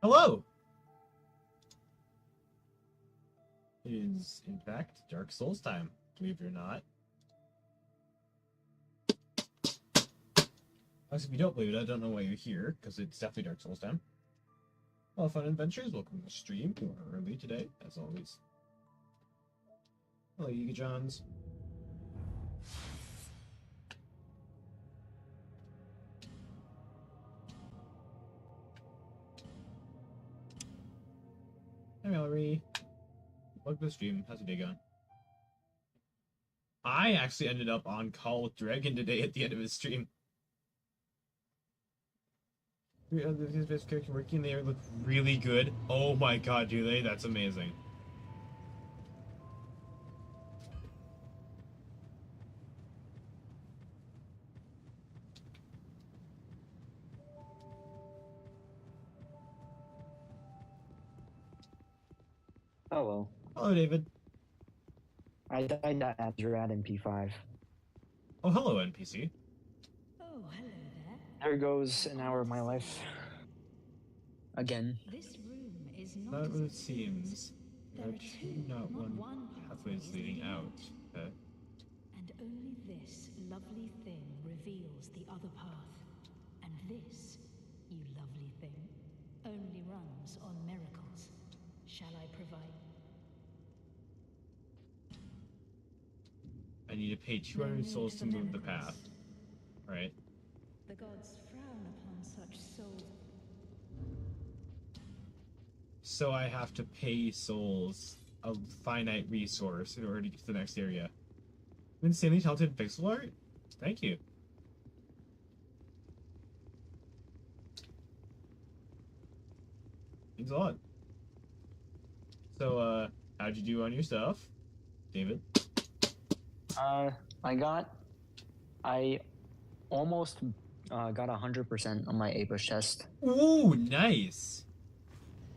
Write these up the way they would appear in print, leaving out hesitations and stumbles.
Hello! It is, in fact, Dark Souls time, believe it or not. If you don't believe it, I don't know why you're here, because it's definitely Dark Souls time. Well, fun adventures, welcome to the stream. You are early today, as always. Hello, Yuga Johns. Hi, Mallory. Welcome to the stream. How's your day going? I actually ended up on call with Dragon today at the end of his stream. His best character working there look really good. Oh my god, do they? That's amazing. Hello. Hello, David. I died at Azurad in P5. Oh, hello, NPC. Oh, hello there. There goes an hour of my life. Again. This room is not Not as what it it seems. There are two, not one pathways leading out. Okay. And only this lovely thing reveals the other path. And this, you lovely thing, only runs on miracles. Shall I provide? I need to pay 200 souls to move the path. Right. The gods frown upon such souls. So I have to pay souls, a finite resource, in order to get to the next area. Insanely talented pixel art? Thank you. Thanks a lot. So, how'd you do on your stuff, David? I almost got 100% on my APUS test. Ooh, nice!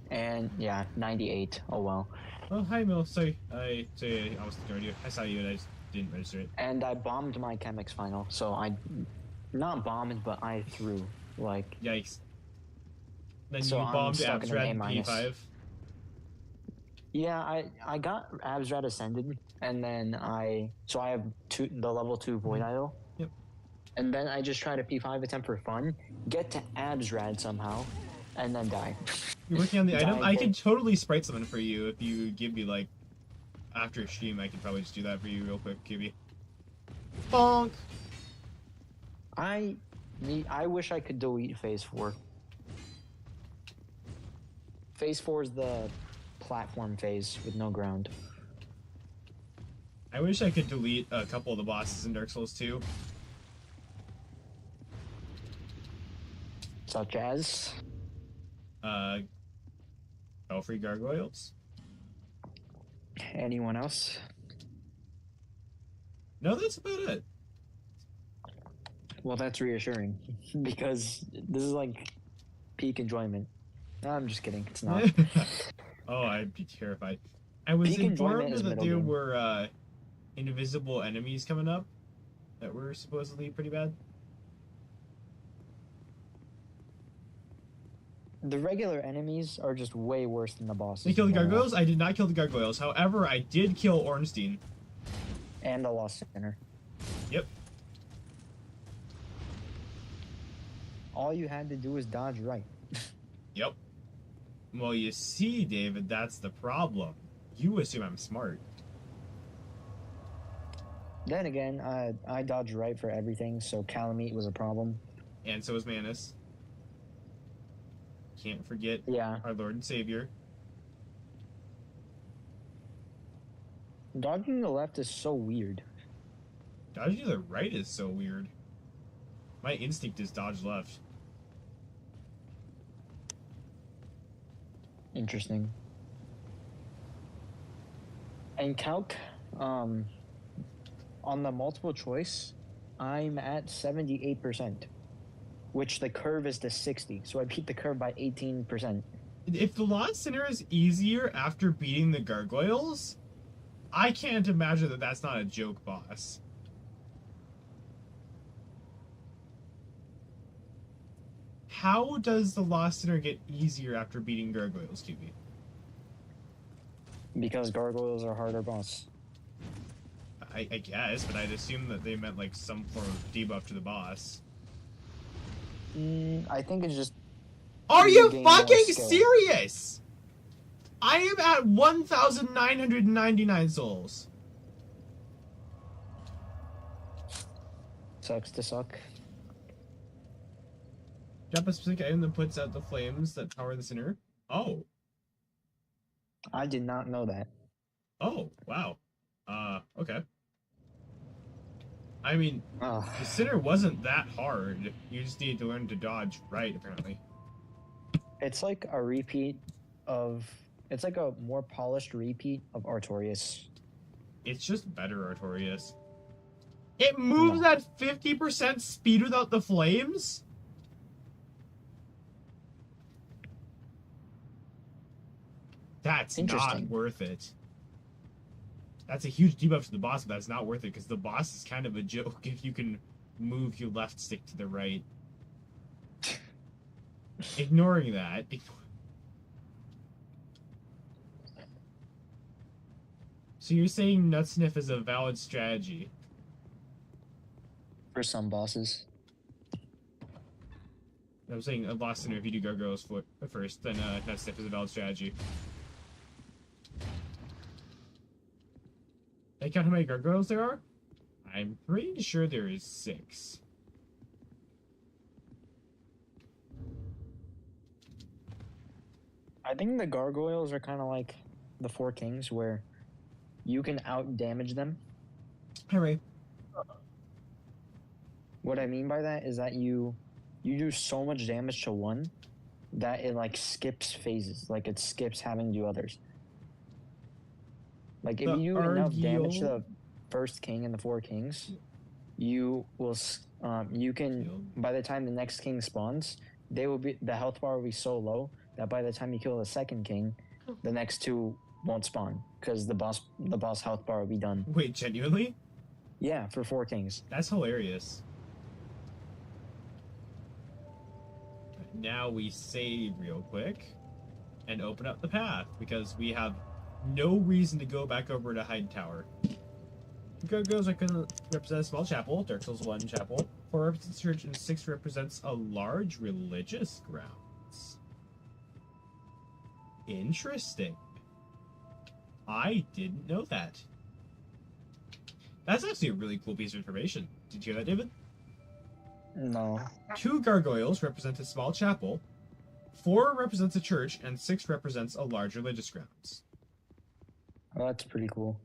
And yeah, 98. Oh well. Oh, hi, Mel. Sorry, I almost ignored you. I saw you and I just didn't register it. And I bombed my chemics final, so I not bombed, but I threw. Like, Yikes. Then So you I'm bombed stuck in an Abstrad A-. P5. yeah, I got Absrad Ascended, and then I have the level 2 Void Idol. Yep. And then I just try to P5 attempt for fun, get to Absrad somehow, and then die. You're working on the item? Die I quick. can totally sprite something for you if you give me, like, after a stream, I could probably just do that for you real quick, Kibby. Bonk! I wish I could delete Phase 4. Phase 4 is the platform phase with no ground. I wish I could delete a couple of the bosses in Dark Souls 2. Such as... Belfry Gargoyles? anyone else? No, that's about it. Well, that's reassuring, because this is like peak enjoyment. No, I'm just kidding, it's not. Oh, I'd be terrified. I was Peak enjoyment informed is that middle there game. were invisible enemies coming up that were supposedly pretty bad. The regular enemies are just way worse than the bosses. You killed the in Valhalla. gargoyles? I did not kill the gargoyles. However, I did kill Ornstein. And the Lost Sinner. Yep. All you had to do was dodge right. Yep. Well, you see, David, that's the problem. You assume I'm smart. Then again, I dodged right for everything, so Calamite was a problem. And so is Manus. Can't forget Yeah. our Lord and Savior. Dodging the left is so weird. Dodging to the right is so weird. My instinct is dodge left. Interesting. And Calc, on the multiple choice, I'm at 78%, which the curve is to 60, so I beat the curve by 18%. If the Lost Sinner is easier after beating the gargoyles, I can't imagine that that's not a joke boss. how does the Lost Sinner get easier after beating gargoyles, QB? Because gargoyles are harder boss. I guess, but I'd assume that they meant like some form of debuff to the boss. I think it's just. Are You you gain more fucking skill. serious? I am at 1,999 souls. Sucks to suck. Drop a specific item that puts out the flames that power the sinner. Oh. I did not know that. Oh, wow. Okay. I mean, Oh. the sinner wasn't that hard. You just need to learn to dodge right, apparently. It's like a repeat of. It's like a more polished repeat of Artorias. It's just better, Artorias. It moves No. at 50% speed without the flames? That's not Interesting. worth it. That's a huge debuff to the boss, but that's not worth it because the boss is kind of a joke if you can move your left stick to the right. Ignoring that. So you're saying Nutsniff is a valid strategy? For some bosses. I'm saying a Lost Sinner if you do gargoyles first, then Nutsniff is a valid strategy. I count how many gargoyles there are? I'm pretty sure there is 6. I think the gargoyles are kind of like the Four Kings, where you can out damage them. Hooray. What I mean by that is that you do so much damage to one that it like skips phases, like it skips having to do others. Like if The you do enough damage to Argyle- the first king and the Four Kings, you will you can by the time the next king spawns, the health bar will be so low that by the time you kill the second king, the next two won't spawn because the boss health bar will be done. Wait, genuinely? Yeah, for Four Kings. That's hilarious. Now we save real quick and open up the path because we have no reason to go back over to Hyde Tower. Gargoyles are going to represent a small chapel, Dark Souls 1 chapel. 4 represents a church and 6 represents a large religious grounds. Interesting. I didn't know that. That's actually a really cool piece of information. Did you hear that, David? No. 2 gargoyles represent a small chapel, 4 represents a church, and 6 represents a large religious grounds. Oh, that's pretty cool.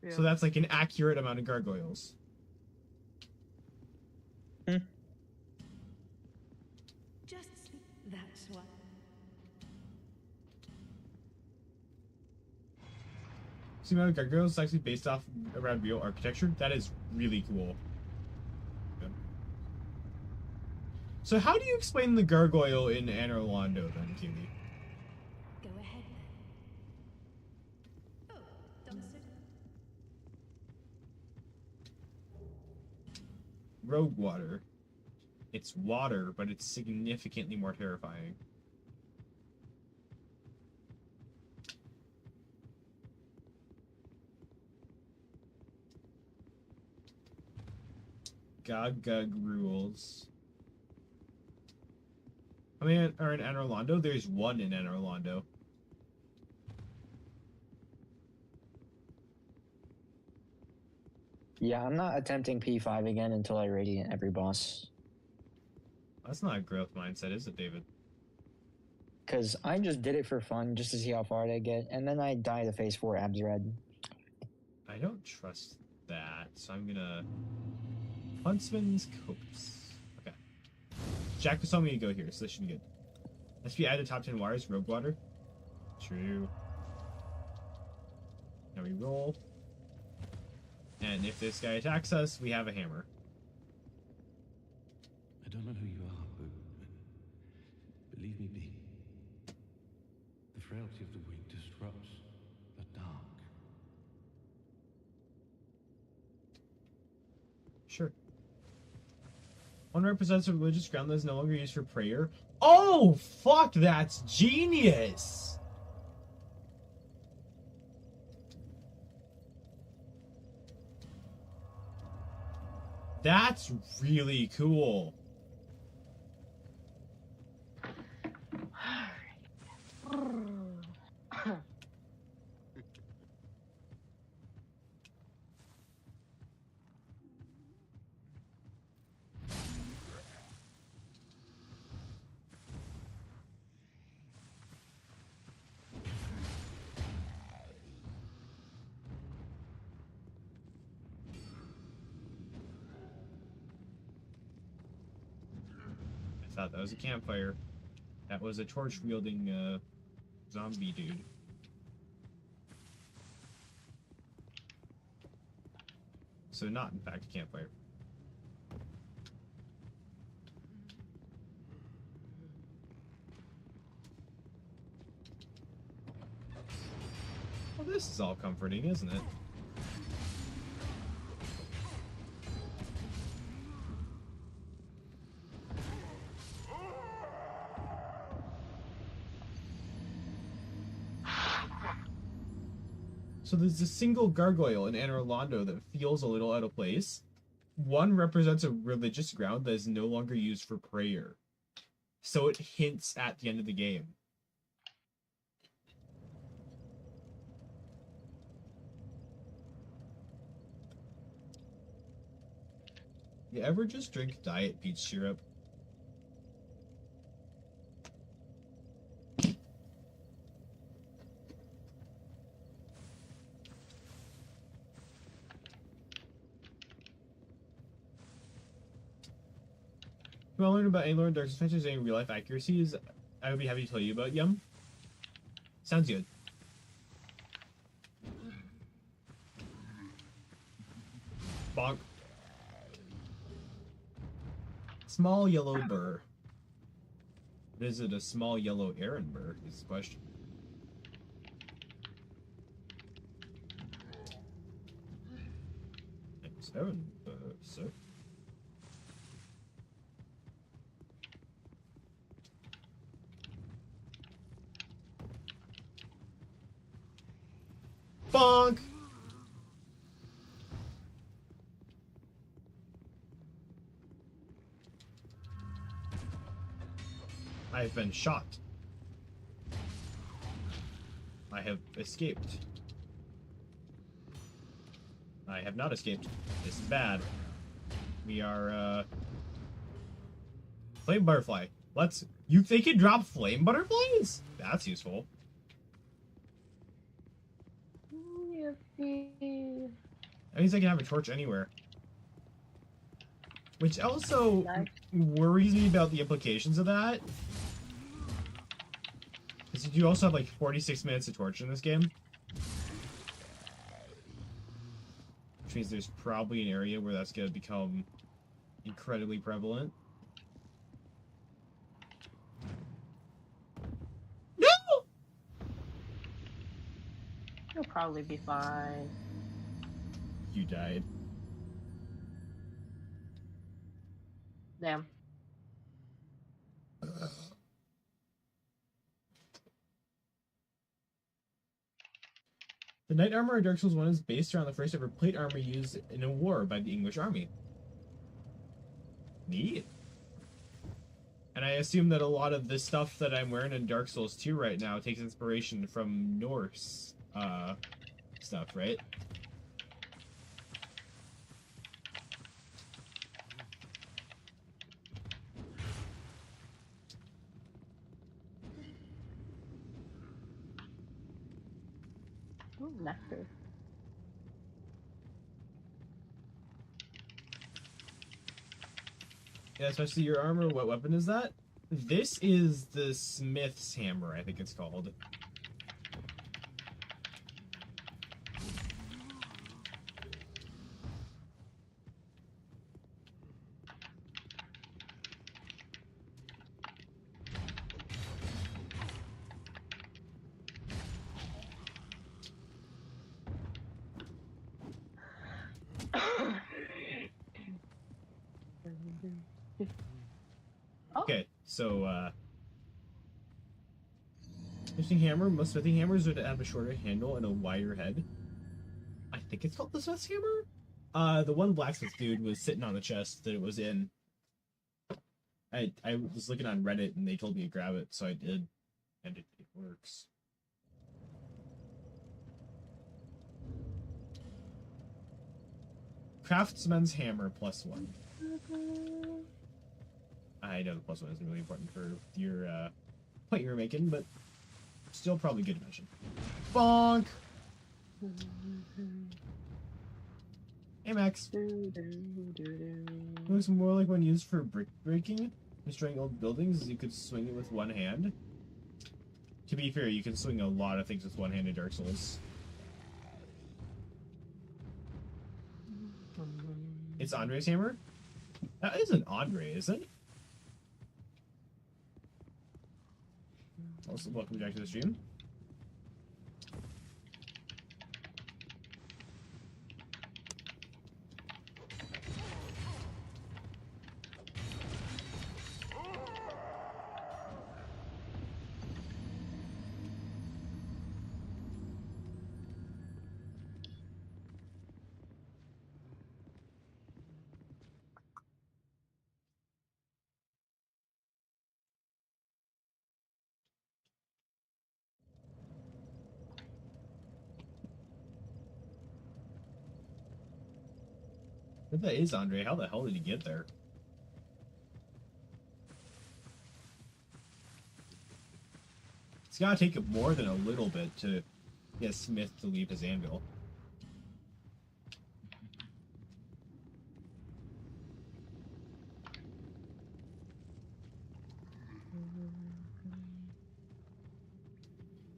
Yeah. So that's like an accurate amount of gargoyles. Just that's what. So the amount of gargoyles is actually based off around real architecture. That is really cool. Yeah. So how do you explain the gargoyle in Anor Londo then, Cutie? Go ahead then. Oh, Dunstan. Rogue water. It's water, but it's significantly more terrifying. Gug rules. How many are in Anor Londo? There's 1 in Anor Londo. Yeah, I'm not attempting P5 again until I radiant every boss. That's not a growth mindset, is it, David? Because I just did it for fun, just to see how far I get, and then I die to phase 4 Abzred. I don't trust that, so I'm gonna... Huntsman's Copse. Okay. Jack was telling me to go here, so this should be good. SP added top 10 wires, Rogue Water. True. Now we roll. And if this guy attacks us, we have a hammer. I don't know who you are, but leave me be. The frailty of the weak disrupts the dark. Sure. One represents a religious ground that is no longer used for prayer. Oh, fuck, that's genius! That's really cool. I thought that was a campfire. That was a torch-wielding, zombie dude. So not, in fact, a campfire. Well, this is all comforting, isn't it? So there's a single gargoyle in Anor Londo that feels a little out of place. One represents a religious ground that is no longer used for prayer. So it hints at the end of the game. You ever just drink diet peach syrup? If you want to learn about any Lord Dark Suspensions and real life accuracies, I would be happy to tell you about Yum. Sounds good. Bonk. Small yellow burr. Is it a small yellow Aaron burr? Is the question. Seven, sir. Bonk! I've been shot. I have escaped. I have not escaped. This is bad. We are, Flame butterfly. They can drop flame butterflies? That's useful. That means I can have a torch anywhere. Which also worries me about the implications of that. Because you also have like 46 minutes of torch in this game. Which means there's probably an area where that's going to become incredibly prevalent. No! You'll probably be fine. You died. Damn. The knight armor of Dark Souls 1 is based around the first ever plate armor used in a war by the English army. Neat. And I assume that a lot of the stuff that I'm wearing in Dark Souls 2 right now takes inspiration from Norse stuff, right? Ooh, nectar. Yeah, especially your armor. What weapon is that? This is the Smith's Hammer, I think it's called. So, smithing hammer. Most smithing hammers would have a shorter handle and a wider head. I think it's called the Smith's hammer. The one blacksmith dude was sitting on the chest that it was in. I was looking on Reddit and they told me to grab it, so I did, and it works. Craftsman's hammer +1. I know the +1 isn't really important for your point you were making, but still probably good to mention. Bonk! Hey Max. Looks more like one used for brick breaking, destroying old buildings. You could swing it with one hand. To be fair, you can swing a lot of things with one hand in Dark Souls. It's Andre's hammer? That isn't Andre, is it? Also, welcome back to the stream. If that is Andre, how the hell did he get there? It's gotta take him more than a little bit to get Smith to leave his anvil.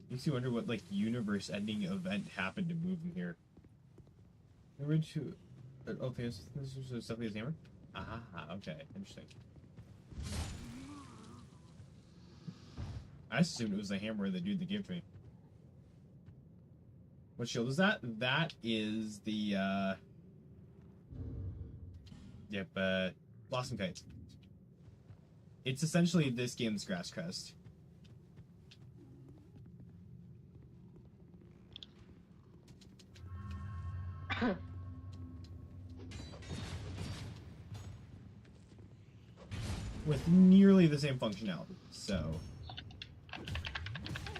Makes you wonder what, like, universe-ending event happened to move him here. Remember to... Oh, this was stuff his hammer? Ah, okay. Interesting. I assumed it was the hammer of the dude that gave it to me. What shield is that? That is the, Blossom Kite. It's essentially this game's Grass Crest. With nearly the same functionality, so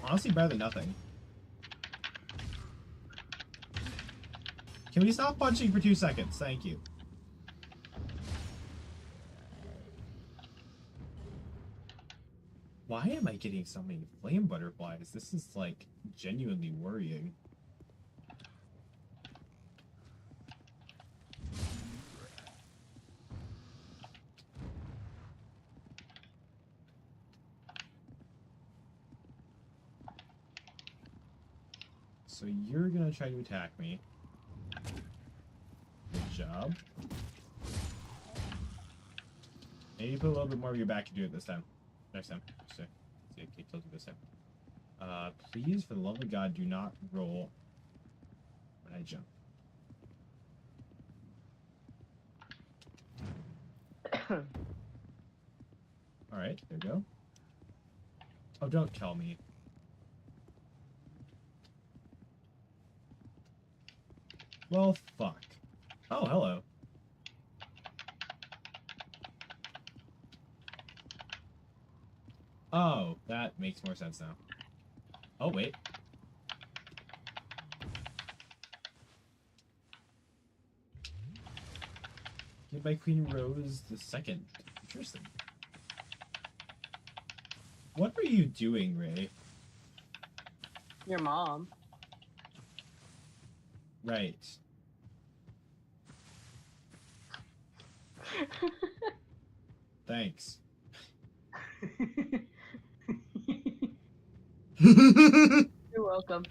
honestly better than nothing. Can we stop punching for 2 seconds? Thank you. Why am I getting so many flame butterflies? This is, like, genuinely worrying. So you're gonna try to attack me. Good job. Maybe put a little bit more of your back and do it this time. Next time. See if I killed you this time. Please, for the love of God, do not roll when I jump. Alright, there we go. Oh, don't tell me. Well, fuck. Oh, hello. Oh, that makes more sense now. Oh, wait. Give by Queen Rose II. Interesting. What are you doing, Ray? Your mom. Right. Thanks. You're welcome.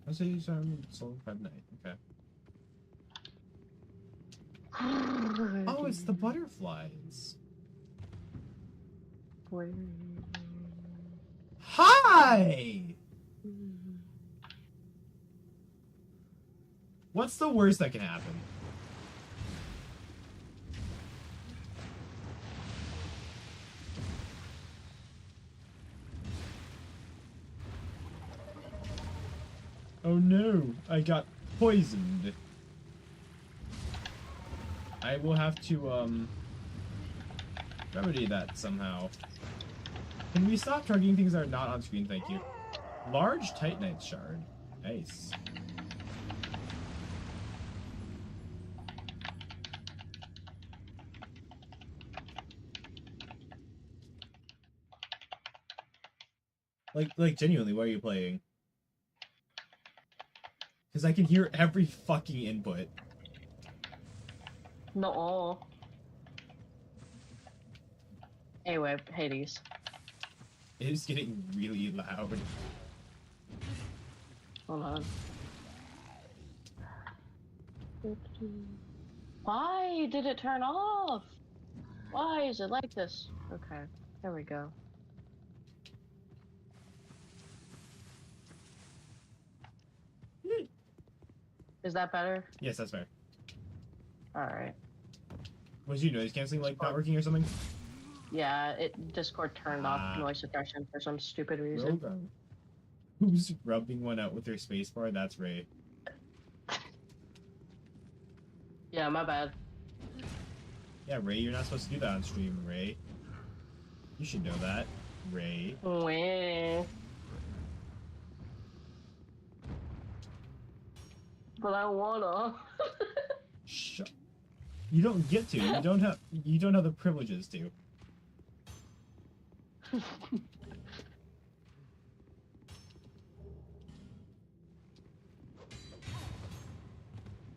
I say you sound Soul 5 Night. Okay. Oh, it's the butterflies. Hi! What's the worst that can happen? Oh no, I got poisoned. I will have to, remedy that somehow. Can we stop targeting things that are not on screen? Thank you. Large Titanite shard. Nice. Like genuinely, what are you playing? Because I can hear every fucking input. No. Anyway, Hades. It is getting really loud. Hold on. Why did it turn off? Why is it like this? Okay, there we go. Is that better? Yes, that's fair. Alright. Was you noise canceling like not working or something? Yeah, Discord turned off noise suppression for some stupid reason. Rogan. Who's rubbing one out with their spacebar? That's Ray. Yeah, my bad. Yeah, Ray, you're not supposed to do that on stream, Ray. You should know that, Ray. Wah. But I wanna. Shut. You don't get to. You don't have. You don't have the privileges to.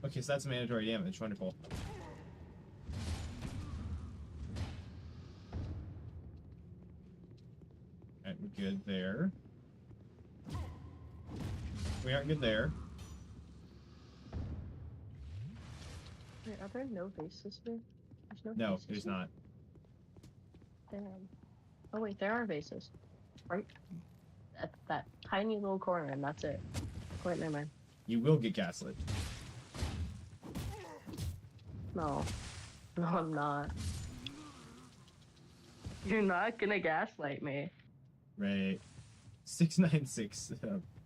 Okay, so that's mandatory damage. Wonderful. Alright, we're good there. We aren't good there. Wait, are there no vases here? There's No, vases there's here? not. Damn. Oh wait, there are vases. Right at that tiny little corner, and that's it. Wait, never mind. You will get gaslit. No. No, I'm not. You're not gonna gaslight me. Right. 696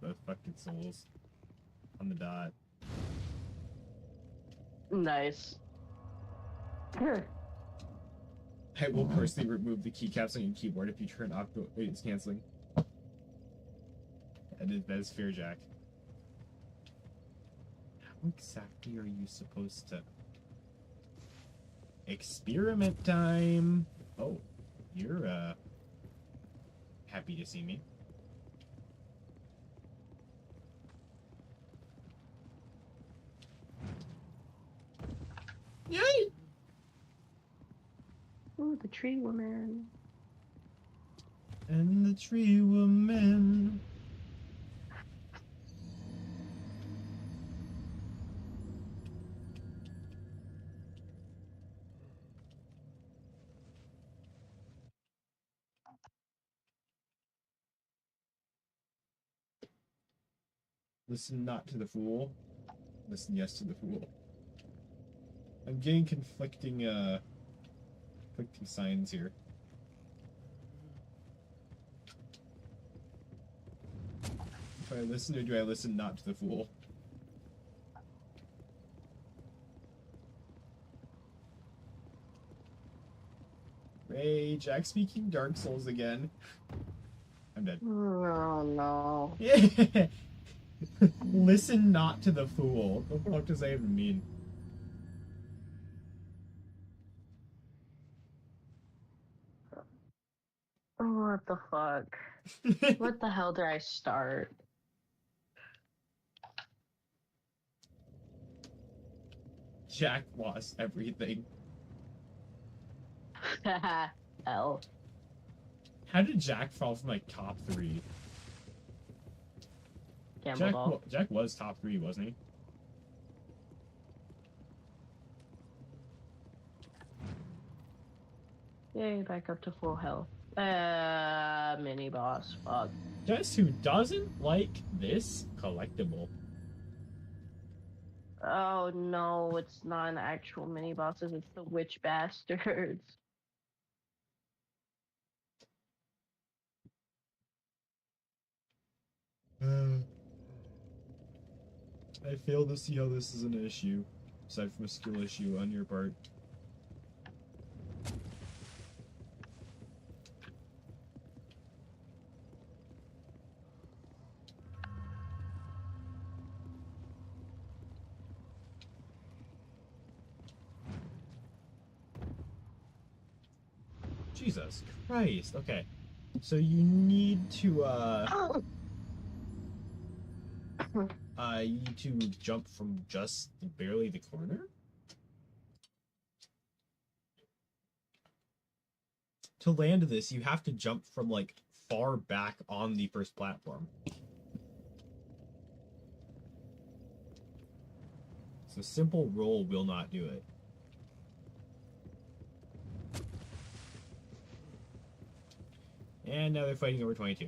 the fucking souls on the dot. Nice. I will personally remove the keycaps on your keyboard if you turn off noise canceling. That is fair, Jack. How exactly are you supposed to... Experiment time! Oh, you're, happy to see me. Yay! Ooh, the tree woman. And the tree woman. Listen not to the fool. Listen yes to the fool. I'm getting conflicting signs here. Do I listen or do I listen not to the fool? Ray, Jack speaking Dark Souls again. I'm dead. Oh no. Yeah. Listen not to the fool. What the fuck does that even mean? What the fuck? What the hell did I start? Jack lost everything. Hell. How did Jack fall from like top 3? Gamble doll. Jack was top 3, wasn't he? Yay, back up to full health. Mini boss. Fuck. Guess who doesn't like this collectible? Oh no, it's not an actual mini bosses, it's the witch bastards. I fail to see how this is an issue, aside from a skill issue on your part. Jesus Christ. Okay. So you need to, you need to jump from just barely the corner? To land this, you have to jump from, like, far back on the first platform. So simple roll will not do it. And now they're fighting over 22.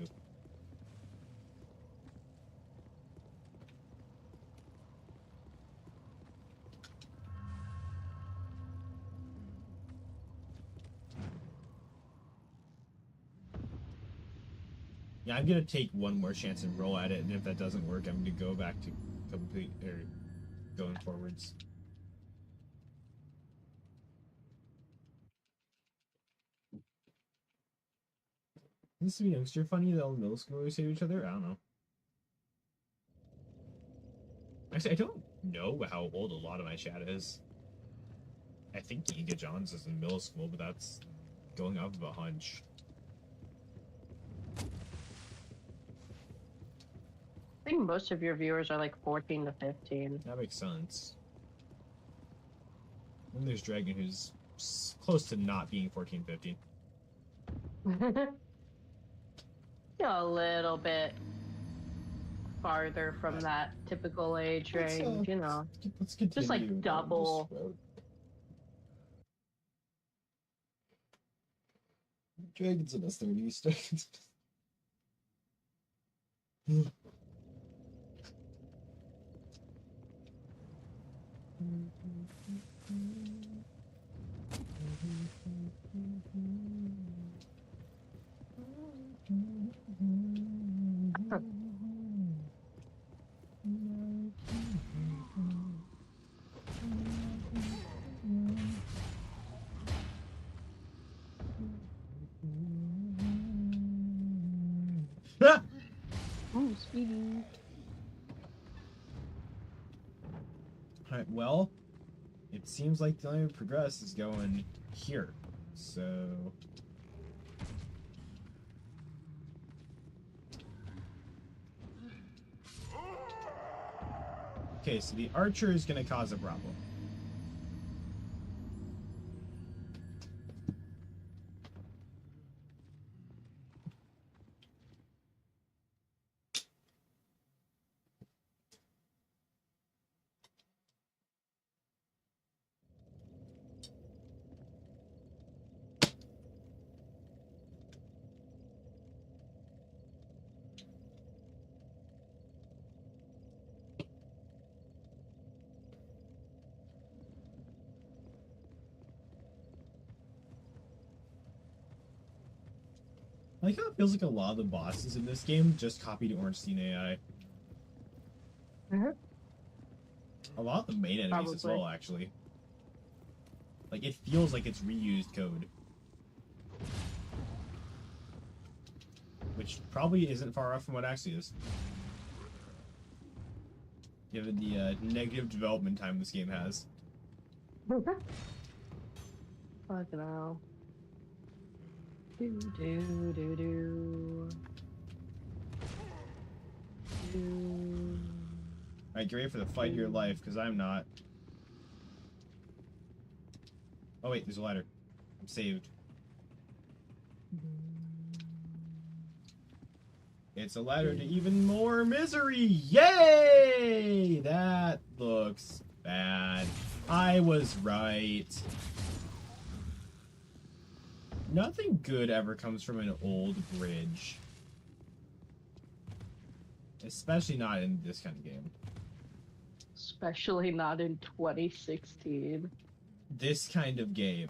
Yeah, I'm gonna take one more chance and roll at it, and if that doesn't work, I'm gonna go back to complete, or going forwards. This is a youngster funny that all middle schoolers say to each other? I don't know. Actually, I don't know how old a lot of my chat is. I think Inga Johns is in middle school, but that's going off of a hunch. I think most of your viewers are like 14 to 15. That makes sense. And there's Dragon, who's close to not being 14, 15. A little bit farther from that typical age range, you know. Let's continue. Just like double. Dragon's in his 30s. Dragon's... Ooh, Speedy. Alright, well, it seems like the only way to progress is going here. So... Okay, so the archer is going to cause a problem. I like how it feels like a lot of the bosses in this game just copied Ornstein AI. A lot of the main enemies as well, actually. Like, it feels like it's reused code. Which probably isn't far off from what actually is. Given the negative development time this game has. Fucking hell. Do do do do. Do. Alright, get ready for the fight of your life, because I'm not. Oh wait, there's a ladder. I'm saved. It's a ladder to even more misery! Yay! That looks bad. I was right. Nothing good ever comes from an old bridge. Especially not in this kind of game. Especially not in 2016. This kind of game.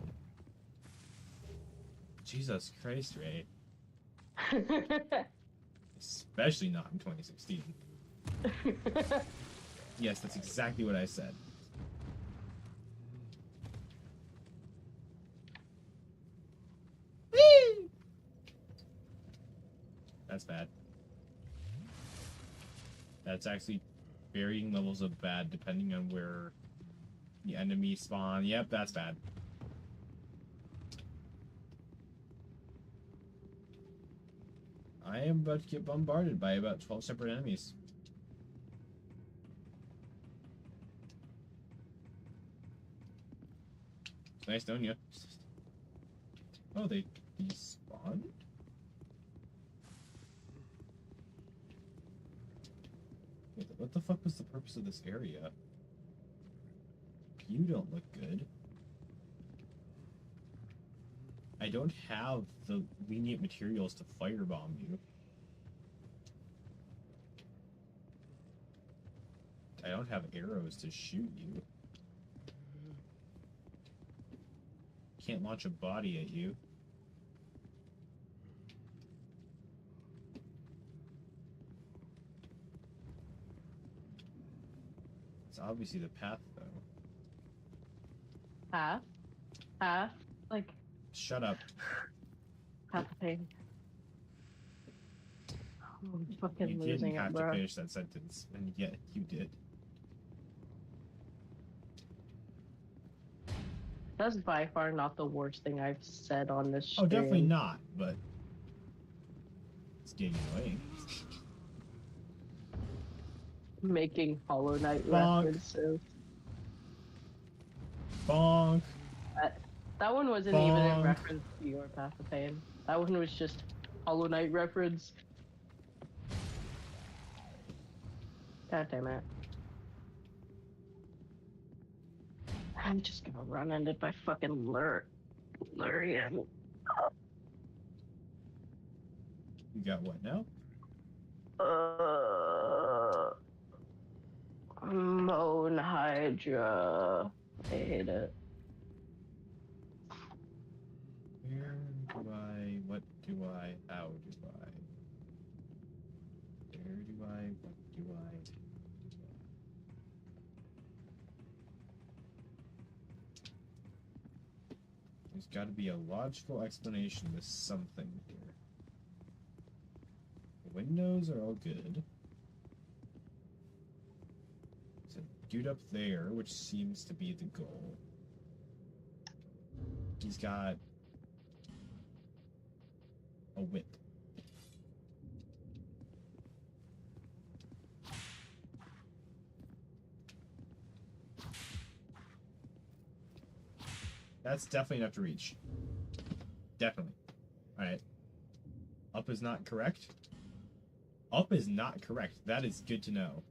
Jesus Christ, Ray. Especially not in 2016. Yes, that's exactly what I said. Whee! That's bad. That's actually varying levels of bad depending on where the enemy spawn. Yep, that's bad. I am about to get bombarded by about 12 separate enemies. It's nice knowing you. Oh, they despawned? Wait, what the fuck was the purpose of this area? You don't look good. I don't have the lenient materials to firebomb you. I don't have arrows to shoot you. Can't launch a body at you. It's obviously the path, though. Path? Like, Shut up. path of pain. I'm fucking You losing didn't it, have to bro. finish that sentence, and yet you did. That's by far not the worst thing I've said on this Oh, stream. definitely not, but it's getting annoying. Making Hollow Knight Bonk. references. Bonk. That one wasn't even Bonk. in reference to your Path of Pain. That one was just Hollow Knight reference. God damn it. I'm just gonna run into my fucking Lurian. You got what now? Moan Hydra. I hate it. Where do I? What do I? How do I? Where do I? What do I? There's got to be a logical explanation to something here. The windows are all good. There's a dude up there, which seems to be the goal. He's got a whip. That's definitely enough to reach. Definitely. Alright. Up is not correct? Up is not correct. That is good to know.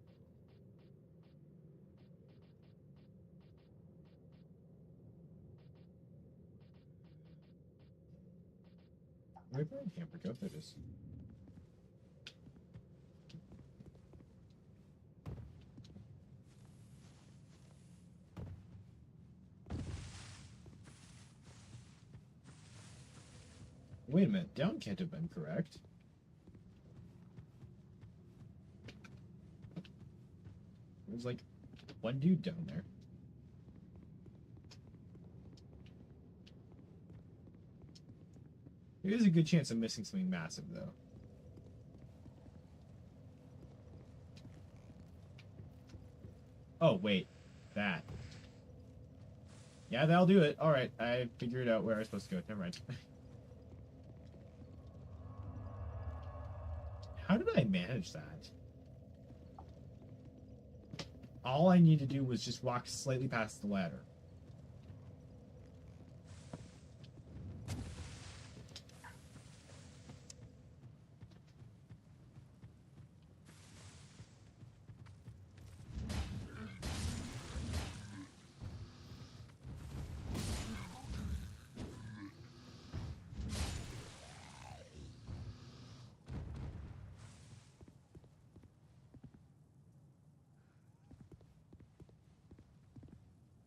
Where'd my camper go? There it is. Wait a minute, down can't have been correct. There's like one dude down there. There is a good chance I'm missing something massive, though. Oh, wait. That. Yeah, that'll do it. Alright, I figured out where I was supposed to go. Never mind. How did I manage that? All I need to do was just walk slightly past the ladder.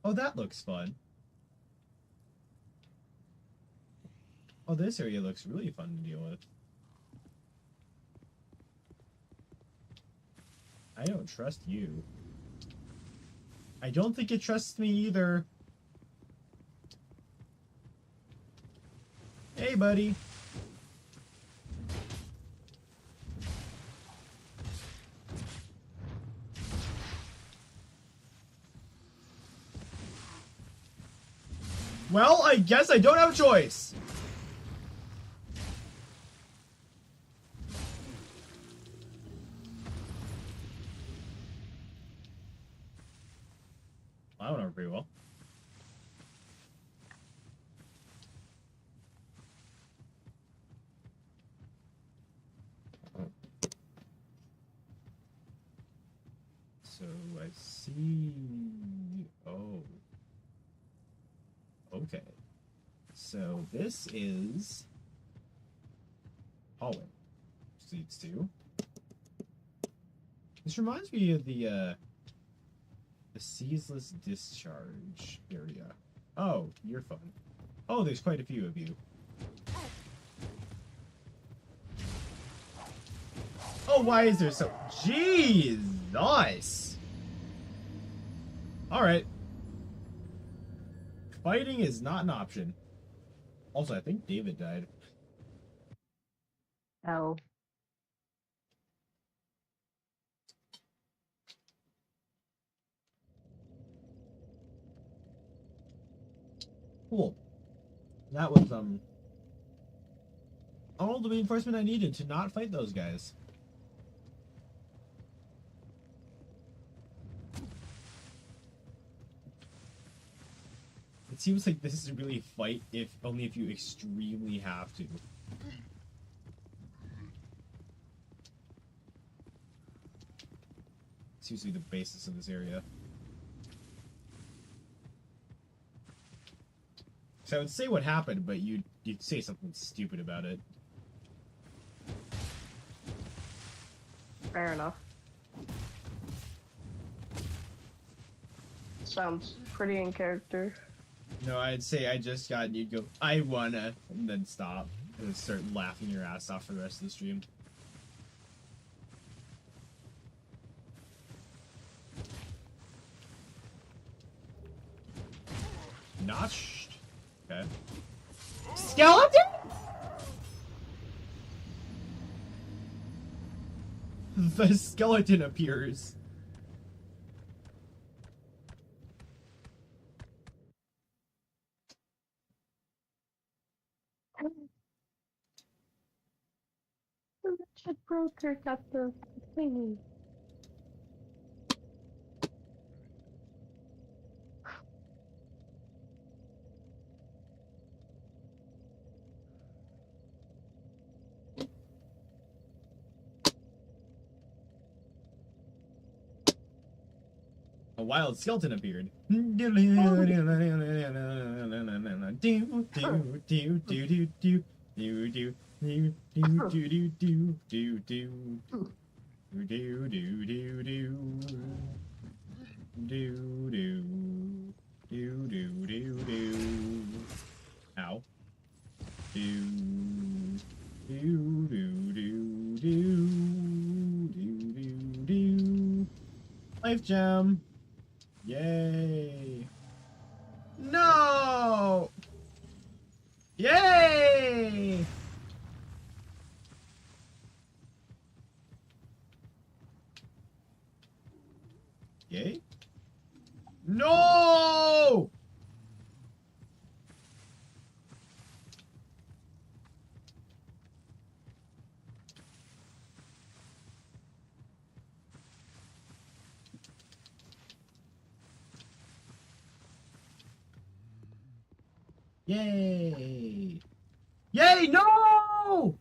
Oh, that looks fun. Oh, this area looks really fun to deal with. I don't trust you. I don't think it trusts me either. Hey, buddy. Well, I guess I don't have a choice. I don't know pretty well. So I see. Oh. Okay. So this is hallway. Leads to. This reminds me of the ceaseless discharge area. Oh, you're fun. Oh, there's quite a few of you. Oh, why is there so... Jeez! Nice! Alright. Fighting is not an option. Also, I think David died. Oh. Cool. That was, all the reinforcement I needed to not fight those guys. It seems like this is really a fight if only if you extremely have to. It's usually the basis of this area. So I would say what happened, but you'd say something stupid about it. Fair enough. Sounds pretty in character. No, I'd say I just got, and you'd go, I wanna, and then stop, and then start laughing your ass off for the rest of the stream. Notched. Okay. Skeleton? The skeleton appears. Richard Broker got the thingy. A wild skeleton appeared. Ow. Life gem. Yay. No! Yay! Yay? No! Yay! Yay! No!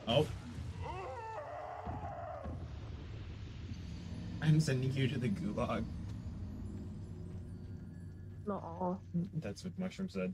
Oh. I'm sending you to the gulag. No. That's what Mushroom said.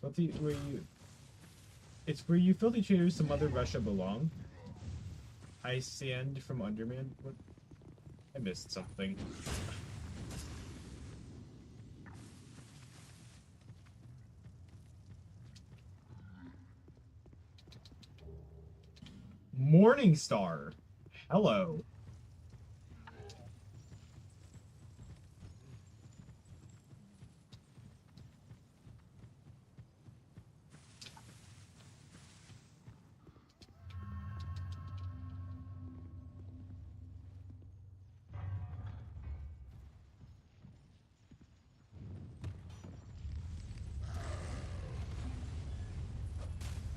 where you. It's where you filthy traitors to Mother Russia belong. I stand from Underman. What? I missed something. Morningstar. Hello.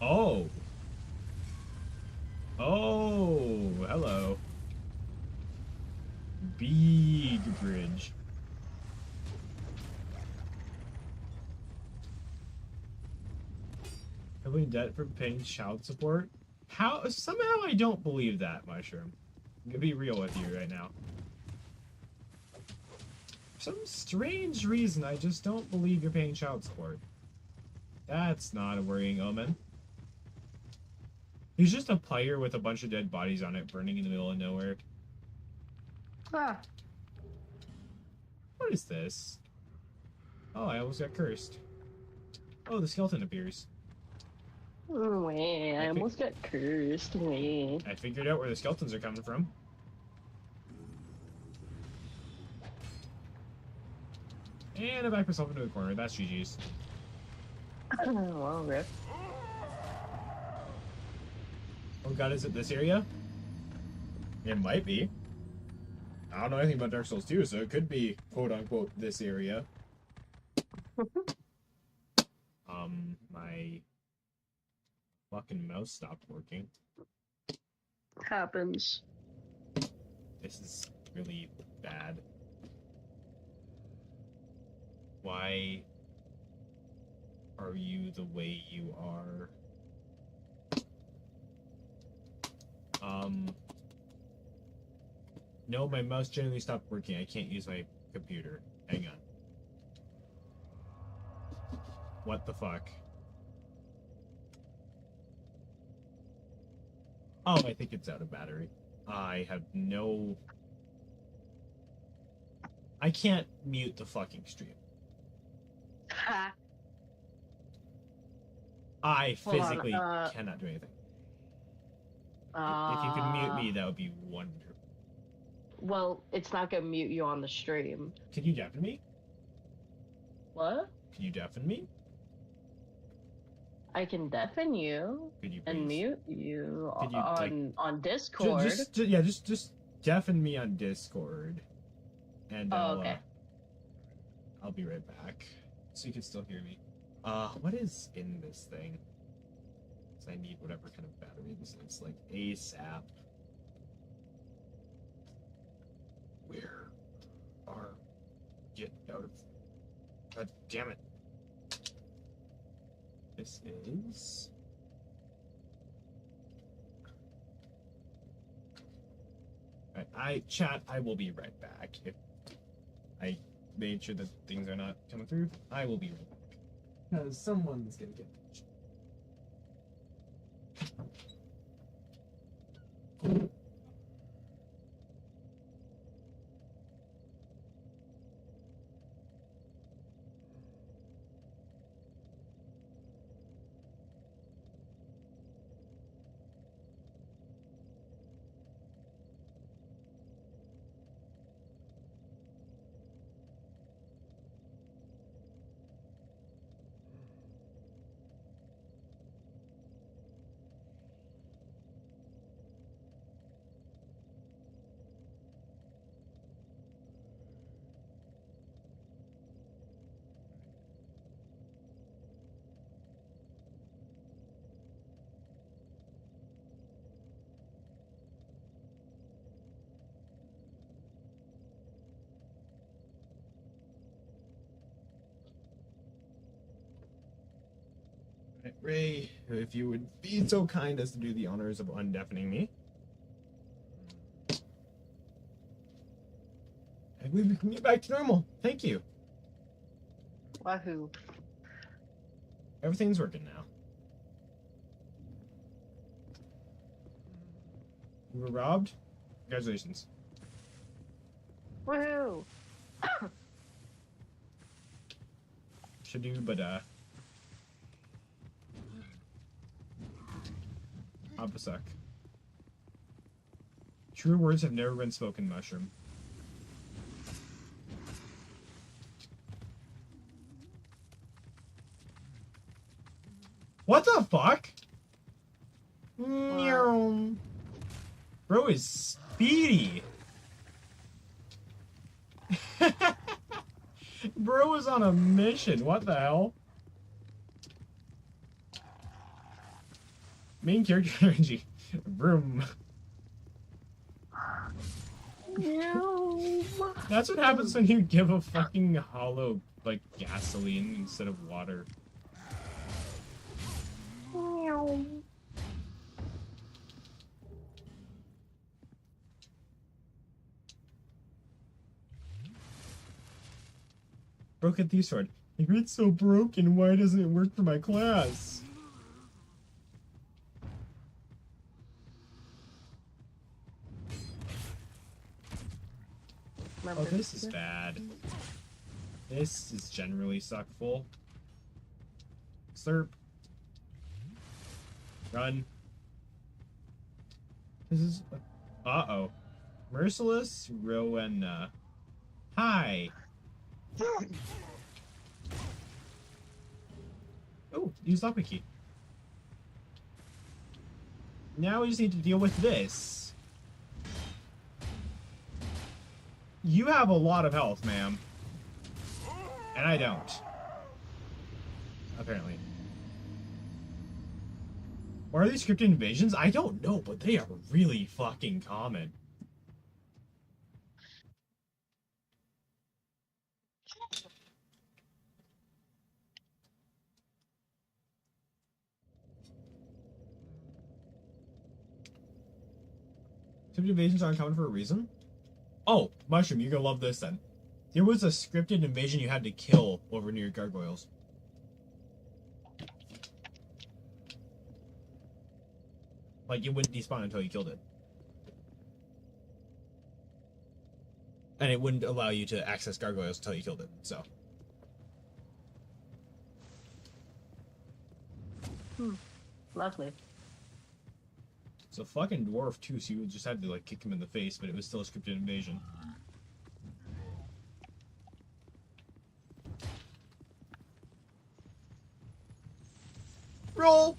Oh. Oh, hello. Big bridge. Heavily in debt for paying child support? How? Somehow I don't believe that, Mushroom. I'm gonna be real with you right now. For some strange reason, I just don't believe you're paying child support. That's not a worrying omen. He's just a pyre with a bunch of dead bodies on it, burning in the middle of nowhere. Ah. What is this? Oh, I almost got cursed. Oh, the skeleton appears. Wait, I almost got cursed. Wait. I figured out where the skeletons are coming from. And I backed myself into a corner. That's GG's. Well, rip. Oh god, is it this area? It might be. I don't know anything about Dark Souls 2, so it could be quote-unquote this area. My fucking mouse stopped working. Happens. This is really bad. Why are you the way you are? No, my mouse generally stopped working. I can't use my computer. Hang on. What the fuck? Oh, I think it's out of battery. I have no... I can't mute the fucking stream. Ha. I Hold on, physically cannot do anything. Uh, If you could mute me, that would be wonderful. Well, it's not gonna mute you on the stream. Can you deafen me? What? Can you deafen me? I can deafen you Could you and please? mute you Could you, on Discord. Just deafen me on Discord, and okay. I'll be right back, so you can still hear me. What is in this thing? 'Cause I need whatever kind of battery this is, like ASAP. Where are get out of? God damn it! This is. Chat, I will be right back. If I made sure that things are not coming through, I will be right back. Because someone's gonna get Ray, if you would be so kind as to do the honors of undeafening me. And we can get back to normal. Thank you. Wahoo. Everything's working now. You were robbed? Congratulations. Woohoo! Should do, but hop a sec. True words have never been spoken, Mushroom. What the fuck? Meow. Bro is speedy. Bro is on a mission. What the hell? Main character energy. Vroom. No. That's what happens when you give a fucking hollow, like, gasoline instead of water. Meow. Broken Thief Sword. If it's so broken, why doesn't it work for my class? Remember Oh, this is bad. This is generally suckful. Slurp. Run. This is... Uh-oh. Merciless Rowena. Hi! Oh, use lockpick key. Now we just need to deal with this. You have a lot of health, ma'am. And I don't. Apparently. What are these scripted invasions? I don't know, but they are really fucking common. Scripted invasions are uncommon for a reason? Oh, Mushroom, you're gonna love this then. There was a scripted invasion you had to kill over near gargoyles. Like, it wouldn't despawn until you killed it. And it wouldn't allow you to access gargoyles until you killed it, so. Lovely. It's a fucking dwarf too, so you just had to like kick him in the face, but it was still a scripted invasion. Roll!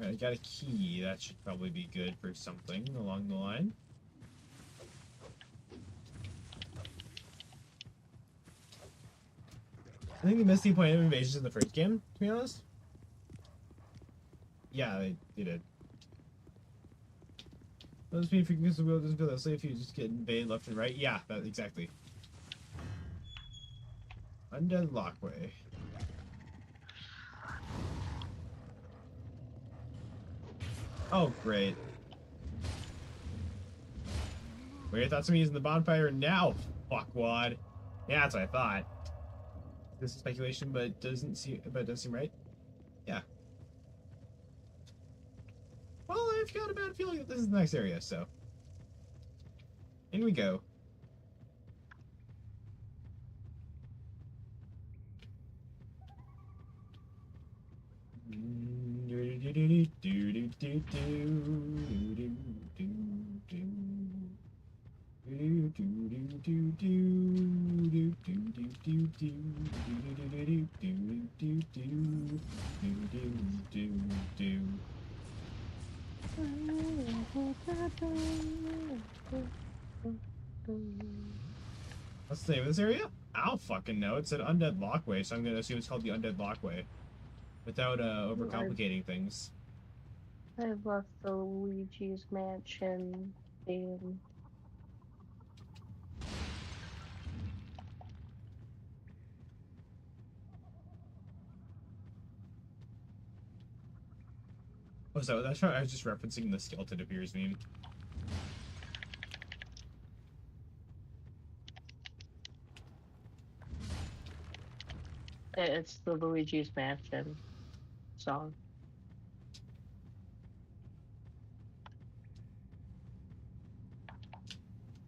Alright, I got a key. That should probably be good for something along the line. I think they missed the point of invasions in the first game, to be honest. Yeah, they did. Those being frequency of the wheel doesn't feel that safe if you just get invaded left and right. Yeah, that exactly. Undead Lockway. Oh, great. Wait, I thought somebody using the bonfire now. Fuckwad. Yeah, that's what I thought. This is speculation, but it doesn't seem right. Yeah. Well, I've got a bad feeling that this is the next area, so. In we go. What's the name of this area? I don't fucking know. It said Undead Lockway, so I'm gonna assume it's called the Undead Lockway. Without overcomplicating things. I've left the Luigi's Mansion theme. Oh, so that's right. I was just referencing the skeleton appears meme. It's the Luigi's Mansion song.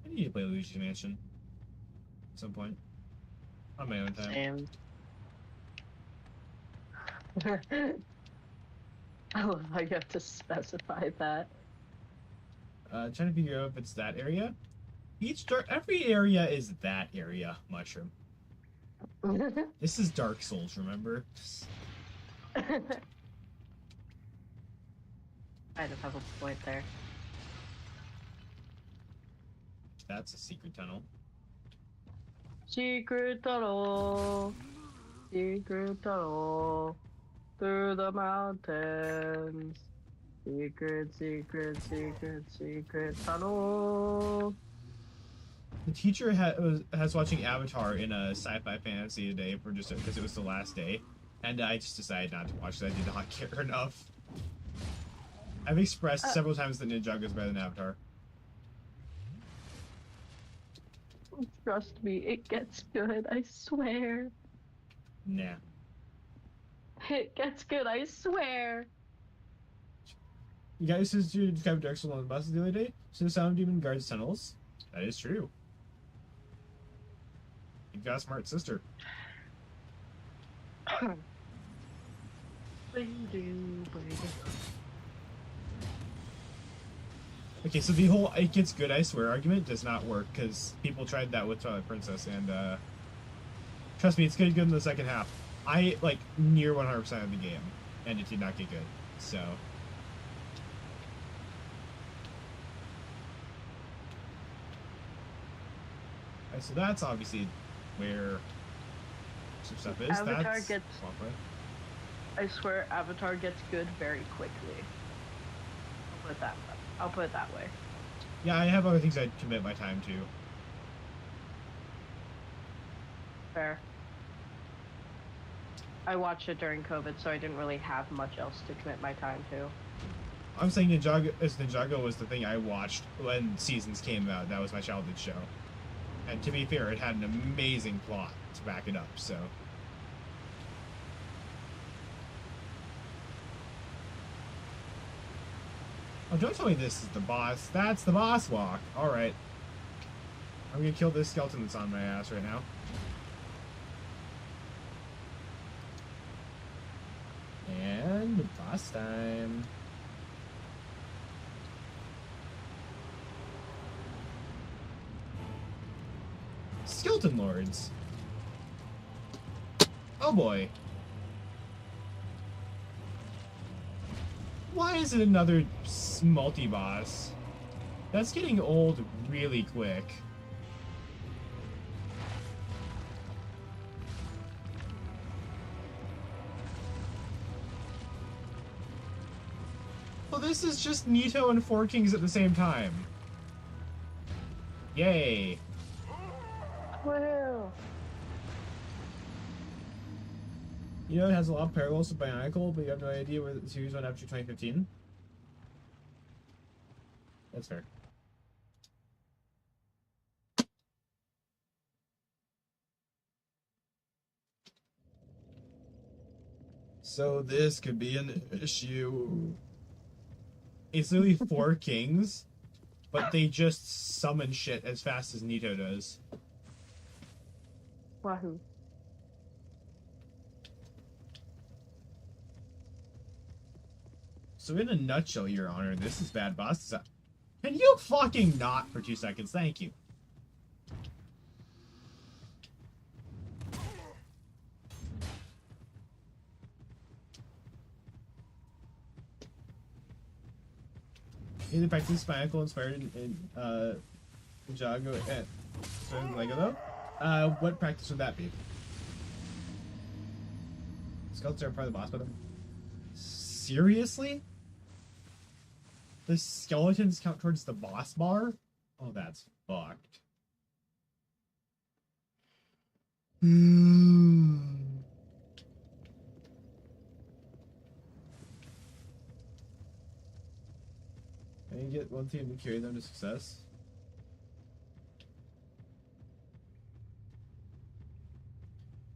I need to play Luigi's Mansion at some point on my own time. Same. I love how you have to specify that. Trying to figure out if it's that area. Every area is that area, Mushroom. This is Dark Souls, remember? Kind of have a point there. That's a secret tunnel. Secret tunnel, secret tunnel, through the mountains. Secret, secret, secret, secret tunnel. The teacher has watching Avatar in a sci-fi fantasy today for just because it was the last day, and I just decided not to watch it. I did not care enough. I've expressed several times that Ninjago is better than Avatar. Trust me, it gets good, I swear. Nah. It gets good, I swear. You guys just described Dark Souls on the buses the other day, so the Sound Demon guards tunnels. That is true. You've got a smart sister. Okay, so the whole "it gets good, I swear" argument does not work because people tried that with Twilight Princess, and trust me, it's getting good in the second half. I like near 100% of the game, and it did not get good. So. Alright, so that's obviously where some stuff is. Avatar That's gets- Swamp. I swear Avatar gets good very quickly. I'll put it that way. Yeah, I have other things I'd commit my time to. Fair. I watched it during COVID, so I didn't really have much else to commit my time to. I'm saying Ninjago was the thing I watched when Seasons came out. That was my childhood show. And to be fair, it had an amazing plot to back it up, so. Oh, don't tell me this is the boss. That's the boss walk. Alright. I'm gonna kill this skeleton that's on my ass right now. And boss time. Skeleton Lords. Oh boy. Why is it another multi-boss? That's getting old really quick. Well, this is just Nito and Four Kings at the same time. Yay. Well, You know, it has a lot of parallels to Bionicle, but you have no idea where the series went after 2015? That's fair. So this could be an issue. It's literally Four Kings, but they just summon shit as fast as Nito does. wahoo. So in a nutshell, Your Honor, this is bad boss design. Can you fucking not for 2 seconds? Thank you. Either practice Bionicle inspired in Ninjago and Lego though? What practice would that be? Skeletons are part of the boss, but seriously? The skeletons count towards the boss bar? Oh, that's fucked. I can get one team to carry them to success.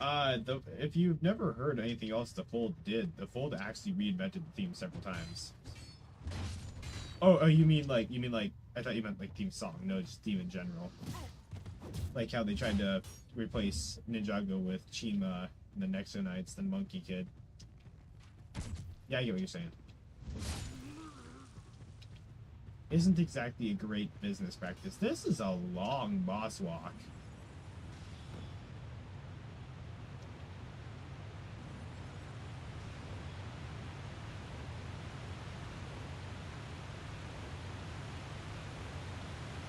If you've never heard anything else the Fold did, the Fold actually reinvented the theme several times. Oh, you mean like I thought you meant like theme song. No, just theme in general. Like how they tried to replace Ninjago with Chima in the Nexo Knights, then Monkey Kid. Yeah, I get what you're saying. Isn't exactly a great business practice. This is a long boss walk.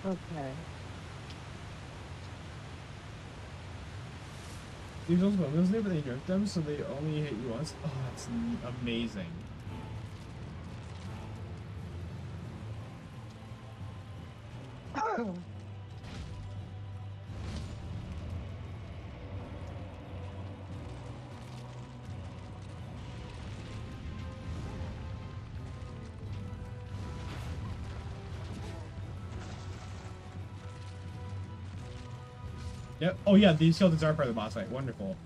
Okay. These also bonus there, but they nerfed them, so they only hit you once. Oh, that's amazing. Yep. Oh yeah, these skeletons are part of the boss fight. Wonderful.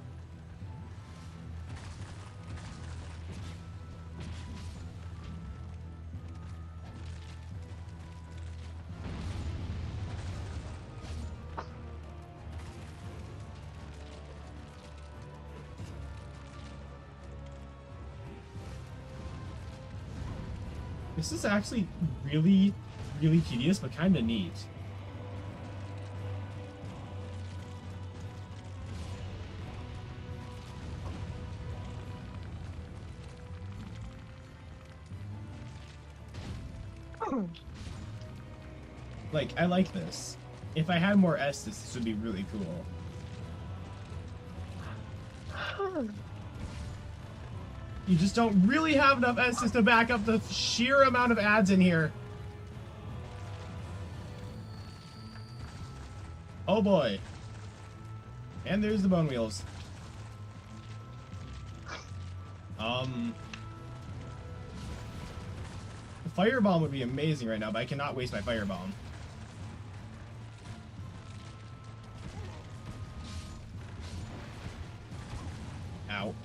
This is actually really, really tedious, but kind of neat. Like, I like this. If I had more Estus, this would be really cool. You just don't really have enough Estus to back up the sheer amount of ads in here. Oh boy. And there's the bone wheels. The firebomb would be amazing right now, but I cannot waste my firebomb. Ow.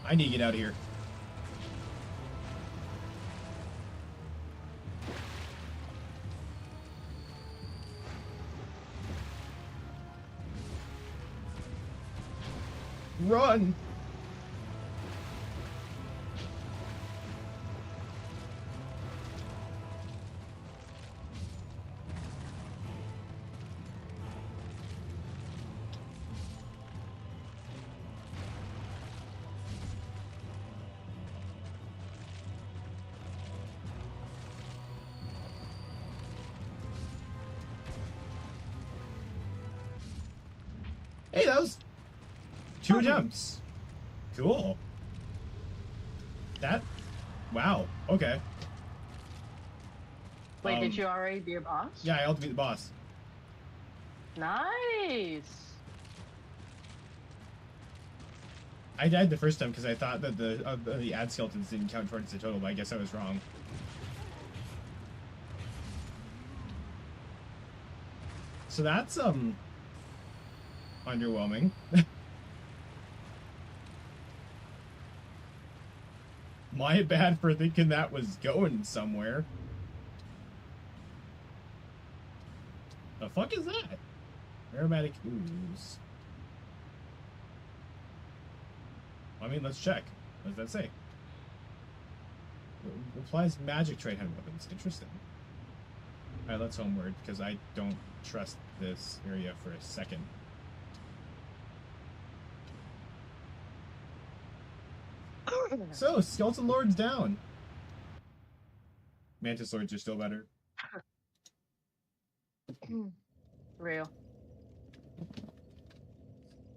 I need to get out of here. Run! Hey, that was 2 jumps. Cool. That... Wow. Okay. Wait, did you already be a boss? Yeah, I have to beat the boss. Nice. I died the first time because I thought that the ad skeletons didn't count towards the total, but I guess I was wrong. So that's, underwhelming. My bad for thinking that was going somewhere. The fuck is that? Aromatic ooze. I mean, let's check. What does that say? Applies magic trade hand weapons. Interesting. Alright, let's homeward, because I don't trust this area for a second. So, Skeleton Lord's down. Mantis Lords are still better. Real.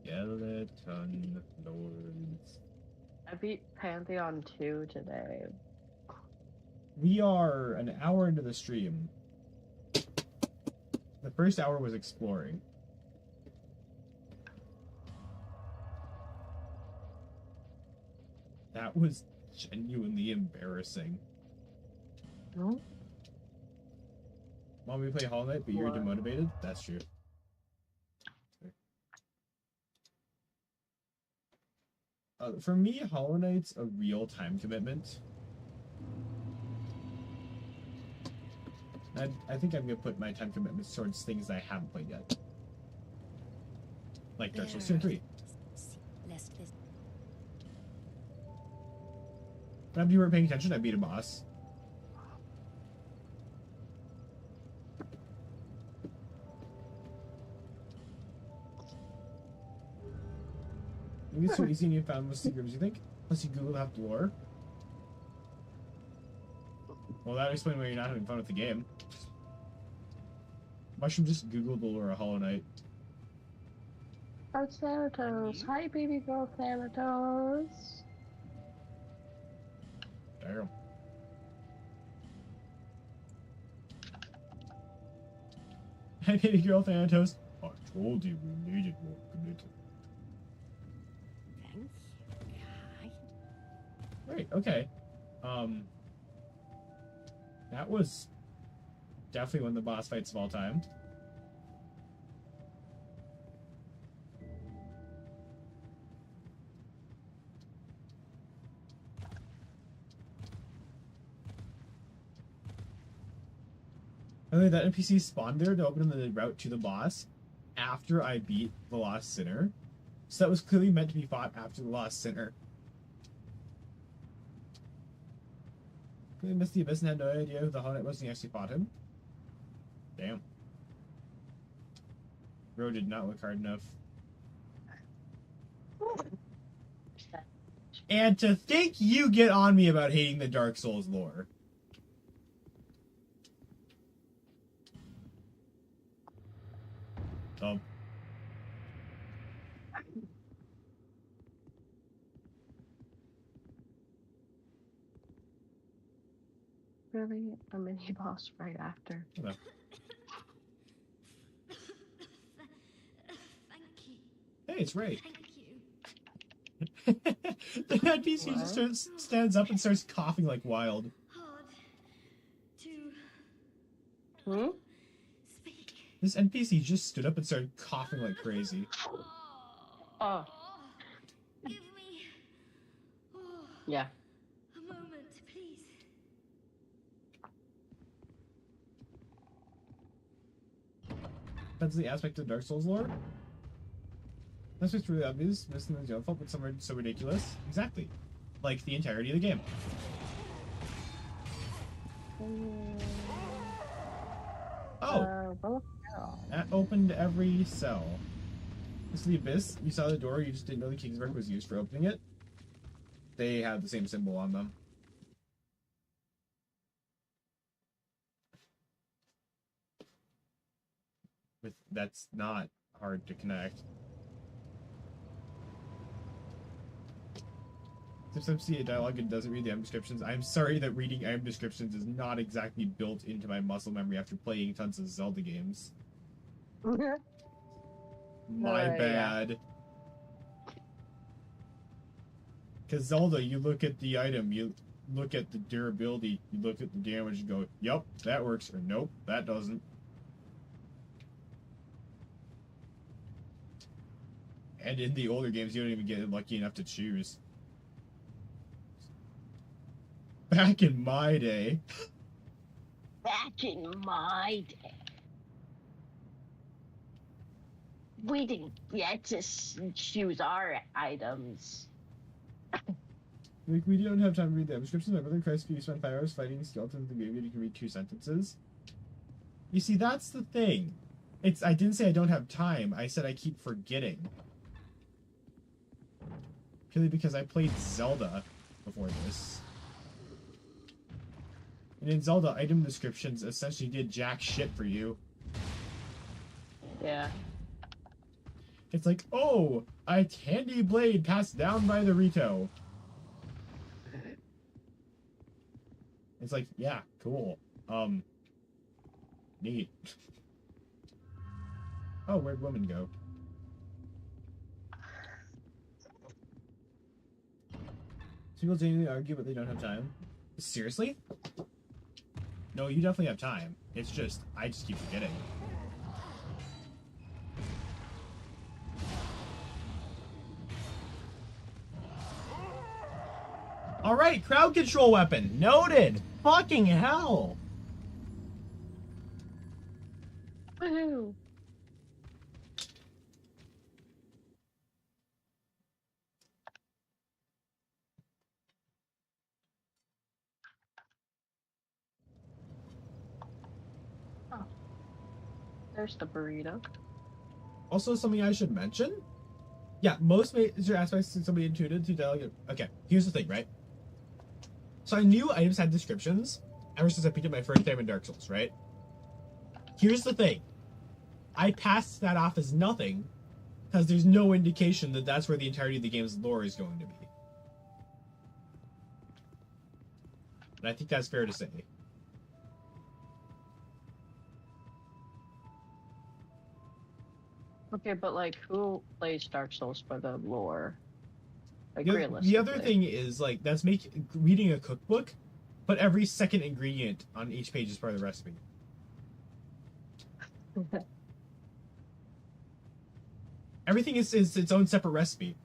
Skeleton Lords. I beat Pantheon 2 today. We are an hour into the stream. The first hour was exploring. That was genuinely embarrassing. No? Want me to play Hollow Knight, but you're What? demotivated? That's true. For me, Hollow Knight's a real time commitment. I think I'm gonna put my time commitments towards things I haven't played yet. Like Dark Souls 2 and 3. But if you weren't paying attention, I beat a boss. Maybe it's so easy and you found most of the groups you think? Plus you Googled half the lore. Well, that explains why you're not having fun with the game. Mushroom just Googled the lore of Hollow Knight. Oh, Thanatos. Hi, baby girl Thanatos. Damn. Hey, baby girl Thanatos. I told you we needed more commitment. Right, okay. That was definitely one of the boss fights of all time. Anyway, that NPC spawned there to open the route to the boss after I beat the Lost Sinner. So that was clearly meant to be fought after the Lost Sinner. Really missed the Abyss and had no idea who the Hollow Knight was and he actually fought him. Damn. Bro did not look hard enough. And to think you get on me about hating the Dark Souls lore. Oh. Really? A mini boss right after. Hello. Thank you. Hey, it's Ray. Thank you. The NPC just stands up and starts coughing like wild. Hard to Hmm? speak. This NPC just stood up and started coughing like crazy. Oh, Give me yeah. a moment, please. That's the aspect of Dark Souls lore. That's what's really obvious. Missing the fault, but some are so ridiculous. Exactly. Like the entirety of the game. Oh! Well, That opened every cell. This is the Abyss. You saw the door, you just didn't know the Kingsburg was used for opening it. They have the same symbol on them. That's not hard to connect. If some see a dialogue and doesn't read the item descriptions, I'm sorry that reading item descriptions is not exactly built into my muscle memory after playing tons of Zelda games. My Yeah. bad. Because Zelda, you look at the item, you look at the durability, you look at the damage and go, yup, that works, or nope, that doesn't. And in the older games, you don't even get lucky enough to choose. Back in my day. Back in my day, we didn't get to choose our items. Like, we don't have time to read the descriptions. My brother Christ, if you spend 5 hours fighting skeletons in the graveyard, you can read 2 sentences. You see, that's the thing. I didn't say I don't have time. I said I keep forgetting. Purely because I played Zelda before this. And in Zelda, item descriptions essentially did jack shit for you. Yeah. It's like, oh, a candy blade passed down by the Rito. It's like, yeah, cool. Neat. Oh, where'd women go? People genuinely argue, but they don't have time. Seriously? No, you definitely have time. It's just, I just keep forgetting. Alright, crowd control weapon. Noted! Fucking hell! Woohoo! Oh. There's the burrito. Also, something I should mention. Yeah, most major aspects can be intuited to delegate. Okay, here's the thing, right? So I knew items had descriptions ever since I picked up my first time in Dark Souls, right? Here's the thing. I passed that off as nothing because there's no indication that that's where the entirety of the game's lore is going to be. And I think that's fair to say. Okay, but like, who plays Dark Souls for the lore? Like, The realistically. other thing is, like, that's reading a cookbook, but every second ingredient on each page is part of the recipe. Everything is its own separate recipe.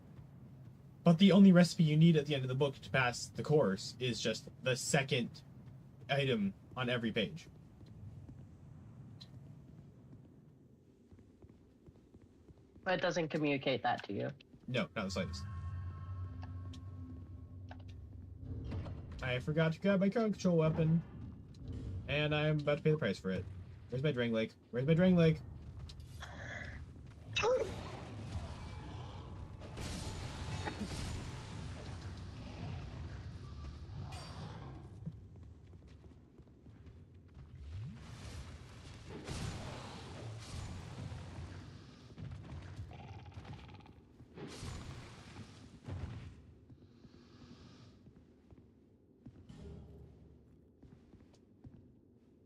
But the only recipe you need at the end of the book to pass the course is just the second item on every page. But it doesn't communicate that to you. No, not the slightest. I forgot to grab my crowd control weapon. And I'm about to pay the price for it. Where's my Drang Lake? Where's my Drang Lake?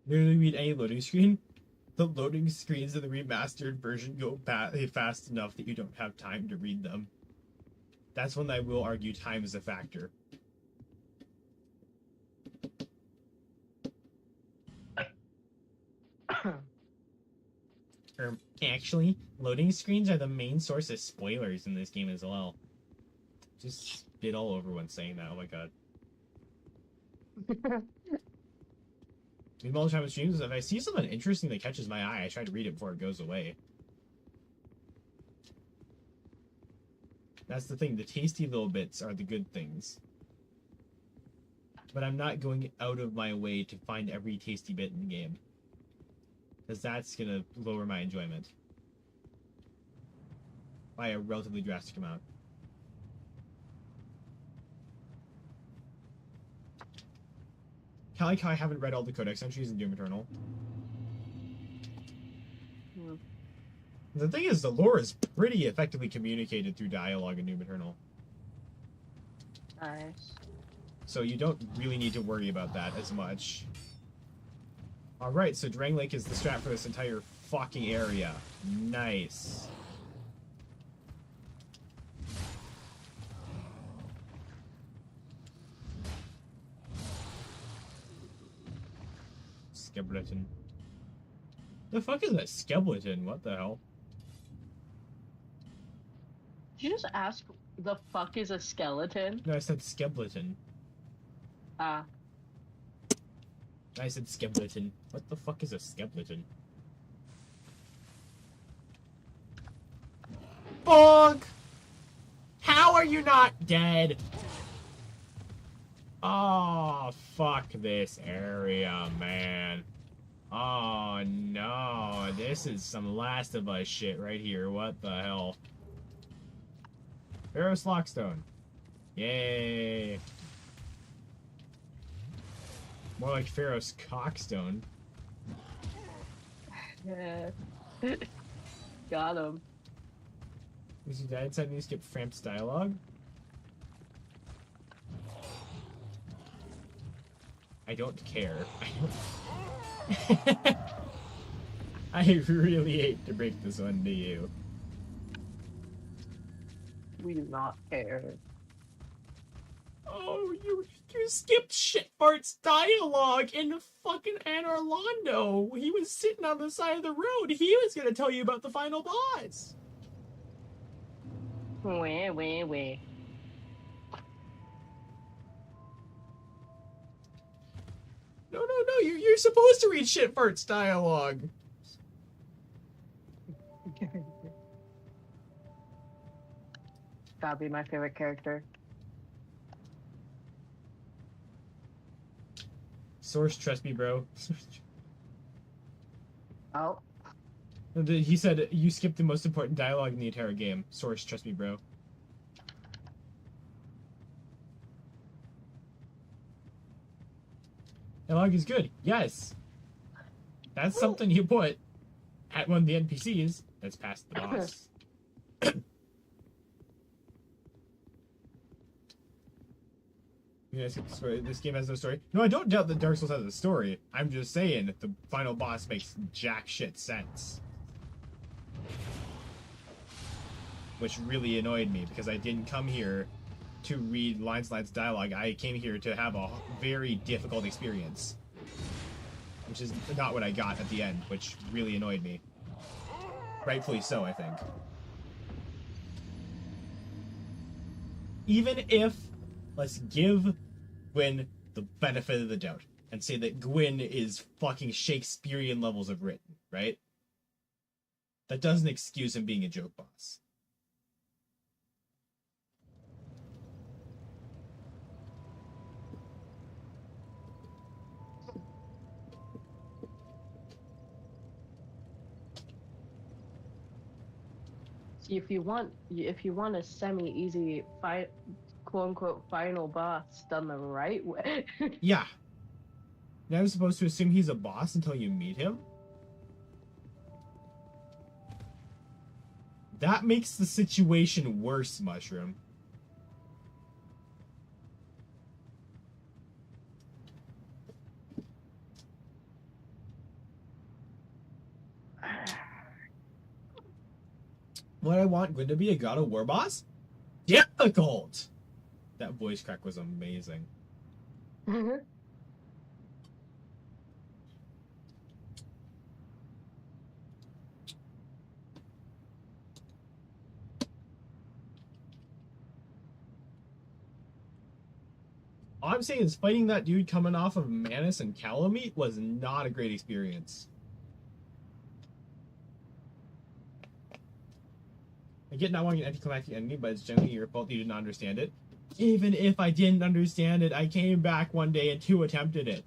Literally read any loading screen. The loading screens of the remastered version go fast enough that you don't have time to read them. That's when I will argue time is a factor. Actually, loading screens are the main source of spoilers in this game as well. Just spit all over when saying that, oh my god. All the time with streams, if I see something interesting that catches my eye, I try to read it before it goes away. That's the thing, the tasty little bits are the good things. But I'm not going out of my way to find every tasty bit in the game. Because that's gonna lower my enjoyment. By a relatively drastic amount. I like how I haven't read all the codex entries in Doom Eternal. Hmm. The thing is, the lore is pretty effectively communicated through dialogue in Doom Eternal. Nice. So you don't really need to worry about that as much. Alright, so Drang Lake is the strat for this entire fucking area. Nice. Skeleton. The fuck is that skeleton? What the hell? Did you just ask the fuck is a skeleton? No, I said skeleton. Ah. I said skeleton. What the fuck is a skeleton? Bonk! How are you not dead? Oh, fuck this area, man. Oh, no. This is some Last of Us shit right here. What the hell? Pharaoh's Lockstone. Yay. More like Pharaoh's Cockstone. Yeah. Got him. Is your dad suddenly skip Framp's dialogue? I don't care. I really hate to break this one to you. We do not care. Oh, you You skipped Shitfart's dialogue in fucking Anne Orlando. He was sitting on the side of the road. He was gonna tell you about the final boss. Wait. No. You're supposed to read Shitfart's dialogue. That'd be my favorite character. Source, trust me, bro. Oh. He said you skipped the most important dialogue in the entire game. Source, trust me, bro. Dialogue is good. Yes. That's something you put at one of the NPCs that's past the boss. You guys skip the story. This game has no story. No, I don't doubt that Dark Souls has a story. I'm just saying that the final boss makes jack shit sense. Which really annoyed me because I didn't come here to read lines dialogue. I came here to have a very difficult experience. Which is not what I got at the end, which really annoyed me. Rightfully so, I think. Even if, let's give Gwyn the benefit of the doubt and say that Gwyn is fucking Shakespearean levels of written, right? That doesn't excuse him being a joke boss. See, if you want a semi-easy quote-unquote final boss done the right way. Yeah. Now I'm supposed to assume he's a boss until you meet him? That makes the situation worse, Mushroom. Would I want Gwyn to be a God of War boss? Difficult! That voice crack was amazing. All I'm saying is fighting that dude coming off of Manus and Calamite was not a great experience. I get not wanting an anticlimactic ending, but it's generally your fault you did not understand it. Even if I didn't understand it, I came back one day and 2 attempted it.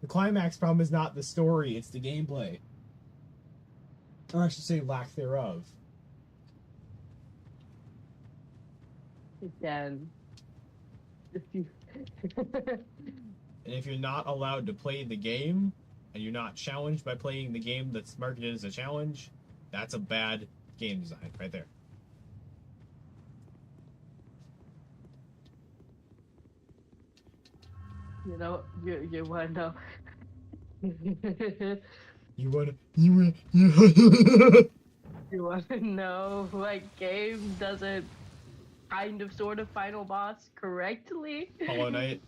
The climax problem is not the story, it's the gameplay. Or I should say lack thereof. Again. If you... And if you're not allowed to play the game, and you're not challenged by playing the game that's marketed as a challenge, that's a bad game design right there. You know, you wanna know. You wanna You wanna know what game doesn't kind of sort of final boss correctly? Hollow Knight.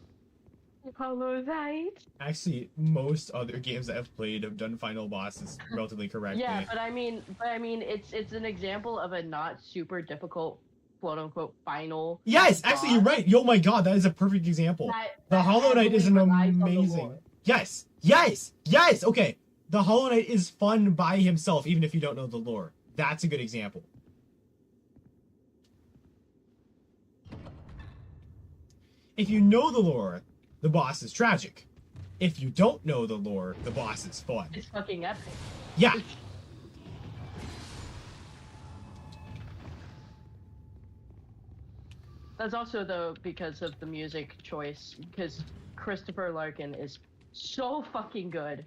Hollow Knight. Actually, most other games that I've played have done final bosses relatively correctly. Yeah, but I mean, it's an example of a not super difficult, quote unquote, final. Yes, actually, you're right. Oh my god, that is a perfect example. The Hollow Knight is an amazing. Yes. Okay, the Hollow Knight is fun by himself, even if you don't know the lore. That's a good example. If you know the lore, the boss is tragic. If you don't know the lore, the boss is fun. It's fucking epic. Yeah. That's also though because of the music choice, because Christopher Larkin is so fucking good.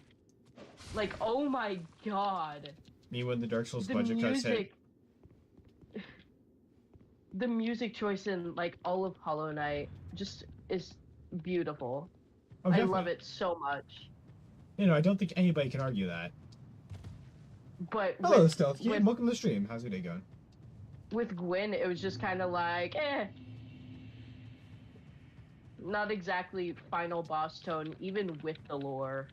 Like, oh my god. Me when the Dark Souls The budget cuts hit. The music choice in like all of Hollow Knight just is beautiful. Oh, I love it so much. You know, I don't think anybody can argue that. But hello, Stealth. Welcome to the stream. How's your day going? With Gwyn, it was just kind of like, eh. not exactly final boss tone, even with the lore.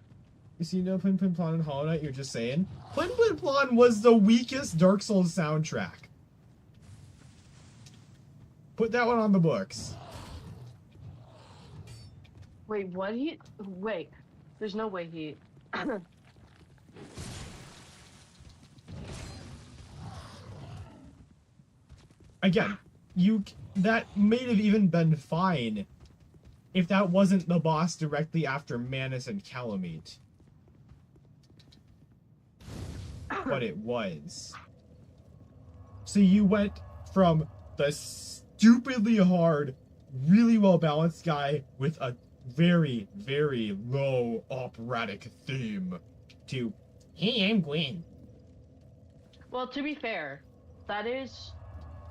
You see no Plin Plin Plon in Hollow Knight, you're just saying? Plin Plin Plon was the weakest Dark Souls soundtrack. Put that one on the books. Wait, wait. There's no way he... Again, that may have even been fine if that wasn't the boss directly after Manus and Calamite. But it was. So you went from the stupidly hard, really well balanced guy with a very, very low operatic theme to, hey, I'm Gwen. Well, to be fair, that is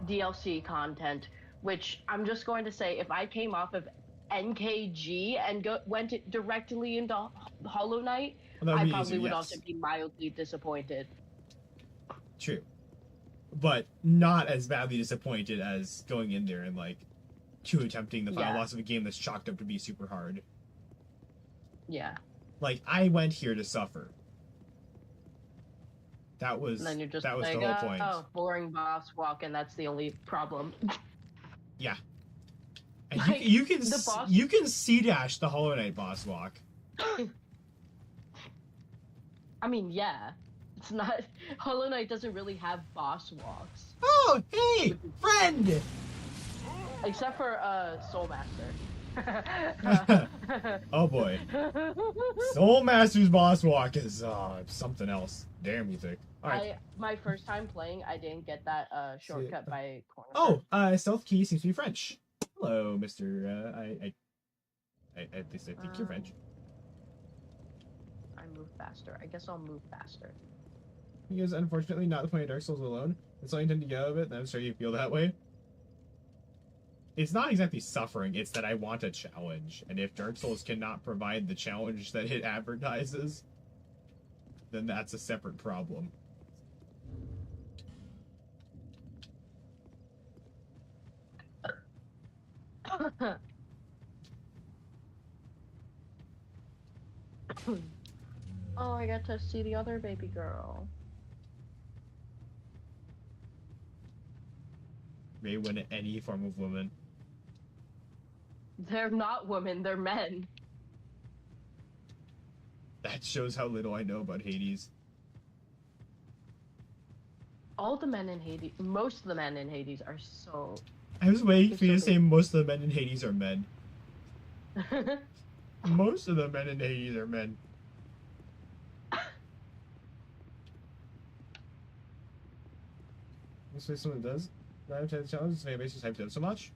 DLC content, which I'm just going to say, if I came off of NKG and went directly into Hollow Knight, Well, I probably would also be mildly disappointed. True. But not as badly disappointed as going in there and, like, attempting the final boss of a game that's chalked up to be super hard. Yeah. Like, I went here to suffer. That was, And then you're just that was like, the whole point. oh, boring boss walk, and that's the only problem. Yeah. And Like, you can the boss... you can C-dash the Hollow Knight boss walk. I mean, yeah. It's not... Hollow Knight doesn't really have boss walks. Oh, hey, friend! Except for, Soul Master. Oh boy. Soul Master's boss walk is, something else. Damn music. Alright. My first time playing, I didn't get that, shortcut by corner. Oh, Stealth Key seems to be French. Hello, Mr. At least I think you're French. I move faster. I guess I'll move faster. Because unfortunately not the point of Dark Souls alone. That's all you tend to get out of it, and I'm sure you feel that way. It's not exactly suffering, it's that I want a challenge. And if Dark Souls cannot provide the challenge that it advertises, then that's a separate problem. Oh, I got to see the other baby girl. May win any form of woman. They're not women, they're men. That shows how little I know about Hades. All the men in Hades, most of the men in Hades are so... I was waiting for you to so say most of the men in Hades are men. Most of the men in Hades are men. This way someone does. I have to challenge this fan base just hyped up so much.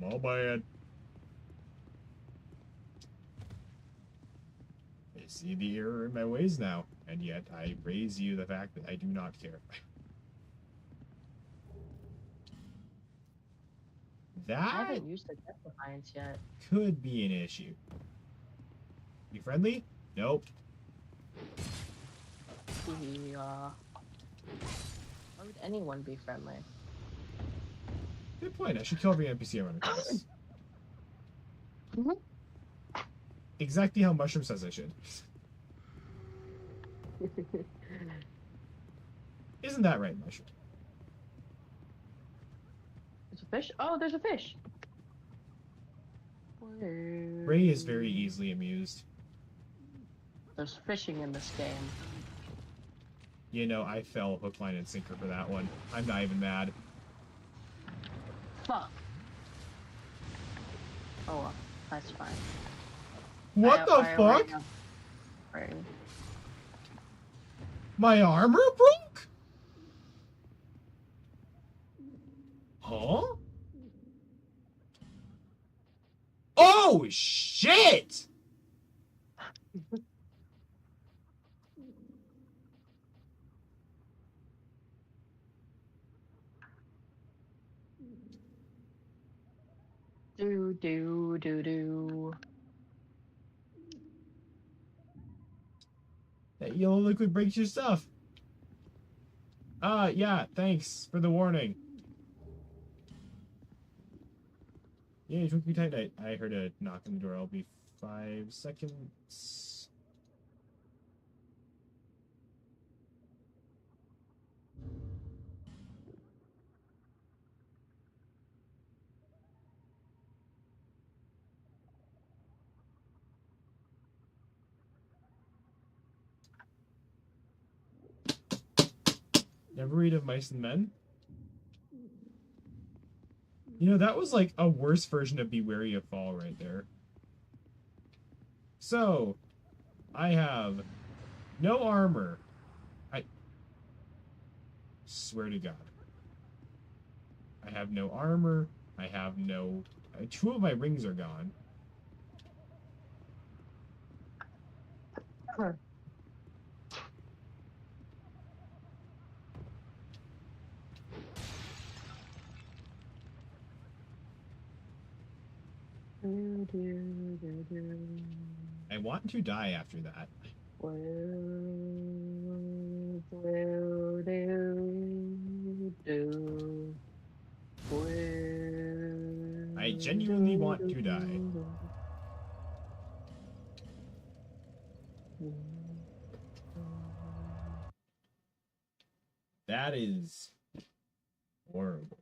Well, bad. I see the error in my ways now, and yet I raise you the fact that I do not care. I That haven't used the Death Defiance yet. could be an issue. You friendly? Nope. Why would anyone be friendly? Good point. I should kill every NPC I run across. Exactly how Mushroom says I should. Isn't that right, Mushroom? There's a fish? Oh, there's a fish! Ray is very easily amused. There's fishing in this game. You know, I fell hook, line, and sinker for that one. I'm not even mad. Fuck. Oh well, that's fine. What the I already fuck? have- Right. My armor broke? Huh? Oh, shit! Do do do do. That yellow liquid breaks your stuff. Yeah, thanks for the warning. Yeah, you took me tight. I heard a knock on the door. I'll be 5 seconds. Never read of Mice and Men? You know, that was like a worse version of Be Wary of Fall right there. So, I have no armor. I swear to God. I have no armor. I have no... 2 of my rings are gone. I want to die after that. I genuinely want to die. That is horrible.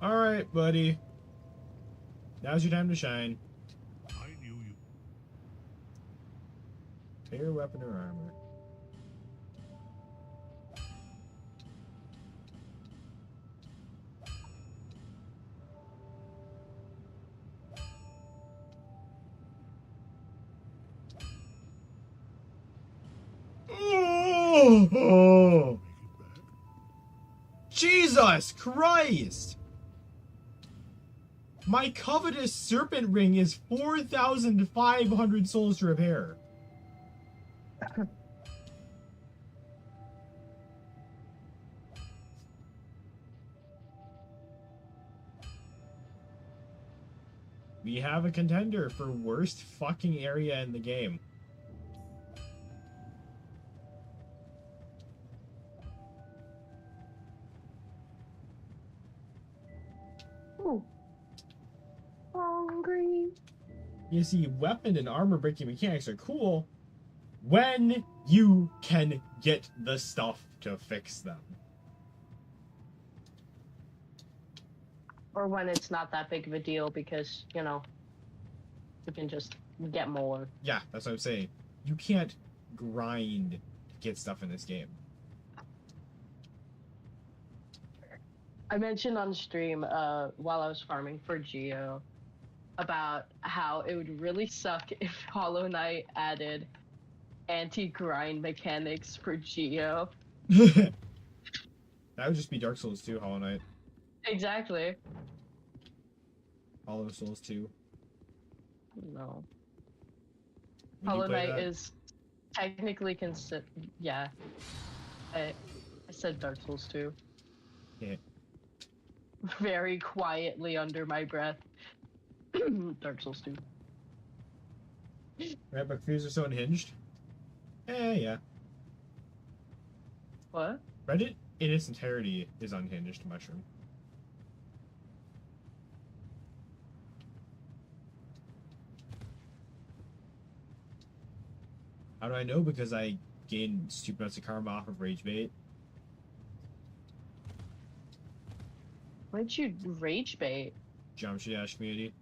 All right, buddy. Now's your time to shine. I knew you. Fair weapon or armor. Oh, Make it back. Jesus Christ! My covetous serpent ring is 4,500 souls to repair. We have a contender for worst fucking area in the game. Ooh. Hungry. You see, weapon and armor breaking mechanics are cool when you can get the stuff to fix them. Or when it's not that big of a deal because, you know, you can just get more. Yeah, that's what I'm saying. You can't grind to get stuff in this game. I mentioned on stream while I was farming for Geo about how it would really suck if Hollow Knight added anti-grind mechanics for Geo. That would just be Dark Souls 2, Hollow Knight. Exactly. Hollow Souls 2. No. Would you Hollow play Knight that? is technically yeah. I said Dark Souls 2. Yeah. Very quietly under my breath. Dark Souls 2. Right, but fears are so unhinged. Yeah. What? Reddit in its entirety is unhinged, Mushroom. How do I know? Because I gained stupid amounts of karma off of Rage Bait. Why'd you rage bait? Geometry Dash community.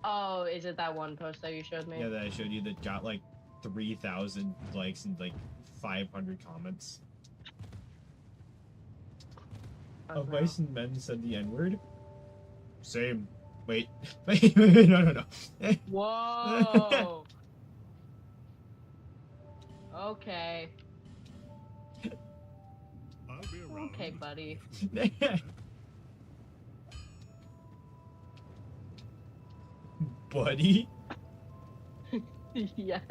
Oh, is it that one post that you showed me? Yeah, that I showed you that got like 3,000 likes and like 500 comments. Oh, Of no. Mice and Men said the N-word. Same. Wait. No. Whoa! Okay. I'll be around. Okay, buddy. Buddy? Yes.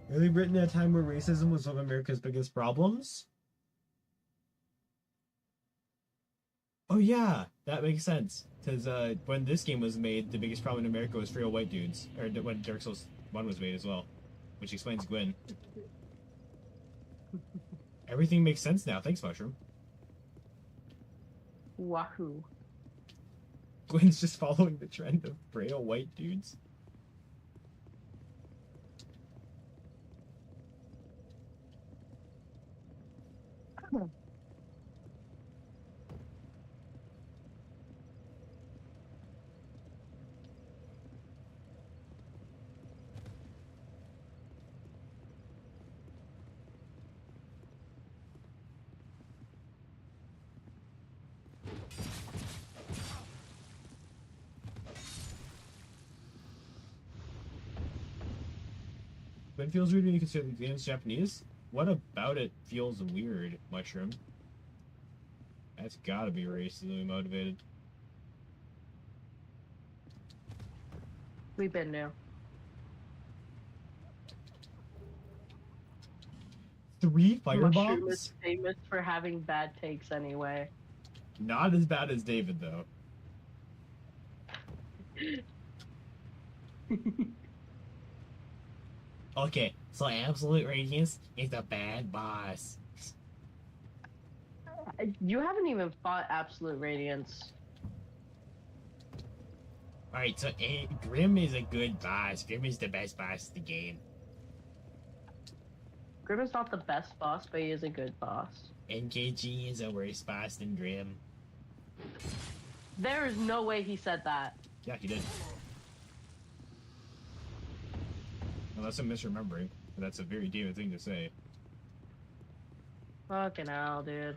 Really written at a time where racism was one of America's biggest problems? Oh yeah, that makes sense. Because when this game was made, the biggest problem in America was frail white dudes. Or when Dark Souls 1 was made as well. Which explains Gwyn. Everything makes sense now. Thanks, Mushroom. Wahoo. Gwyn's just following the trend of frail white dudes. Gwyn feels weird when you consider the game's Japanese? What about it feels weird, Mushroom? That's gotta be racially motivated. We've been there. 3 Mushroom firebombs? is famous for having bad takes anyway. Not as bad as David, though. Okay, so Absolute Radiance is a bad boss. You haven't even fought Absolute Radiance. Alright, so Grim is a good boss. Grim is the best boss of the game. Grim is not the best boss, but he is a good boss. NKG is a worse boss than Grim. There is no way he said that. Yeah, he did. Unless I'm misremembering. But that's a very David thing to say. Fucking hell, dude.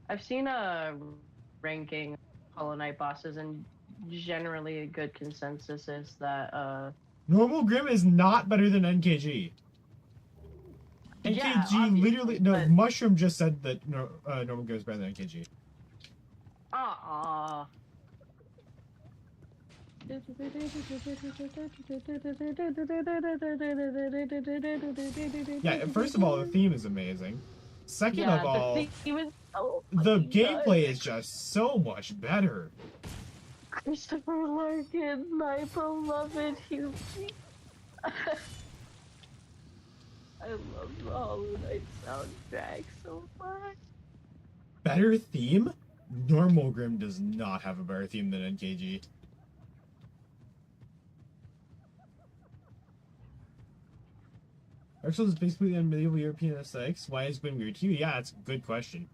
I've seen a ranking Hollow Knight bosses, and generally a good consensus is that Normal Grim is not better than NKG. Yeah, NKG obviously, literally... No, but- Mushroom just said that Normal Grim is better than NKG. Yeah, first of all, the theme is amazing. Second of all, the gameplay is just so much better. Christopher Larkin, my beloved, I love the Hollow Knight soundtrack so much. Better theme? Normal Grim does not have a better theme than NKG. Dark Souls is basically a medieval European aesthetics. Why is Gwyn weird to you? Yeah, that's a good question.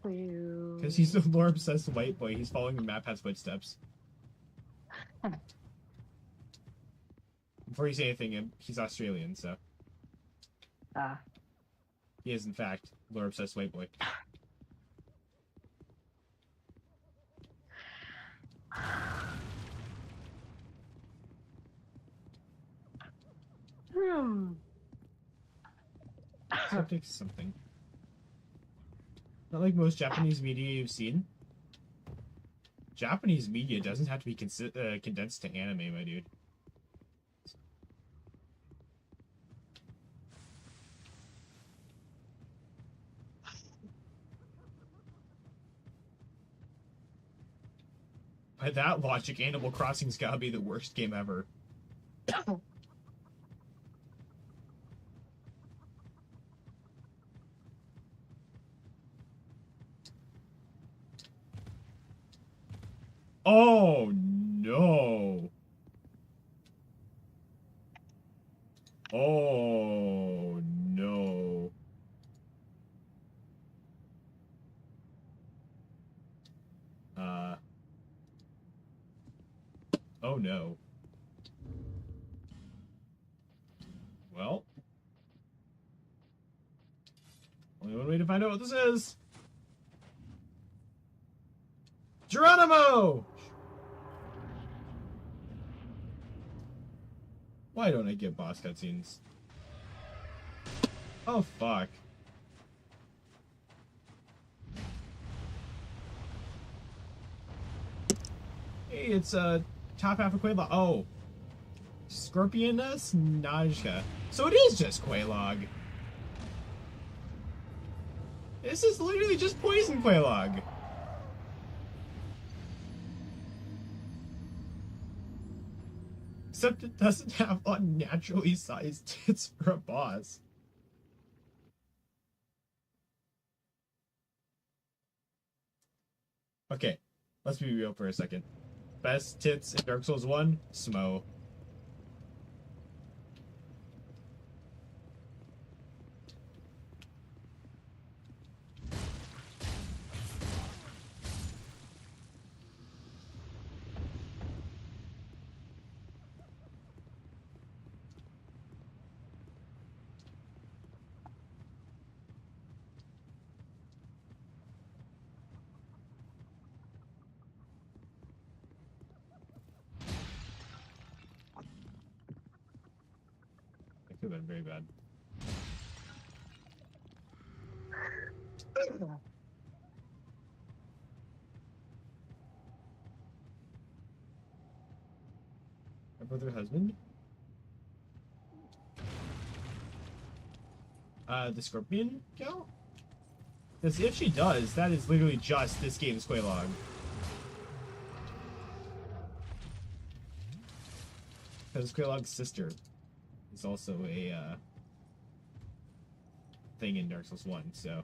Because he's a lore-obsessed white boy. He's following in MatPat's footsteps. Before you say anything, he's Australian, so... He is, in fact, lore-obsessed white boy. Skeptic something. Not like most Japanese media you've seen. Japanese media doesn't have to be condensed to anime, my dude. By that logic, Animal Crossing's gotta be the worst game ever. Oh no. Oh no. Oh no. Well. Only one way to find out what this is. Geronimo! Why don't I get boss cutscenes? Oh, fuck. Hey, it's, top half of Quelaag. Oh. Scorpionus Najka. So it is just Quelaag. This is literally just poison Quelaag. Except it doesn't have unnaturally sized tits for a boss. Okay, let's be real for a second. Best tits in Dark Souls 1? Smo. That could have been very bad. My brother husband? The Scorpion gal? Because if she does, that is literally just this game's Quelaag. Because Quelaag's sister is also a thing in Dark Souls 1, so...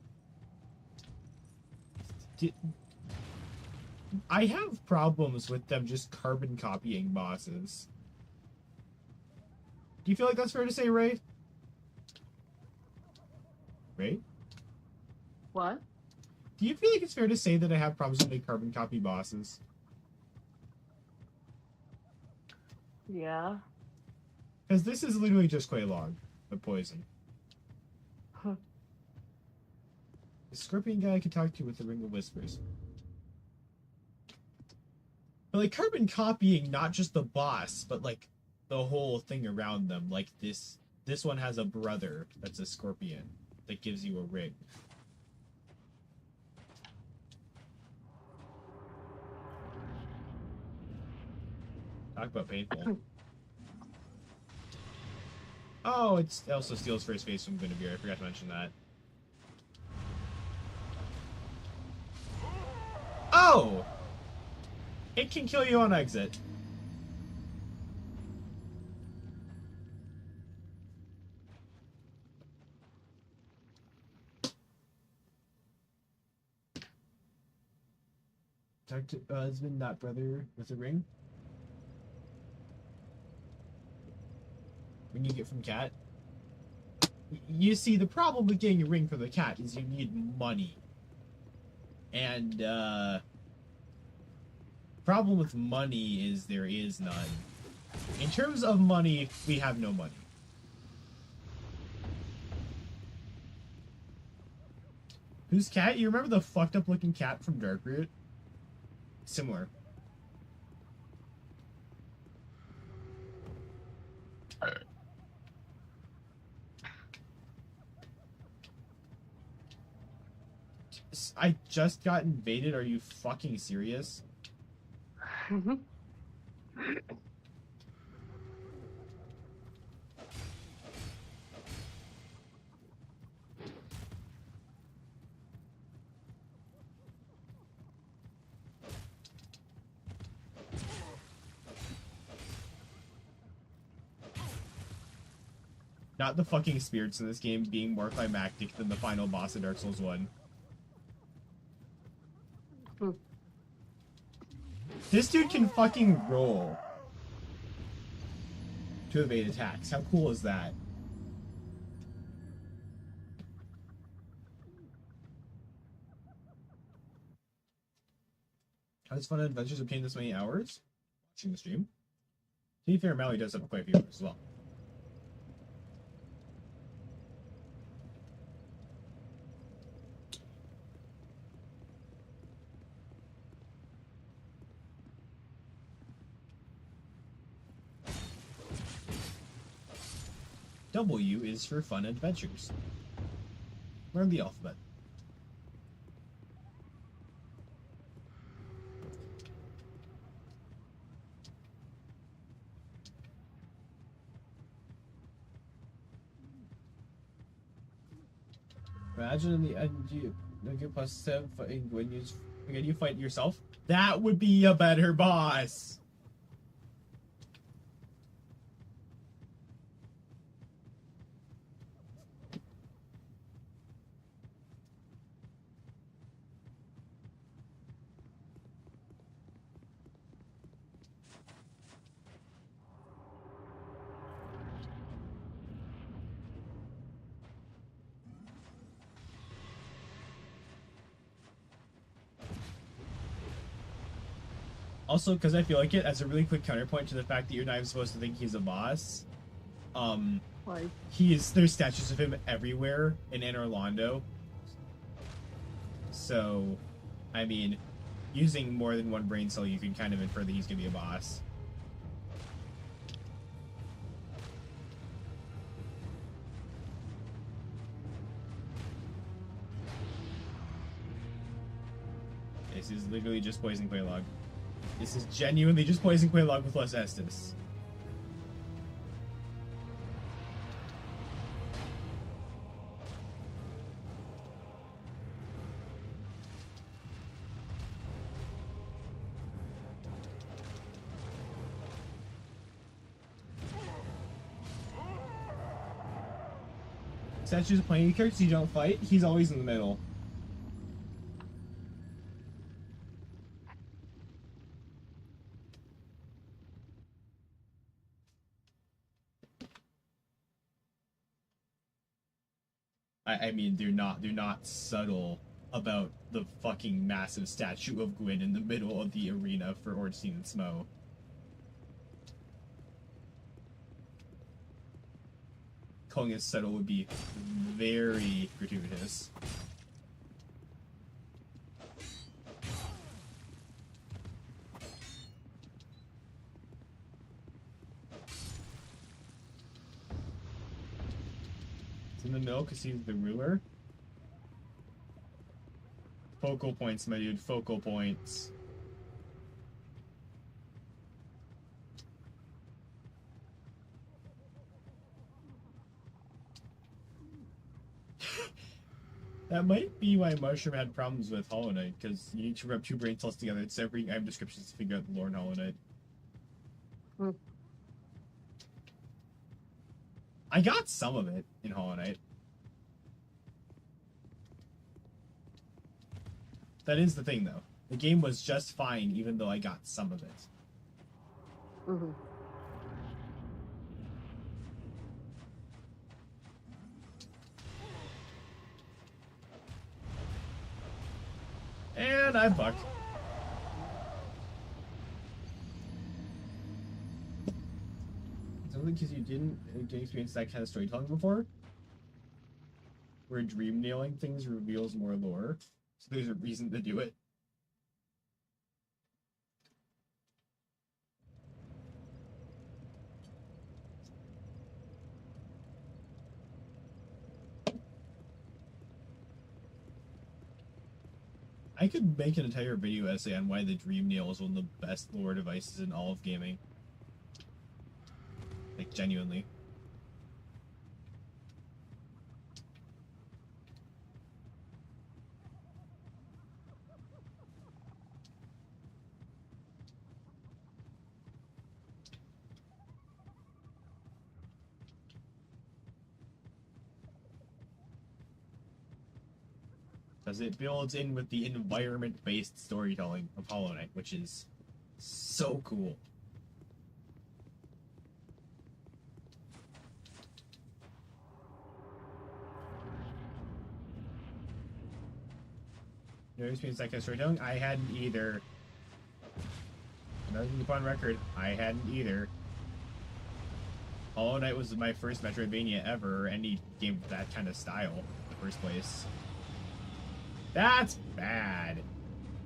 I have problems with them just carbon copying bosses. Do you feel like that's fair to say, Ray? Ray? What? Do you feel like it's fair to say that I have problems with the carbon copy bosses? Yeah. Because this is literally just Quelaag, but poison. Huh. The Scorpion guy I can talk to with the Ring of Whispers. But like carbon copying not just the boss, but like the whole thing around them. Like this one has a brother that's a scorpion that gives you a ring. Talk about painful. Oh, it also steals first face from Guinevere. I forgot to mention that. Oh! It can kill you on exit. Talk to husband, not brother, with a ring. Ring you get from cat. You see, the problem with getting a ring from the cat is you need money. And, problem with money is there is none. In terms of money, we have no money. Whose cat? You remember the fucked up looking cat from Darkroot? Similar. I just got invaded. Are you fucking serious? Not the fucking spirits in this game being more climactic than the final boss of Dark Souls 1. This dude can fucking roll to evade attacks. How cool is that? How does Fun Adventures obtain this many hours? Watching the stream. To be fair, Mallory does have quite a few hours as well. W is for Fun Adventures. Learn the alphabet. Imagine in the end you get plus 7 fighting when you fight yourself. That would be a better boss. Also, because I feel like it as a really quick counterpoint to the fact that you're not even supposed to think he's a boss. Like, There's statues of him everywhere in Anor Londo. So, I mean, using more than one brain cell, you can kind of infer that he's gonna be a boss. This is literally just Poison Quelaag. This is genuinely just Poison Quelaag with less Estus. Statues of playing characters you don't fight, he's always in the middle. I mean, they're not subtle about the fucking massive statue of Gwyn in the middle of the arena for Ornstein and Smough. Calling it subtle would be very gratuitous. In the middle because he's the ruler. Focal points, my dude. Focal points. That might be why Mushroom had problems with Hollow Knight, because you need to rub 2 brain cells together. It's every item descriptions to figure out the lore in Hollow Knight. I got some of it in Hollow Knight. That is the thing, though. The game was just fine, even though I got some of it. mm-hmm. And I'm fucked. It's only because you didn't experience that kind of storytelling before, where dream nailing things reveals more lore. So there's a reason to do it. I could make an entire video essay on why the Dream Nail is one of the best lore devices in all of gaming. Like, genuinely. Because it builds in with the environment-based storytelling of Hollow Knight, which is so cool. You know, experience that kind of storytelling? I hadn't either. Another thing to put on record, I hadn't either. Hollow Knight was my first Metroidvania ever, or any game with that kind of style in the first place. That's bad.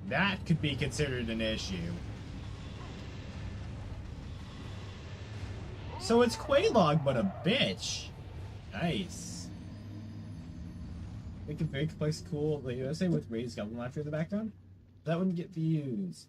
That could be considered an issue. So it's Quelaag, but a bitch. Nice. Make a very complex, cool, like, let's say with raised goblin laughter in the background. That wouldn't get views.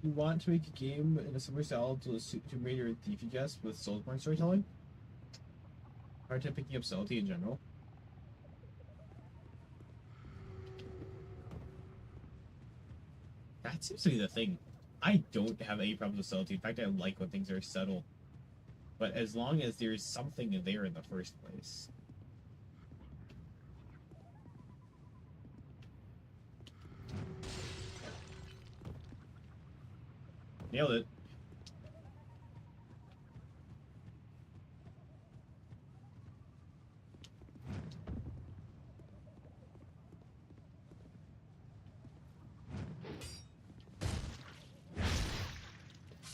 You want to make a game in a similar style to Tomb Raider and Thief, you guess, with Soulsborne storytelling? Hard time picking up subtlety in general. That seems to be the thing. I don't have any problems with subtlety. In fact, I like when things are subtle. But as long as there's something there in the first place. Nailed it.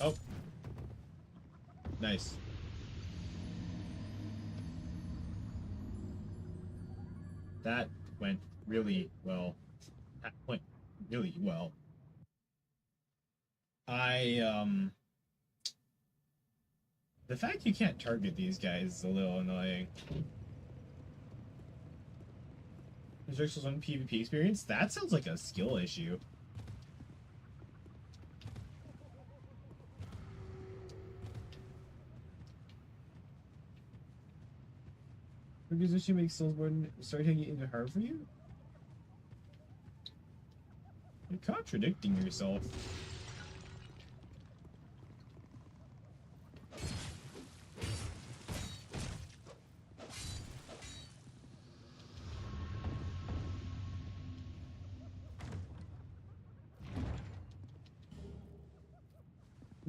Oh. Nice. That went really well. That went really well. The fact you can't target these guys is a little annoying. Restrictions on PvP experience? That sounds like a skill issue. Because this should make Soulsborne start taking it into hard for you? You're contradicting yourself.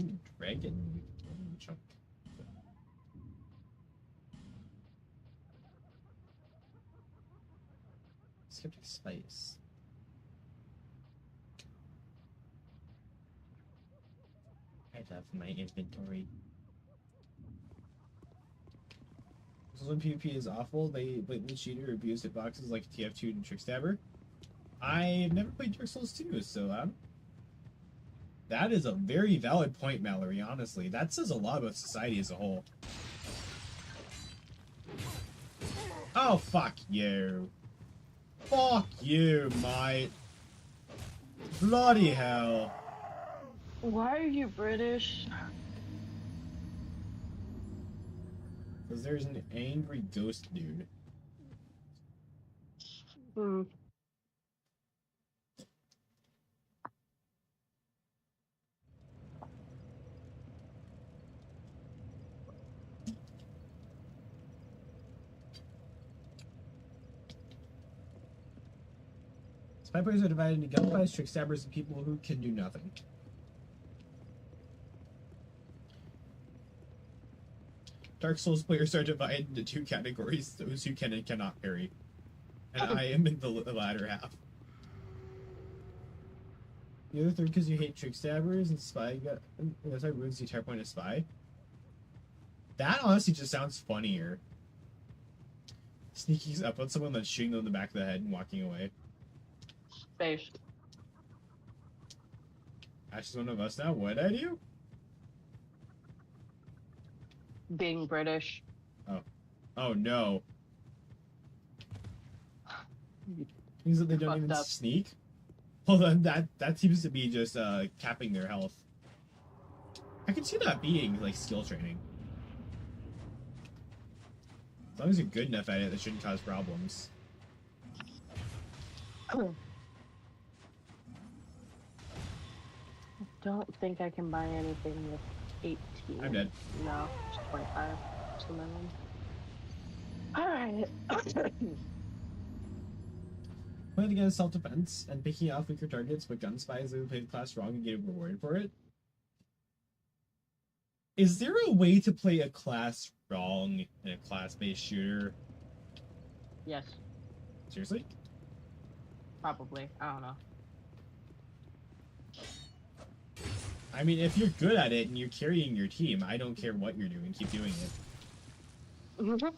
Ooh, dragon chunk. Skeptic Spice. I love my inventory. So when PvP is awful, they blatantly cheat or abuse hitboxes like TF2 and Trickstabber. I've never played Dark Souls 2, so that is a very valid point, Mallory, honestly. That says a lot about society as a whole. Oh, fuck you. Fuck you, mate. Bloody hell. Why are you British? Because there's an angry ghost dude. Hmm. Spy players are divided into gunfights, trick stabbers, and people who can do nothing. Dark Souls players are divided into two categories: those who can and cannot parry. And I am in the latter half. The other third because you hate trick stabbers and spy. That's why ruins the entire point of spy. That honestly just sounds funnier. Sneaking up on someone, then shooting them in the back of the head and walking away. Space. Ash is one of us now. What'd I do? Being British. Oh no. Means that they don't Fucked even up. sneak? Well then that seems to be just capping their health. I can see that being like skill training. As long as you're good enough at it, that shouldn't cause problems. Don't think I can buy anything with 18. I'm dead. No, it's 25. It's the minimum. Alright. Playing against self-defense and picking off weaker targets, but gun spies who play the class wrong and get rewarded for it. Is there a way to play a class wrong in a class-based shooter? Yes, Seriously? probably. I don't know. I mean, if you're good at it and you're carrying your team, I don't care what you're doing. Keep doing it.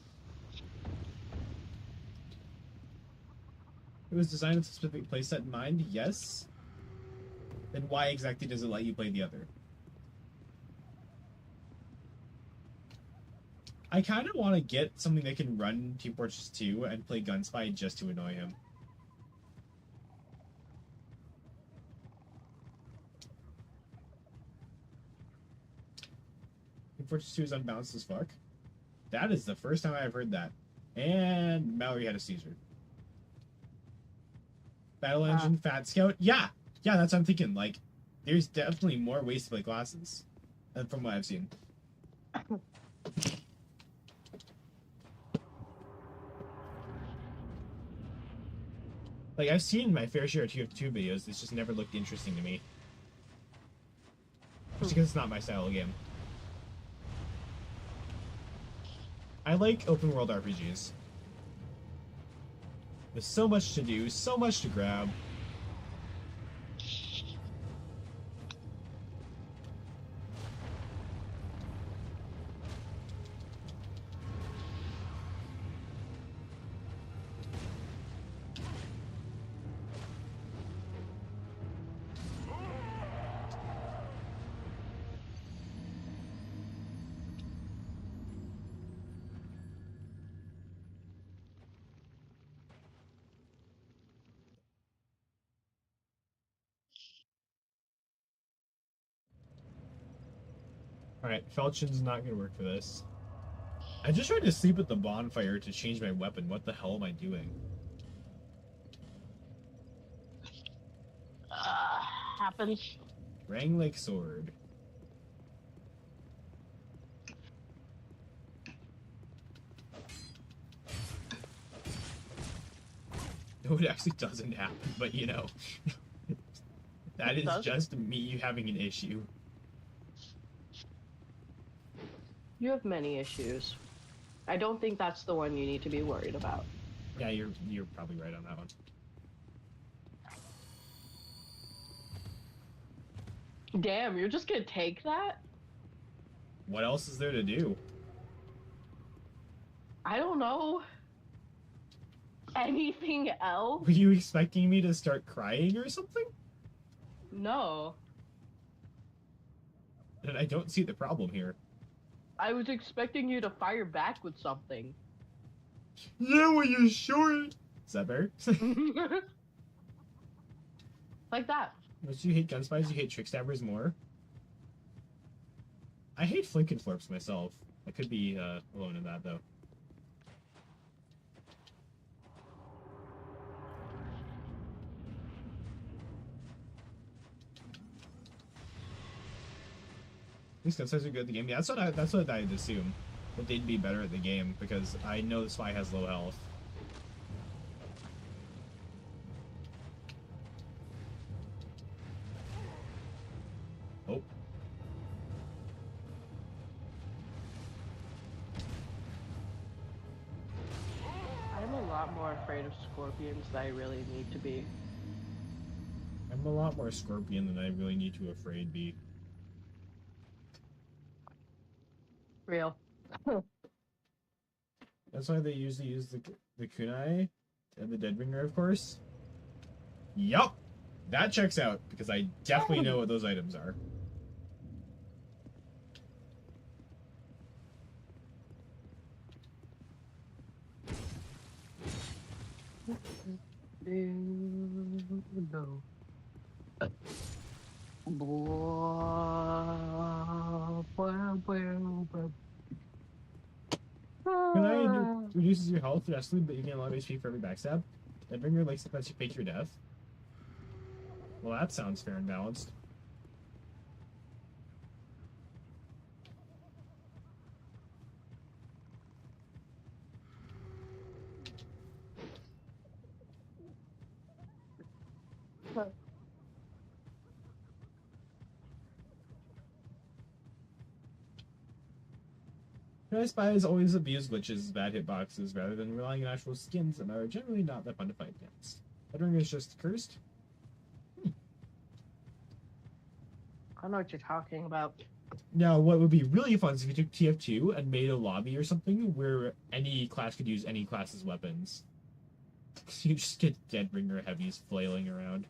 It was designed with a specific playset in mind, yes. Then why exactly does it let you play the other? I kind of want to get something that can run Team Fortress 2 and play Gunspy just to annoy him. Fortress 2 is unbalanced as fuck. That is the first time I've heard that. And Mallory had a seizure. Battle Engine, Fat Scout. Yeah, that's what I'm thinking. Like, there's definitely more ways to play classes from what I've seen. Like, I've seen my fair share of TF2 videos. It's just never looked interesting to me. Just because it's not my style of game. I like open world RPGs. There's so much to do, so much to grab. Alright, Falchion's not gonna work for this. I just tried to sleep at the bonfire to change my weapon. What the hell am I doing? Happens. Ranglake sword. No, it actually doesn't happen, but you know. That is just me having an issue. You have many issues. I don't think that's the one you need to be worried about. Yeah, you're probably right on that one. Damn, you're just gonna take that? What else is there to do? I don't know. Anything else? Were you expecting me to start crying or something? No. And I don't see the problem here. I was expecting you to fire back with something. Yeah, well, you sure? Is that better? Like that. Don't you hate gunspies? You hate trick stabbers more? I hate flinkenflorps myself. I could be alone in that, though. These gunspies are good at the game. Yeah, that's what I'd assume. That they'd be better at the game, because I know the spy has low health. Oh. I'm a lot more afraid of scorpions than I really need to be. I'm a lot more scorpion than I really need to afraid be. Real. That's why they usually use the kunai and the Deadbringer, of course. Yup! That checks out, because I definitely know what those items are. No. Kunai reduces your health drastically, but you gain a lot of HP for every backstab. Deadbringer lets you fake your death. Well, that sounds fair and balanced. Kunai spies always abuse glitches as bad hitboxes rather than relying on actual skins that are generally not that fun to fight against. Deadbringer is just cursed. I don't know what you're talking about. Now, what would be really fun is if you took TF2 and made a lobby or something where any class could use any class's weapons. So you just get Deadbringer heavies flailing around.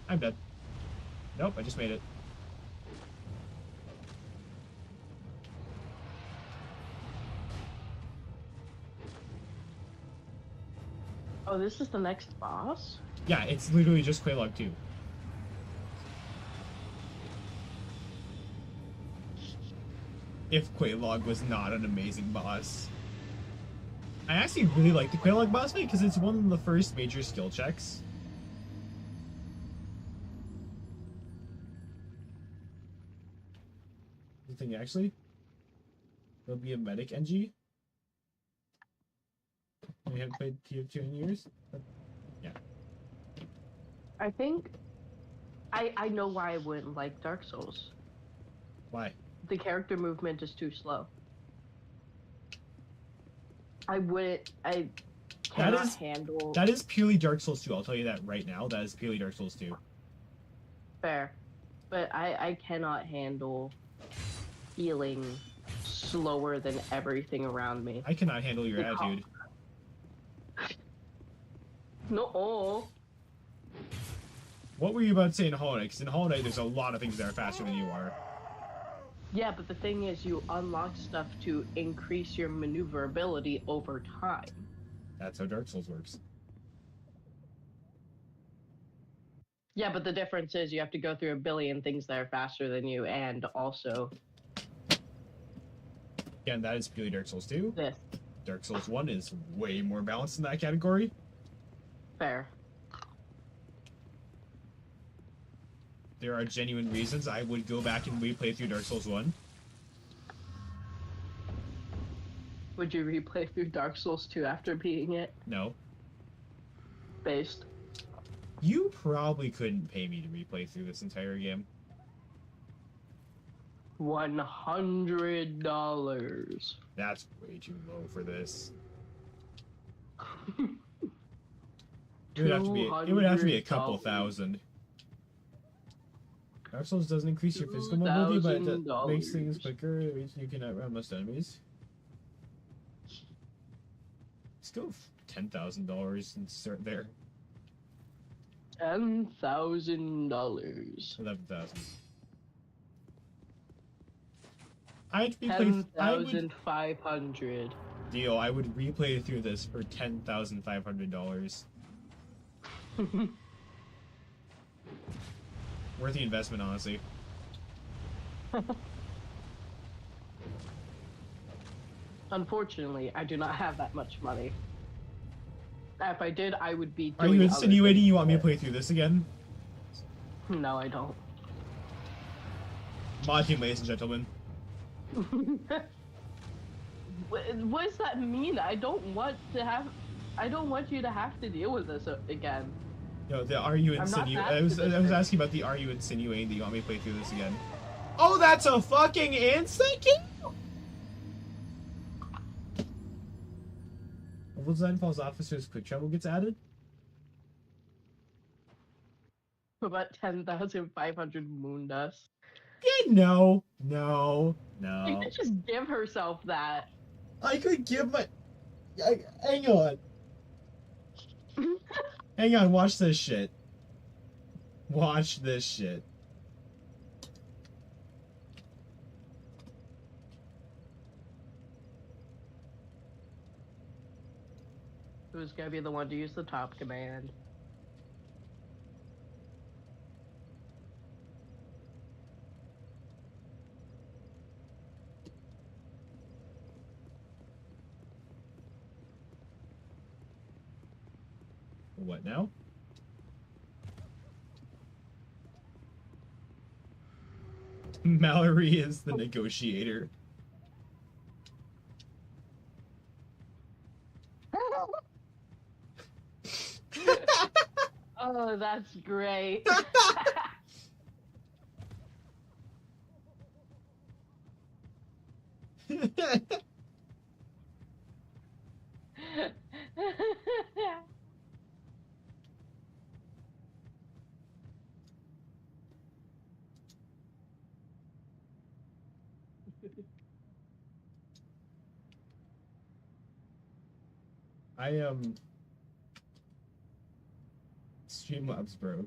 I'm dead. Nope, I just made it. Oh, this is the next boss? Yeah, it's literally just Quelaag 2. If Quelaag was not an amazing boss. I actually really like the Quelaag boss fight because it's one of the first major skill checks. The thing actually, there'll be a medic NG. We haven't played TF2 in years. Yeah. I think I know why I wouldn't like Dark Souls. Why? The character movement is too slow. I cannot handle. That is purely Dark Souls 2. I'll tell you that right now. That is purely Dark Souls 2. Fair. But I cannot handle feeling slower than everything around me. I cannot handle your attitude. No. What were you about to say in Hollow Knight? Because in Hollow Knight, there's a lot of things that are faster than you are. Yeah, but the thing is, you unlock stuff to increase your maneuverability over time. That's how Dark Souls works. Yeah, but the difference is you have to go through a billion things that are faster than you, and also Again, that is purely Dark Souls 2. this. Dark Souls 1 is way more balanced in that category. Fair. There are genuine reasons I would go back and replay through Dark Souls 1. Would you replay through Dark Souls 2 after beating it? No. Based. You probably couldn't pay me to replay through this entire game. $100. That's way too low for this. It would have to be a couple thousand. Dark Souls doesn't increase your physical mobility, but it makes things quicker. You can outrun most enemies. Let's go $10,000 and start there. $10,000. 11,000. I'd replay. 10,500. Deal. I would replay through this for $10,500. Worth the investment, honestly. Unfortunately, I do not have that much money. If I did, I would be Are doing you other insinuating things. you want me to play through this again? No, I don't. Mod team, ladies and gentlemen. What does that mean? I don't want you to have to deal with this again. No, are you insinuating? I was asking about the are you insinuating that you want me to play through this again? Oh, that's a fucking instant kill! Level design falls officers quick travel gets added? About 10,500 moon dust. Yeah, no. You could just give herself that. I could give my... hang on. Hang on, watch this shit. Watch this shit. Who's gonna be the one to use the top command? What now? Mallory is the negotiator. Oh, that's great. Streamlabs, bro.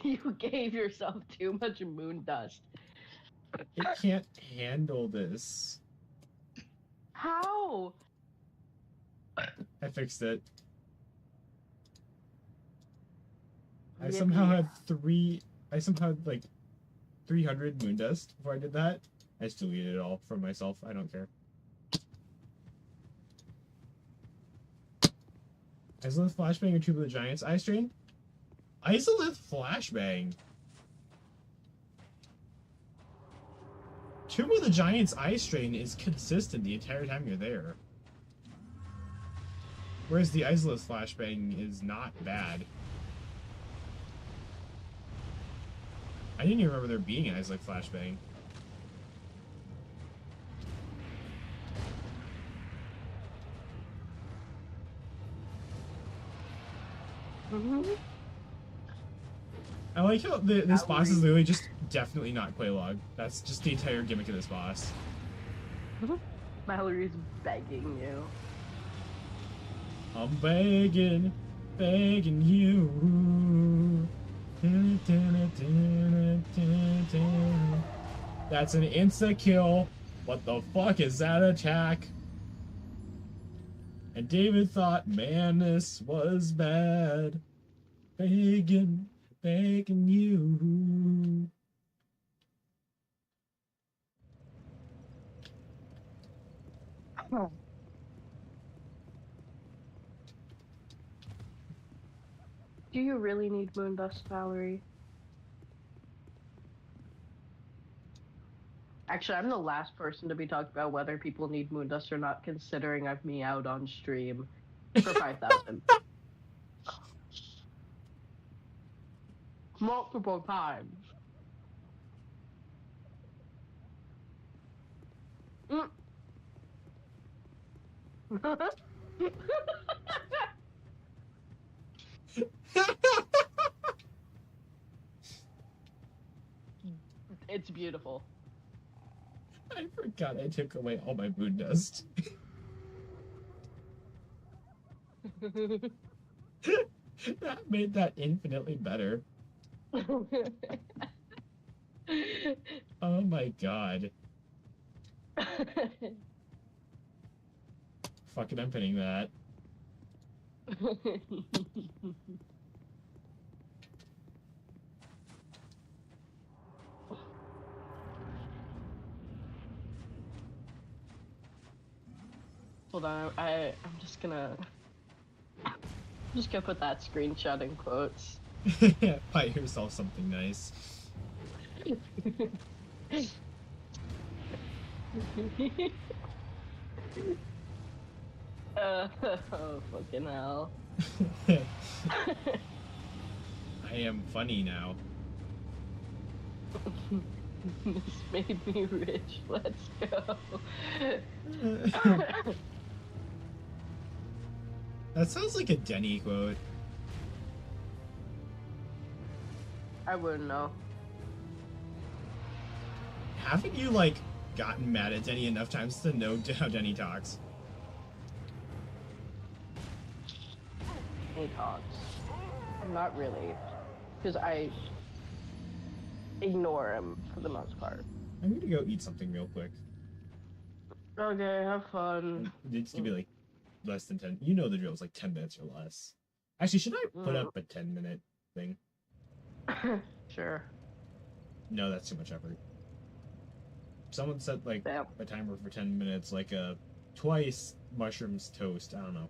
You gave yourself too much moon dust. It can't handle this. How? I fixed it. I Yippee. somehow had like 300 moon dust before I did that. I still eat it all for myself. I don't care. Isolith Flashbang or Tube of the Giants Eye Strain? Isolith Flashbang. Tomb of the Giants Eye Strain is consistent the entire time you're there. Whereas the Isolith Flashbang is not bad. I didn't even remember there being an Isolith Flashbang. I like how this boss is literally just definitely not Quelaag. That's just the entire gimmick of this boss. Mallory's begging you. I'm begging you. That's an insta-kill. What the fuck is that attack? And David thought, man, this was bad. Begging you. Do you really need Moondust, Valerie? Actually, I'm the last person to be talking about whether people need Moondust or not, considering I've meowed on stream for 5,000. Multiple times. Mm. It's beautiful. I forgot I took away all my moon dust. That made that infinitely better. Oh my god. Fucking I'm pinning that. Hold on, I'm just gonna put that screenshot in quotes. Buy yourself something nice. Oh, fucking hell. I am funny now. This made me rich. Let's go. That sounds like a Denny quote. I wouldn't know. Haven't you, like, gotten mad at Denny enough times to know how Denny talks? He talks. Not really. Because I ignore him for the most part. I'm gonna go eat something real quick. Okay, have fun. It's gonna be like less than 10. You know the drill is like 10 minutes or less. Actually, should I put up a 10-minute thing? Sure. No, that's too much effort. Someone set like Damn. a timer for 10 minutes, like twice mushrooms toast. I don't know.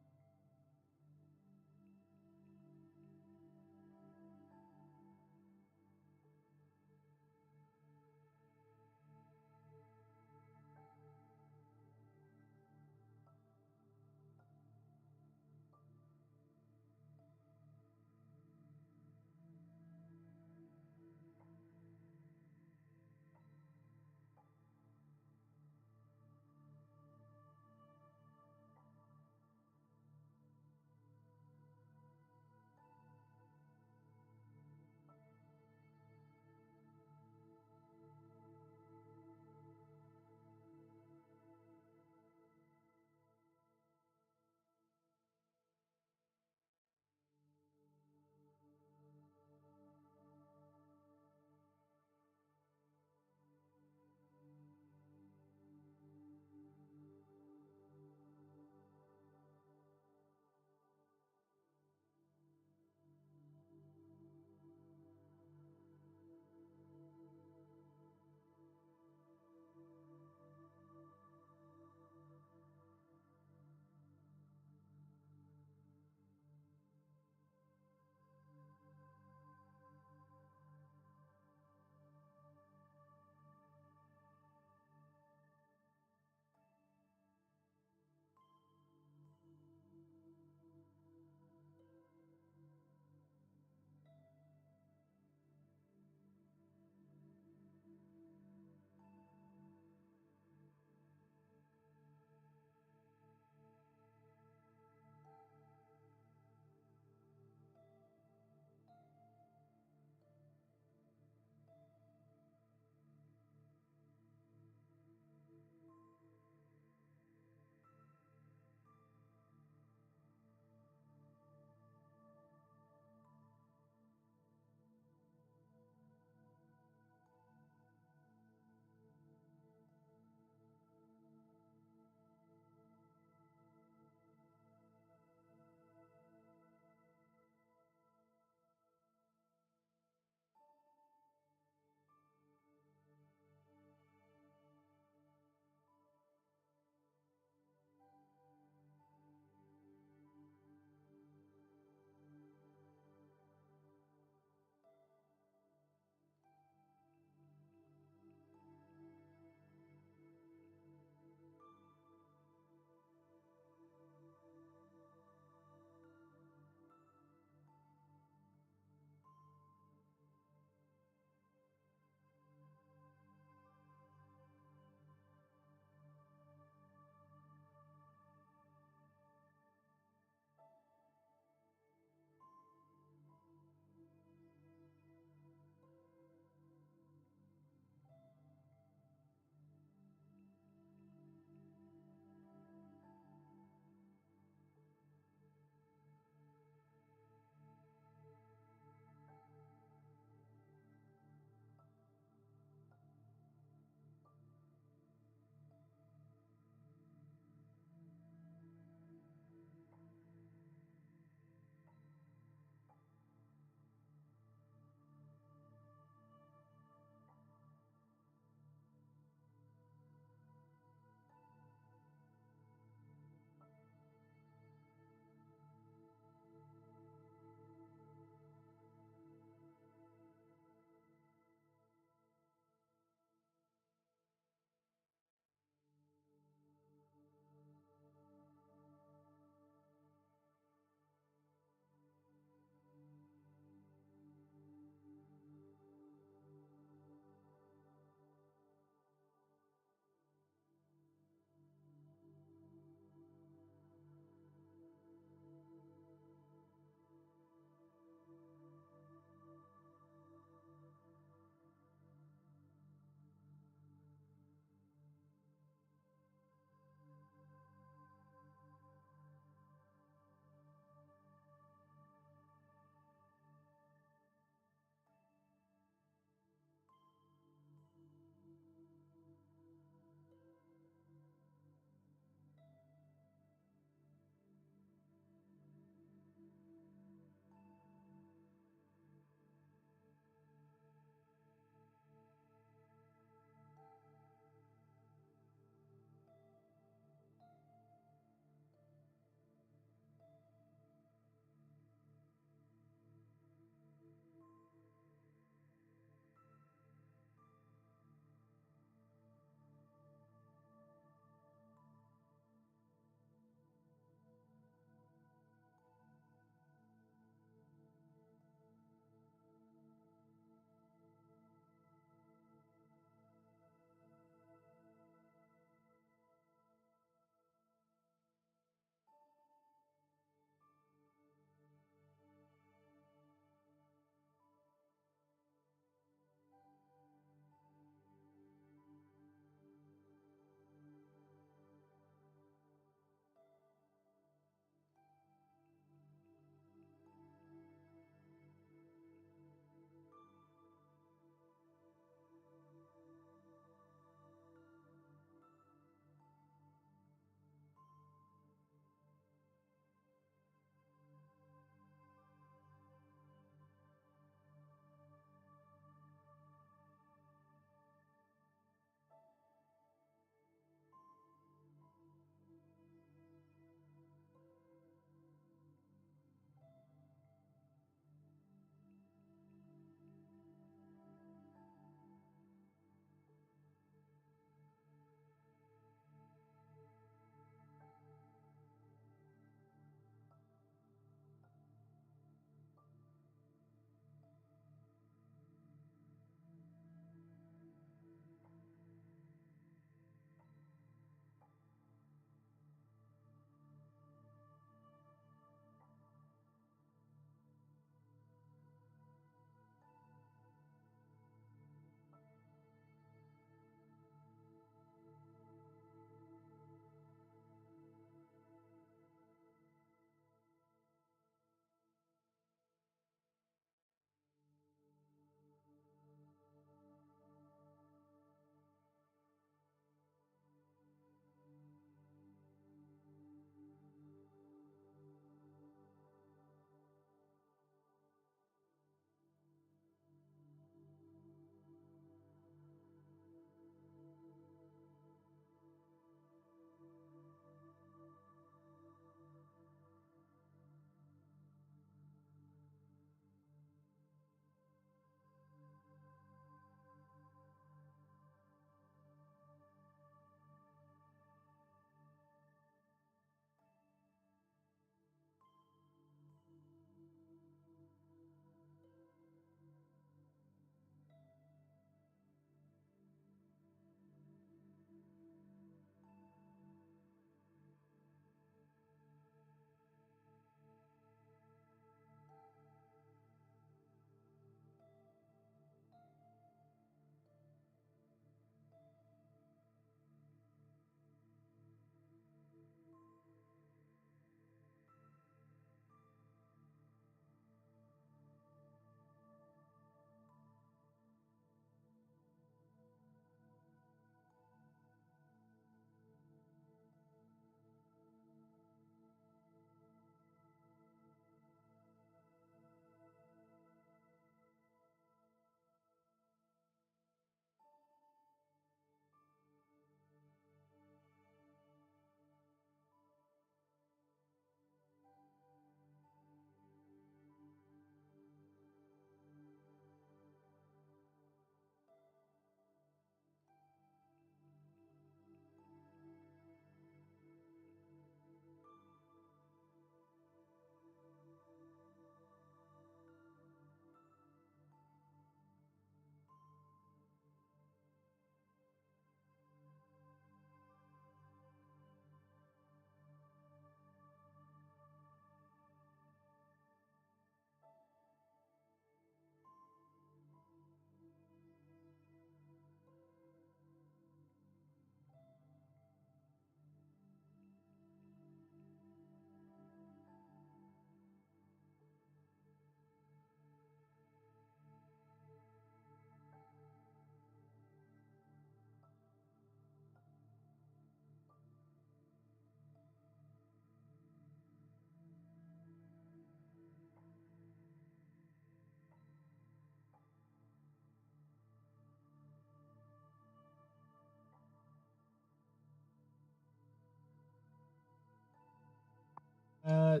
How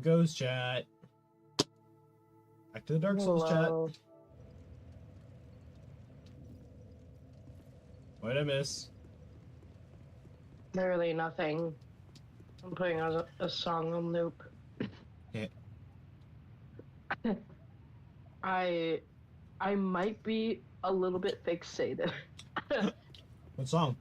goes, chat? Back to the Dark Souls chat. Hello. What'd I miss? Literally nothing. I'm putting on a song on loop. Yeah. I might be a little bit fixated. What song?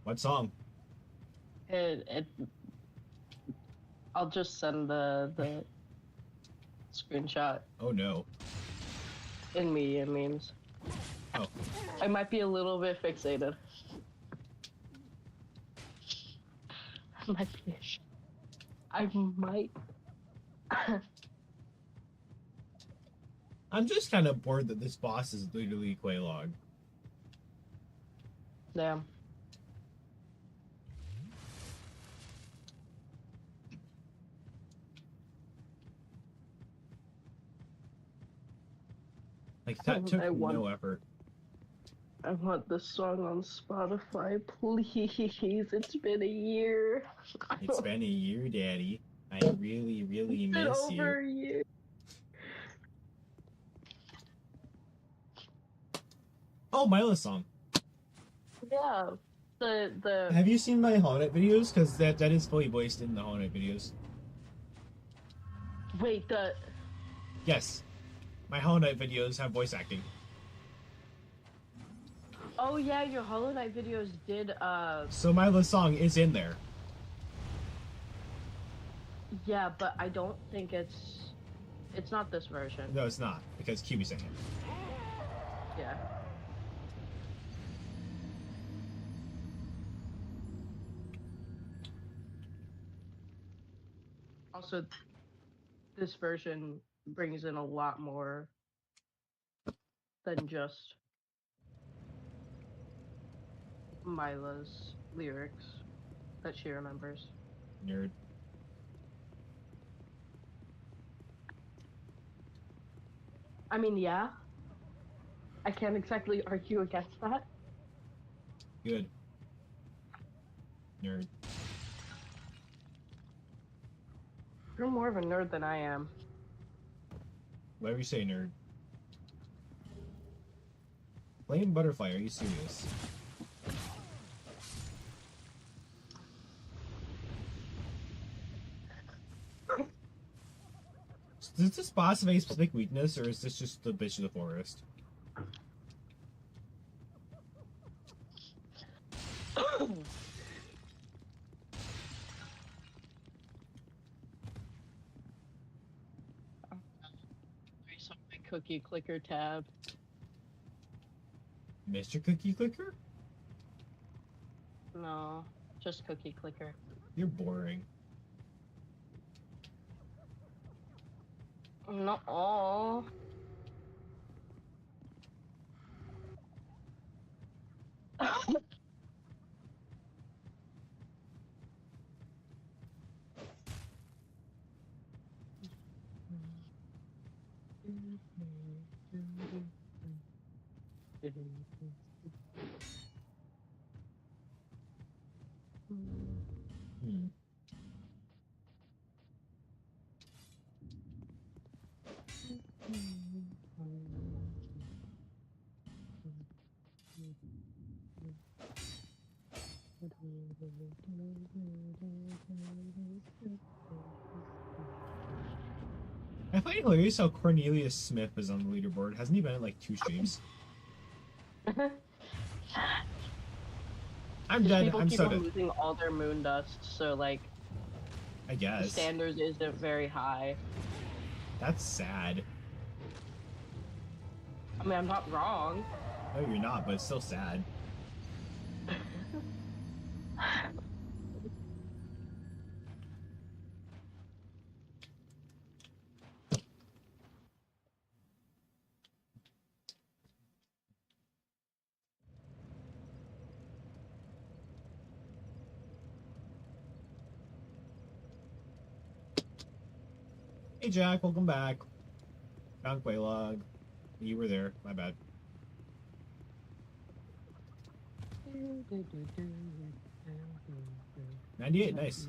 What song? I'll just send the screenshot Oh no. in media memes. Oh. I might be a little bit fixated. I might be. I might. I'm just kind of bored that this boss is literally Quelaag. Damn. Like, that took I want- no effort. I want this song on Spotify, please. It's been a year. It's been a year, Daddy. I really, really It's been miss over you. a year. Oh, Mila's song. Yeah. The Have you seen my Hollow Knight videos? Because that is fully voiced in the Hollow Knight videos. wait, the Yes. My Hollow Knight videos have voice acting. oh yeah, your Hollow Knight videos did So Mila's song is in there. yeah, but I don't think it's not this version. No, it's not, because QB sang it. Yeah. Also, this version brings in a lot more than just Mila's lyrics that she remembers. Nerd. I mean, yeah. I can't exactly argue against that. Good. Nerd. You're more of a nerd than I am. Whatever you say, nerd. Flame Butterfly, are you serious? Does this boss have a specific weakness, or is this just the bitch of the forest? Cookie clicker tab. Mr. Cookie Clicker? No, just cookie clicker. You're boring. Not all. Hmm. I find it hilarious how Cornelius Smith is on the leaderboard. Hasn't he been in like 2 streams? I'm dead. People I'm keep so on dead. losing all their moon dust, so like I the guess. standards isn't very high. That's sad. I mean, I'm not wrong. No, you're not, but it's still sad. Hey Jack, welcome back. Found Quelaag. You were there, my bad. 98, nice.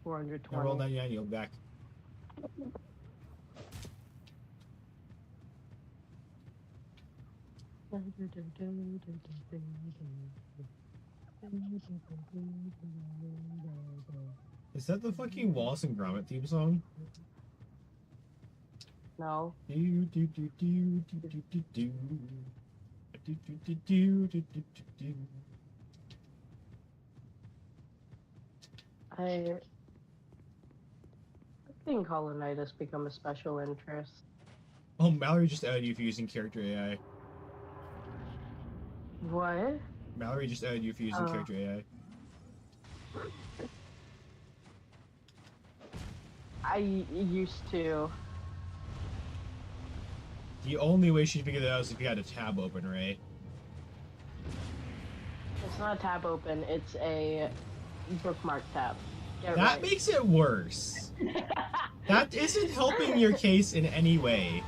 420. I rolled 99, you'll be back. Is that the fucking Wallace and Gromit theme song? No. Do do do do do do do do. Do do do do do do do. I think Hollow Knight has become a special interest. Oh, Mallory just added you for using character AI. What? Mallory just added you for using Oh. character AI. I used to. The only way she figured it out is if you had a tab open, right? It's not a tab open, it's a bookmark tab. Get That right. makes it worse. That isn't helping your case in any way.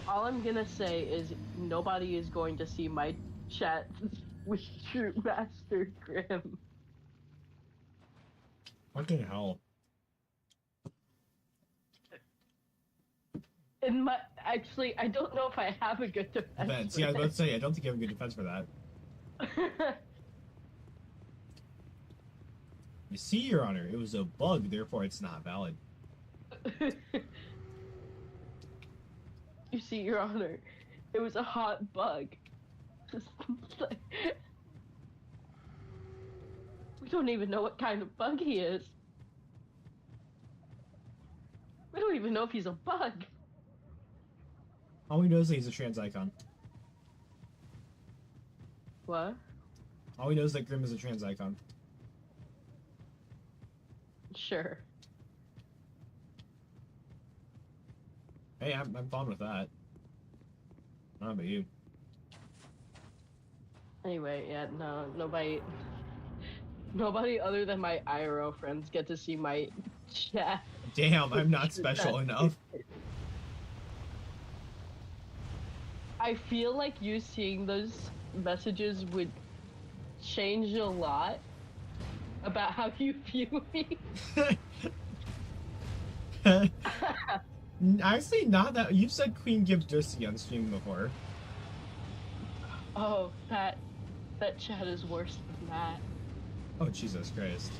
All I'm gonna say is nobody is going to see my chat with True Master Grim. Fucking hell. In my actually, I don't know if I have a good defense. Defense. for Yeah, I was about that. to say, I don't think you have a good defense for that. You see, Your Honor, it was a bug, therefore it's not valid. You see, Your Honor, it was a hot bug. We don't even know what kind of bug he is. We don't even know if he's a bug. All we know is that he's a trans icon. What? All we know is that Grim is a trans icon. Sure. Hey, I'm fine with that. I don't know about you. Anyway, yeah, no, nobody other than my IRO friends get to see my chat. Damn, I'm not special enough. I feel like you seeing those messages would change a lot about how you view me. Actually, not that. You've said Queen gives Justy on stream before. Oh, that chat is worse than that. Oh, Jesus Christ.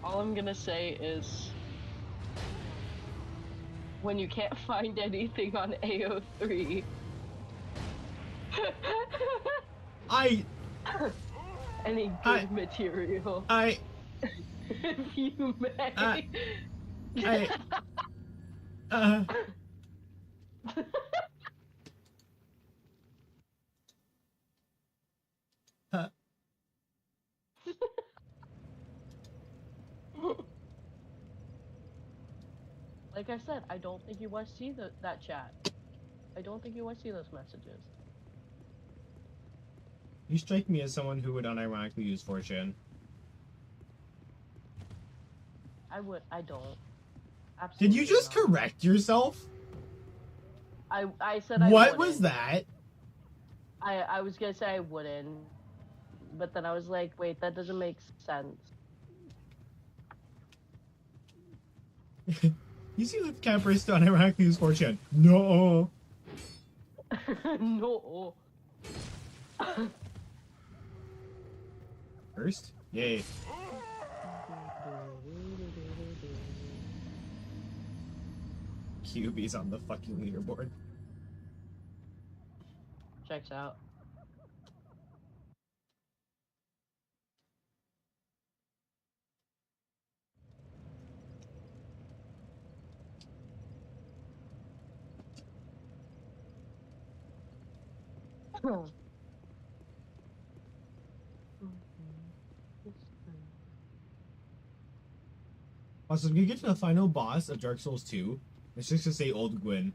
All I'm gonna say is when you can't find anything on AO3 any good material, if you may. Like I said, I don't think you want to see that chat. I don't think you want to see those messages. You strike me as someone who would unironically use 4chan. I don't. Did Absolutely you just not. correct yourself? I said I What wouldn't. was that? I was gonna say I wouldn't, but then I was like, wait, that doesn't make sense. You see the campers to unironically use 4chan? No. No. First? Yay. QB's on the fucking leaderboard. Checks out. Also, when you get to the final boss of Dark Souls 2, it's just to say Old Gwyn.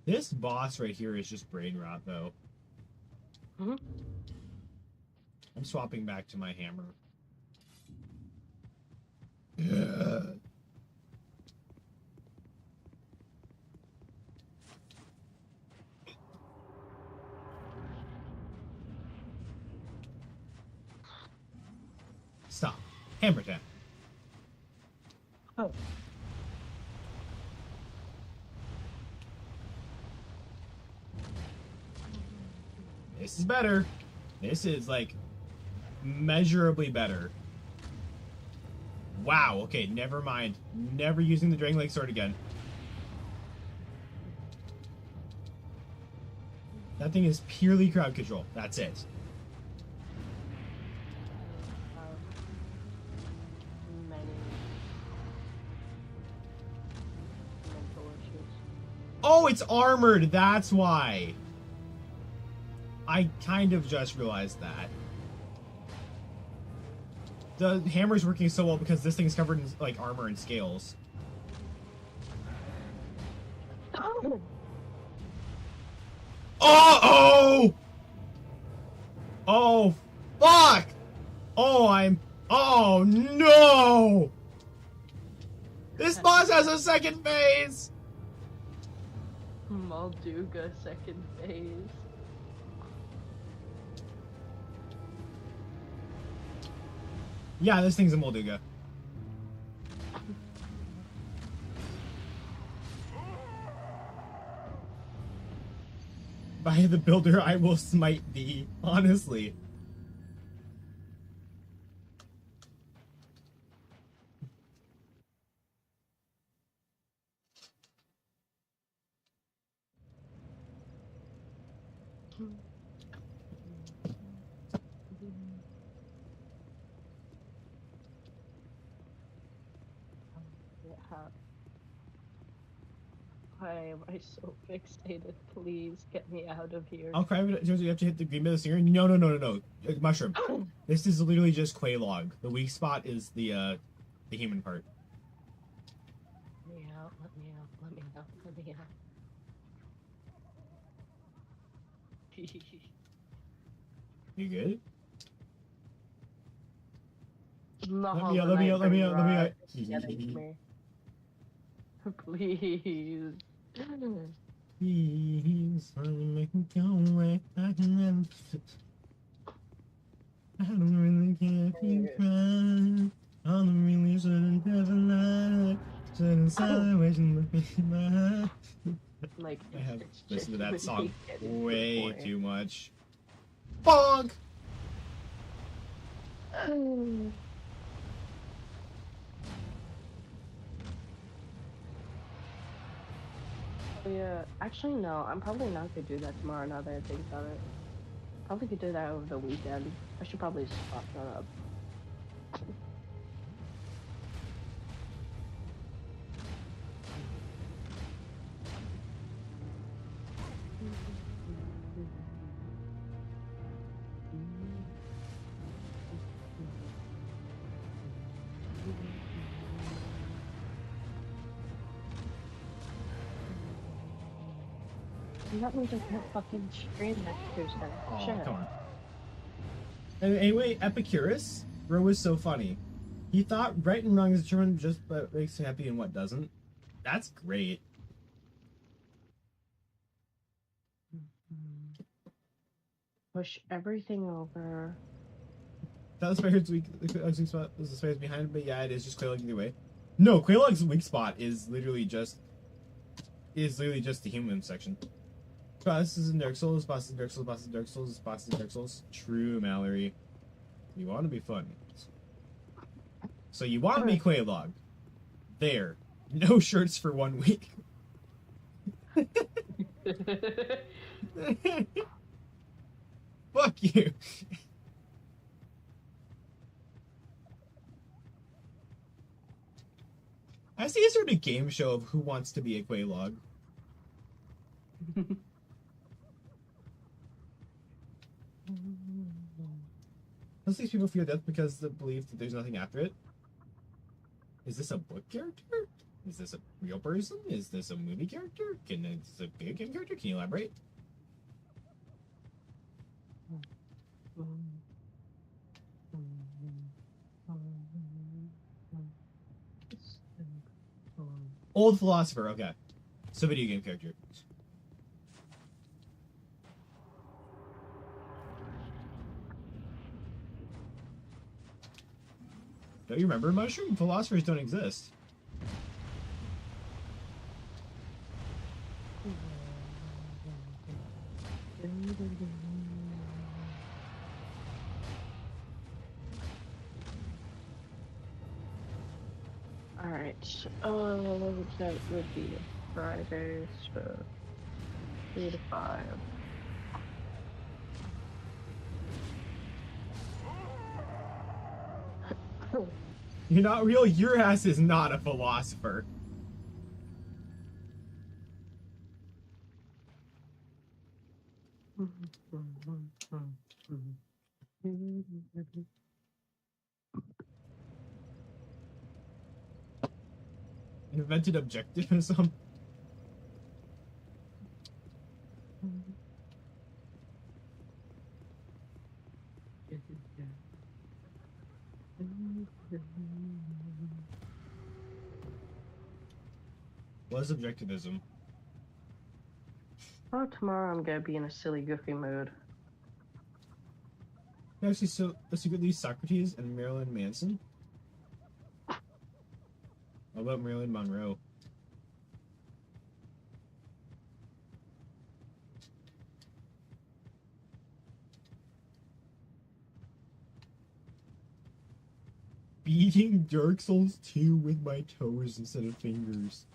This boss right here is just brain rot, though. Mhm. I'm swapping back to my hammer. Yeah. Stop. Hammer time. Oh. This is better. This is, like, measurably better. Wow, okay, never mind. Never using the Dragon Lake Sword again. That thing is purely crowd control. That's it. Many mental issues. Oh, it's armored! That's why! I kind of just realized that. The hammer's working so well because this thing's covered in, like, armor and scales. Oh! Oh! Fuck! Oh, no! This boss has a second phase! Molduga second phase. Yeah, this thing's a Molduga. By the builder, I will smite thee. Honestly. Why am I so fixated? Please get me out of here. I'll cry, but you have to hit the green bit of the stinger. No. Mushroom. This is literally just Quelaag. The weak spot is the human part. Let me out, let me out, let me out, let me out. You good? No, Let me out. Getting me. Please. Please, make me go away. I don't really care if you cry. All the really shouldn't have lied. Shouldn't salvation in my heart. Like, I have it's listened to that genuinely song getting to the way point. too much. Bonk! Yeah, actually no, I'm probably not gonna do that tomorrow now that I think about it. Probably could do that over the weekend. I should probably swap that up. Let me just hit fucking stream next Tuesday. Oh, Shit. come on. Anyway, Epicurus, bro, was so funny. He thought right and wrong is determined just what makes him happy and what doesn't. That's great. Push everything over. That was Spider's weak spot. Was the space behind it, but yeah, it is just Quelaag either way. No, Quelaag's weak spot is literally just the human section. Bosses in Dark Souls, bosses in Dark Souls, bosses in Dark Souls, bosses in Dark Souls. True, Mallory. You want to be fun. So you want to be Quelaag. There. No shirts for 1 week. Fuck you. I see a sort of game show of who wants to be a Quelaag. Most of these people fear death because they believe that there's nothing after it. Is this a book character? Is this a real person? Is this a movie character? Is this a video game character? Can you elaborate? Old philosopher, okay. So video game character. Don't you remember, Mushroom? Philosophers don't exist. Alright, that would be Friday, so 3 to 5. You're not real. Your ass is not a philosopher. Invented objectivism. What is objectivism? Oh, tomorrow I'm gonna be in a silly, goofy mood. Actually, so secretly Socrates and Marilyn Manson. How about Marilyn Monroe? Beating Dark Souls 2 with my toes instead of fingers.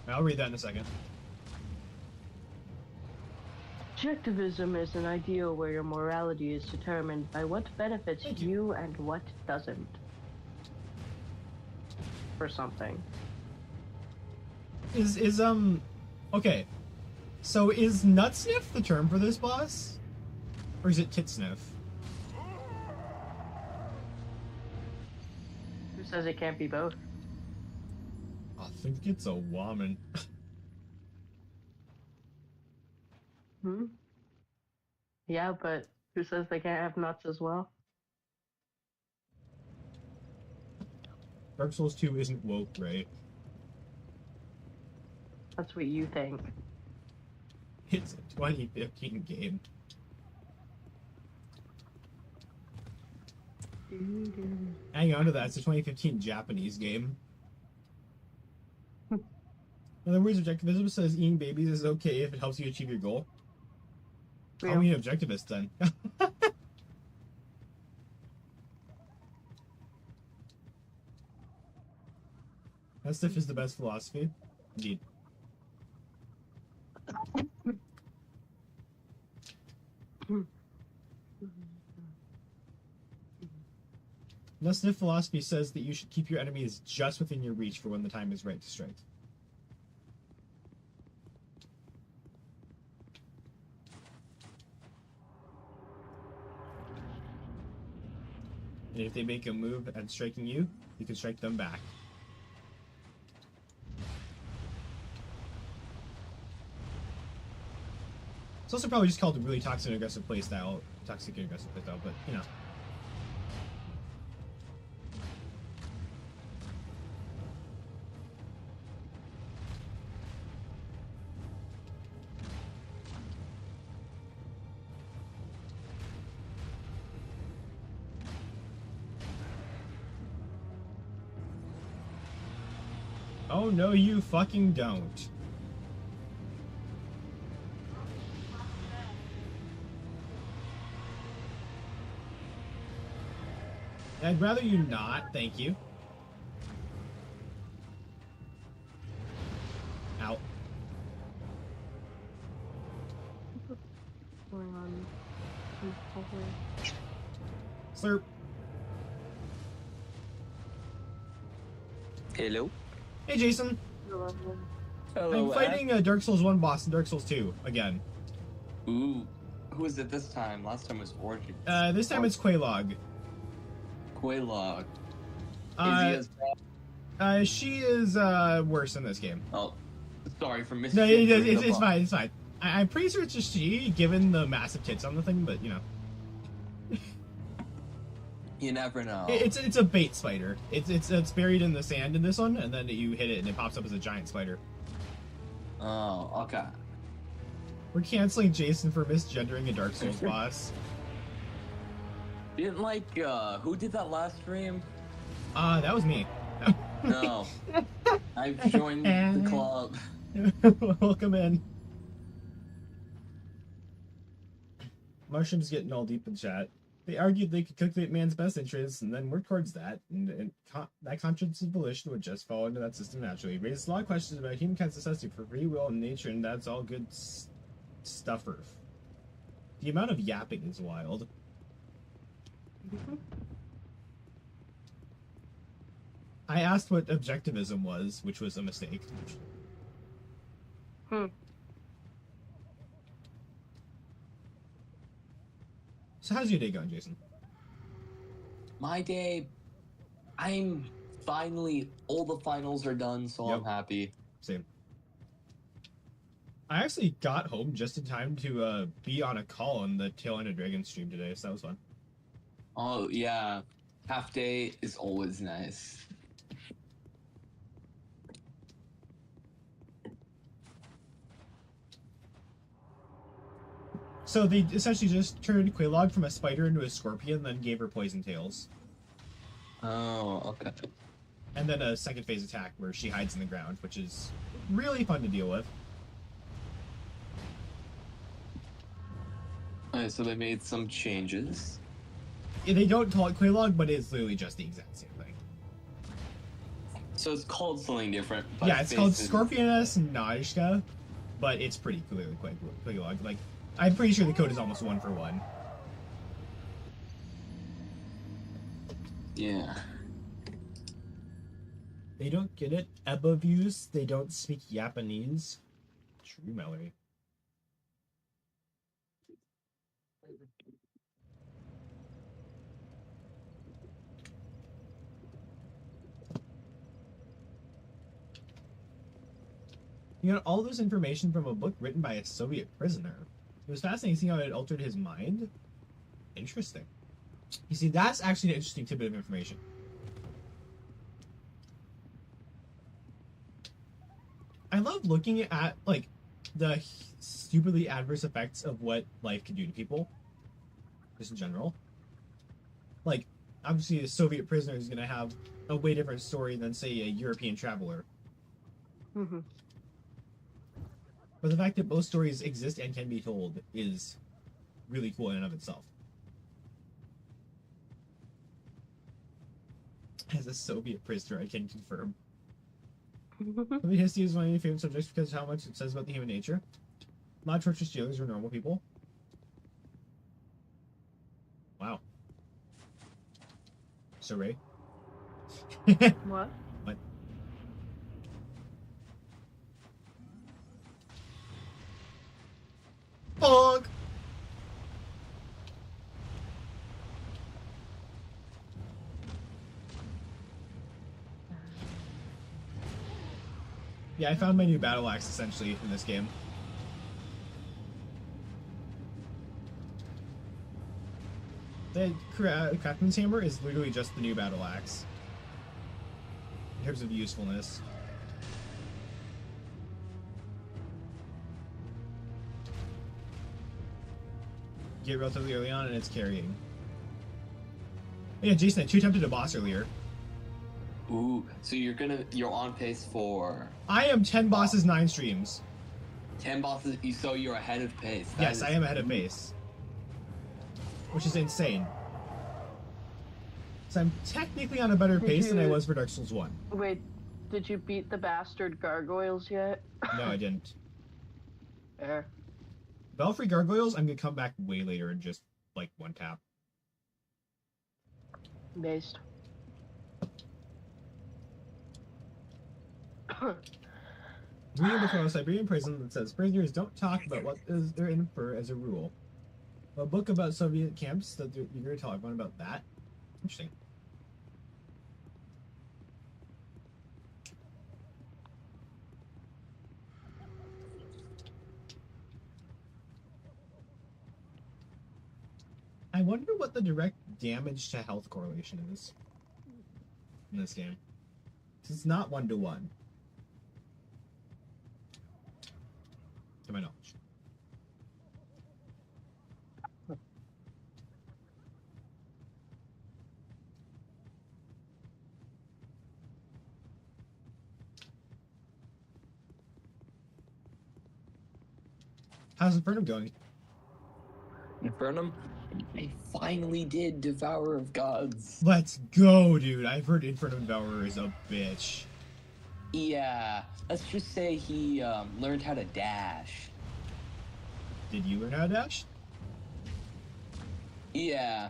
I'll read that in a second. Objectivism is an ideal where your morality is determined by what benefits you and what doesn't. For something. Okay. So is nut sniff the term for this boss? Or is it tit sniff? Who says it can't be both? I think it's a woman. Hmm? Yeah, but who says they can't have nuts as well? Dark Souls 2 isn't woke, right? That's what you think. It's a 2015 game. Hang on to that, it's a 2015 Japanese game. In other words, objectivism says eating babies is okay if it helps you achieve your goal. Yeah. Call me an objectivist then. That stuff is the best philosophy. Indeed. Nestive philosophy says that you should keep your enemies just within your reach for when the time is right to strike. And if they make a move at striking you, you can strike them back. It's also probably just called a really toxic and aggressive playstyle. Toxic and aggressive playstyle, but you know. Oh no, you fucking don't. I'd rather you not, thank you. Ow. Slurp. Hello? Hey, Jason. I'm fighting Dark Souls 1 boss and Dark Souls 2 again. Ooh. Who is it this time? Last time was Origins. This time it's Quelaag. Quelaag. Uh, Is he as she is worse in this game. Oh, sorry for missing. No, it's fine. It's fine. I'm pretty sure it's just she, given the massive tits on the thing. But you know, You never know. it's a bait spider. It's buried in the sand in this one, and then you hit it and it pops up as a giant spider. Oh, okay. We're canceling Jason for misgendering a Dark Souls boss. Didn't who did that last stream? That was me. No. I've joined the club. Welcome in. Mushroom's getting all deep in chat. They argued they could cultivate man's best interests and then work towards that, and that conscious volition would just fall into that system naturally. It raises a lot of questions about humankind's necessity for free will and nature, and that's all good stuffer. The amount of yapping is wild. I asked what objectivism was, which was a mistake. So how's your day going, Jason? My day, I'm finally, all the finals are done, so Yep. I'm happy. Same. I actually got home just in time to be on a call on the Tail End of Dragon stream today, so that was fun. Oh, yeah. Half day is always nice. So they essentially just turned Quelaag from a spider into a scorpion, then gave her poison tails. Oh, okay. And then a second phase attack where she hides in the ground, which is really fun to deal with. Alright, so they made some changes. Yeah, they don't call it Quelaag, but it's literally just the exact same thing. So it's called something different. But Yeah, it's called basically- Scorpioness Najka, but it's pretty clearly Quelaag. Like, I'm pretty sure the code is almost 1 for 1. Yeah. They don't get it. Ebba views, they don't speak Japanese. True, Mallory. You got all this information from a book written by a Soviet prisoner. It was fascinating seeing how it altered his mind. Interesting. You see, that's actually an interesting tidbit of information. I love looking at, like, the stupidly adverse effects of what life can do to people. Just in general. Like, obviously a Soviet prisoner is going to have a way different story than, say, a European traveler. Mm-hmm. But the fact that both stories exist and can be told is really cool in and of itself. As a Soviet prisoner, I can confirm. The history is one of my favorite subjects because of how much it says about the human nature. A lot of torturous jailers were normal people. Wow. So Ray? What? What? Bonk! Yeah, I found my new battle axe essentially in this game. The Craftsman's Hammer is literally just the new battle axe in terms of usefulness. Get relatively early on and it's carrying. Yeah, Jason, I 2-attempted a boss earlier. Ooh, so you're on pace for I am 10 bosses, 9 streams. 10 bosses, so you're ahead of pace. That Yes, is- I am ahead of pace. Which is insane. So I'm technically on a better Did pace than I you- was for Dark Souls 1. Wait, did you beat the bastard gargoyles yet? No, I didn't. Fair. Belfry Gargoyles, I'm gonna come back way later and just, like, one tap. Based. Reading from a Siberian prison that says prisoners don't talk about what is they're in for as a rule. A book about Soviet camps that you're going to tell everyone about that. Interesting. I wonder what the direct damage to health correlation is in this game. It's not 1-to-1. To my knowledge. How's Infernum going? Infernum, I finally did Devourer of Gods. Let's go, dude. I've heard Infernum Devourer is a bitch. Yeah, let's just say he learned how to dash. Did you learn how to dash? Yeah,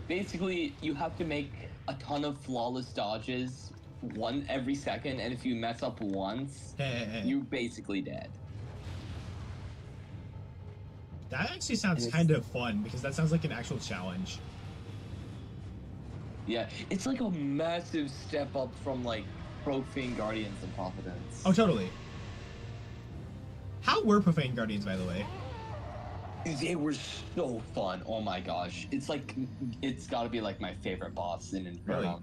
basically you have to make a ton of flawless dodges, one every second, and if you mess up once, you're basically dead. That actually sounds kind of fun because that sounds like an actual challenge. Yeah, it's like a massive step up from like Profane Guardians and Providence. Oh, totally. How were Profane Guardians, by the way? They were so fun. Oh my gosh. It's like, it's gotta be like my favorite boss in Infernum. Really?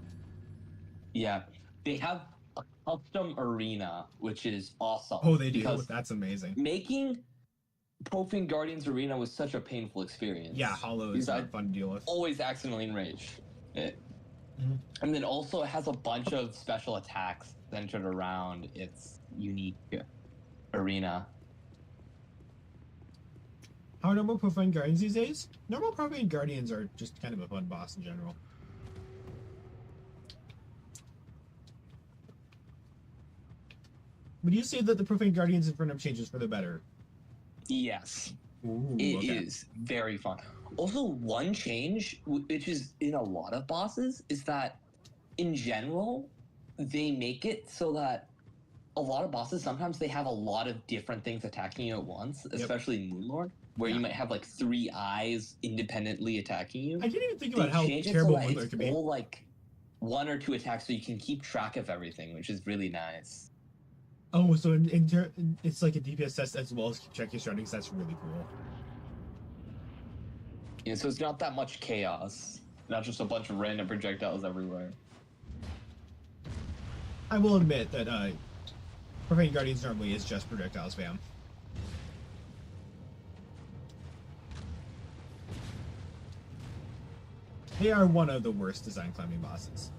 Yeah. They have a custom arena, which is awesome. Oh, they do? because That's amazing. Making Profane Guardians Arena was such a painful experience. Yeah, Hollow is Because not I fun to deal with. always accidentally enrage it. Mhm. And then also it has a bunch of special attacks centered around its unique arena. How are normal Profane Guardians these days? Normal Profane Guardians are just kind of a fun boss in general. Would you say that the Profane Guardians Infernum changes for the better? Yes. Ooh, It is very fun. Also, one change, which is in a lot of bosses, is that in general, they make it so that a lot of bosses, sometimes they have a lot of different things attacking you at once, especially Moonlord, where you might have like 3 eyes independently attacking you. I didn't even think They about how change it terrible so that Moonlord it's could be. all like 1 or 2 attacks so you can keep track of everything, which is really nice. Oh, so it's like a DPS test as well as keep checking your surroundings. That's really cool. Yeah, so it's not that much chaos, not just a bunch of random projectiles everywhere. I will admit that Profane Guardians normally is just projectile spam. They are one of the worst design climbing bosses.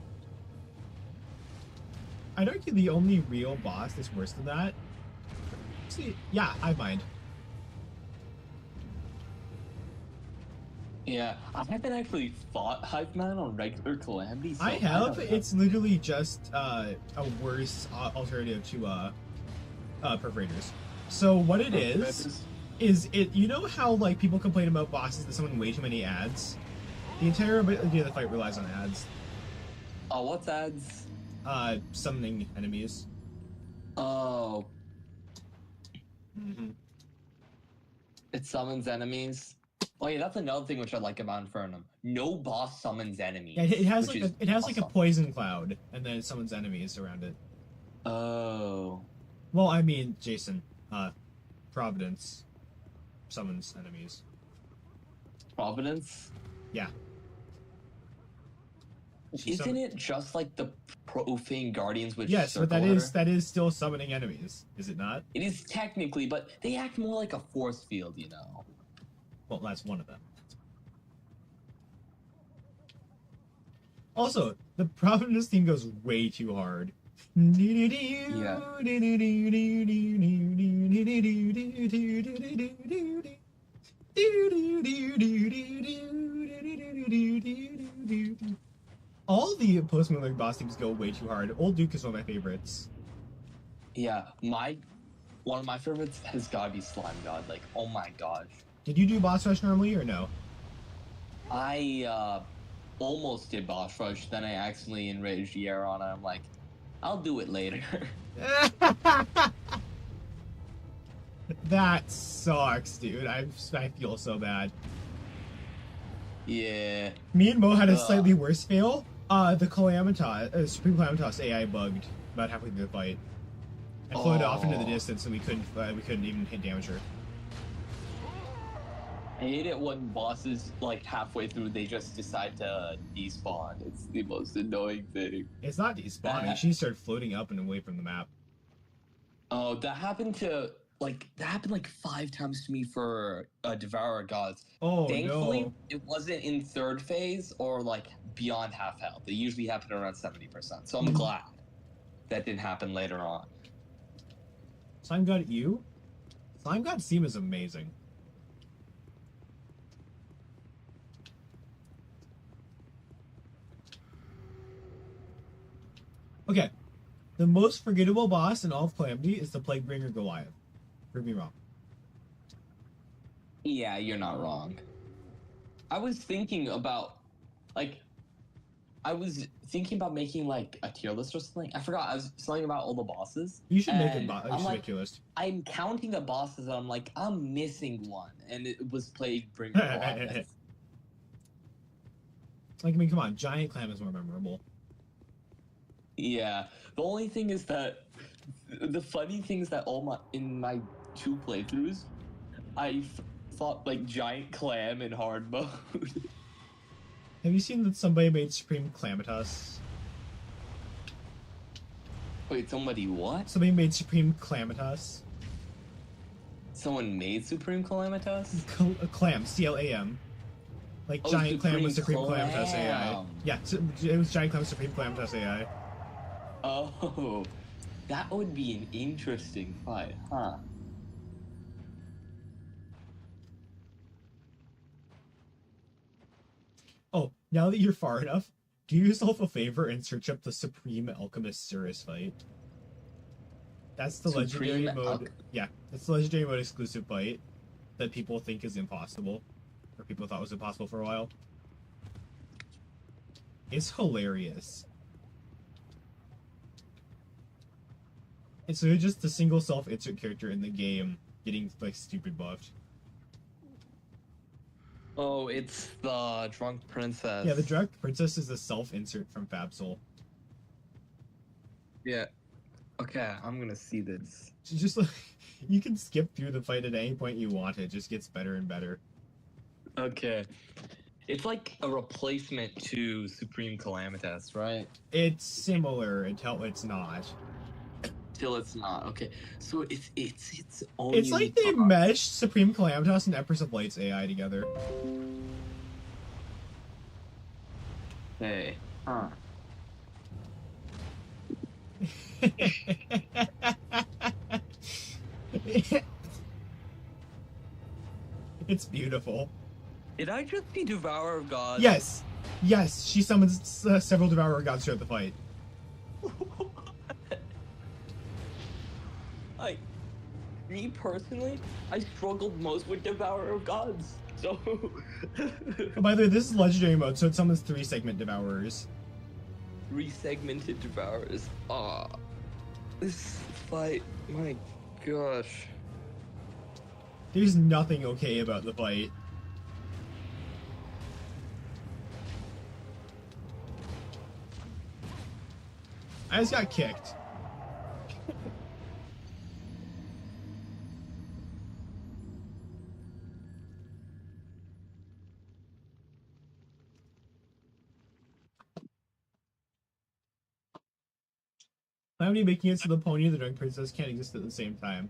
I'd argue the only real boss that's worse than that. See, yeah, Hive Mind. Yeah, I haven't actually fought Hive Man on regular Calamity. So I have. don't know. It's literally just a worse alternative to Perforators. So what it is it, you know how like people complain about bosses that summon way too many ads? The entire idea of the fight relies on ads. Oh, what's ads? Summoning enemies. Oh, Mm-hmm. it summons enemies. Oh yeah, that's another thing which I like about Infernum. No boss summons enemies. Yeah, it has which like is a awesome. poison cloud, and then it summons enemies around it. Oh, Well, I mean, Jason, Providence summons enemies. Providence. Yeah. She Isn't summon- it just like the Profane Guardians which Yes, but circle her? that is still summoning enemies, is it not? It is technically, but they act more like a force field, you know. Well, that's one of them. Also, the Providence theme goes way too hard. Yeah. All the Post Malone boss themes go way too hard. Old Duke is one of my favorites. Yeah, one of my favorites has gotta be Slime God. Like, oh my gosh. Did you do boss rush normally or no? I almost did boss rush, then I accidentally enraged Yaron, and I'm like, I'll do it later. That sucks, dude. I feel so bad. Yeah. Me and Mo had a Ugh. slightly worse fail. The Calamitas, Supreme Calamitas AI bugged about halfway through the fight. And floated off into the Oh. distance, and we couldn't even hit damage her. I hate it when bosses, like, halfway through, they just decide to despawn. It's the most annoying thing. It's not despawning. That- She started floating up and away from the map. Oh, that happened like 5 times to me for Devourer Gods. Oh Thankfully, no! it wasn't in third phase or like beyond half health. They usually happen around 70%. So I'm Mhm. glad that didn't happen later on. Slime God EU? Slime God Seam is amazing. Okay. The most forgettable boss in all of Calamity is the Plaguebringer Goliath. Prove me wrong. Yeah, you're not wrong. I was thinking about making like a tier list or something. I forgot. I was something about all the bosses. You should make and it. You I'm should like, make your list. I'm counting the bosses and I'm like, I'm missing one. And it was Plaguebringer Goliath. Like, I mean, come on. Giant Clam is more memorable. Yeah. The only thing is that the funny thing is that in my 2 playthroughs, I fought like Giant Clam in hard mode. Have you seen that somebody made Supreme Calamitas? Wait, somebody what? Somebody made Supreme Calamitas. Someone made Supreme Calamitas? Clam, CLAM. Like Oh, Giant Clam was Supreme Supreme Calamitas AI. Clam. Yeah, it was Giant Clam Supreme Calamitas AI. Oh, that would be an interesting fight, huh? Oh, now that you're far enough, do yourself a favor and search up the Supreme Alchemist Cirrus fight. That's the Supreme legendary mode. Yeah, that's the legendary mode exclusive fight that people think is impossible, or people thought was impossible for a while. It's hilarious. It's literally just the single self-insert character in the game getting like stupid buffed. Oh, it's the Drunk Princess. Yeah, the Drunk Princess is the self-insert from Fabsol. Yeah. Okay, I'm gonna see this. It's just like you can skip through the fight at any point you want. It just gets better and better. Okay. It's like a replacement to Supreme Calamitas, right? It's similar until it's not. Till it's not. Okay. So it's only It's like they meshed Supreme Calamitas and Empress of Light's AI together. Hey. Huh. It's beautiful. Did I just see Devourer of Gods? Yes, yes, she summons several Devourer gods throughout the fight. Me personally, I struggled most with Devourer of Gods. So. Oh, by the way, this is legendary mode, so it summons 3 segment Devourers. 3 segmented Devourers. Ah. This fight, my gosh. There's nothing okay about the fight. I just got kicked. Calamity making it so the pony and the drunk princess can't exist at the same time.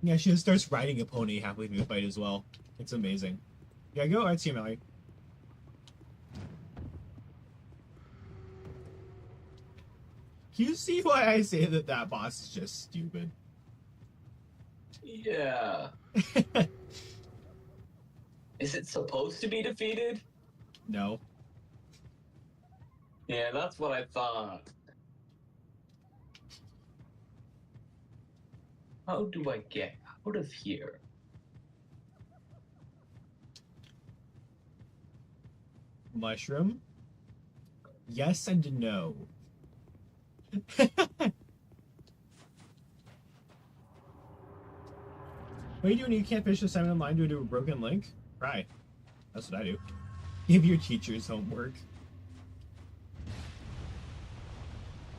Yeah, she just starts riding a pony halfway through the fight as well. It's amazing. Yeah, go I'd see Mallory. You see why I say that that boss is just stupid? Yeah. Is it supposed to be defeated? No. Yeah, that's what I thought. How do I get out of here? Mushroom? Yes and no. What do you do when you can't finish the assignment online due to a broken link? Cry. That's what I do. Give your teachers homework.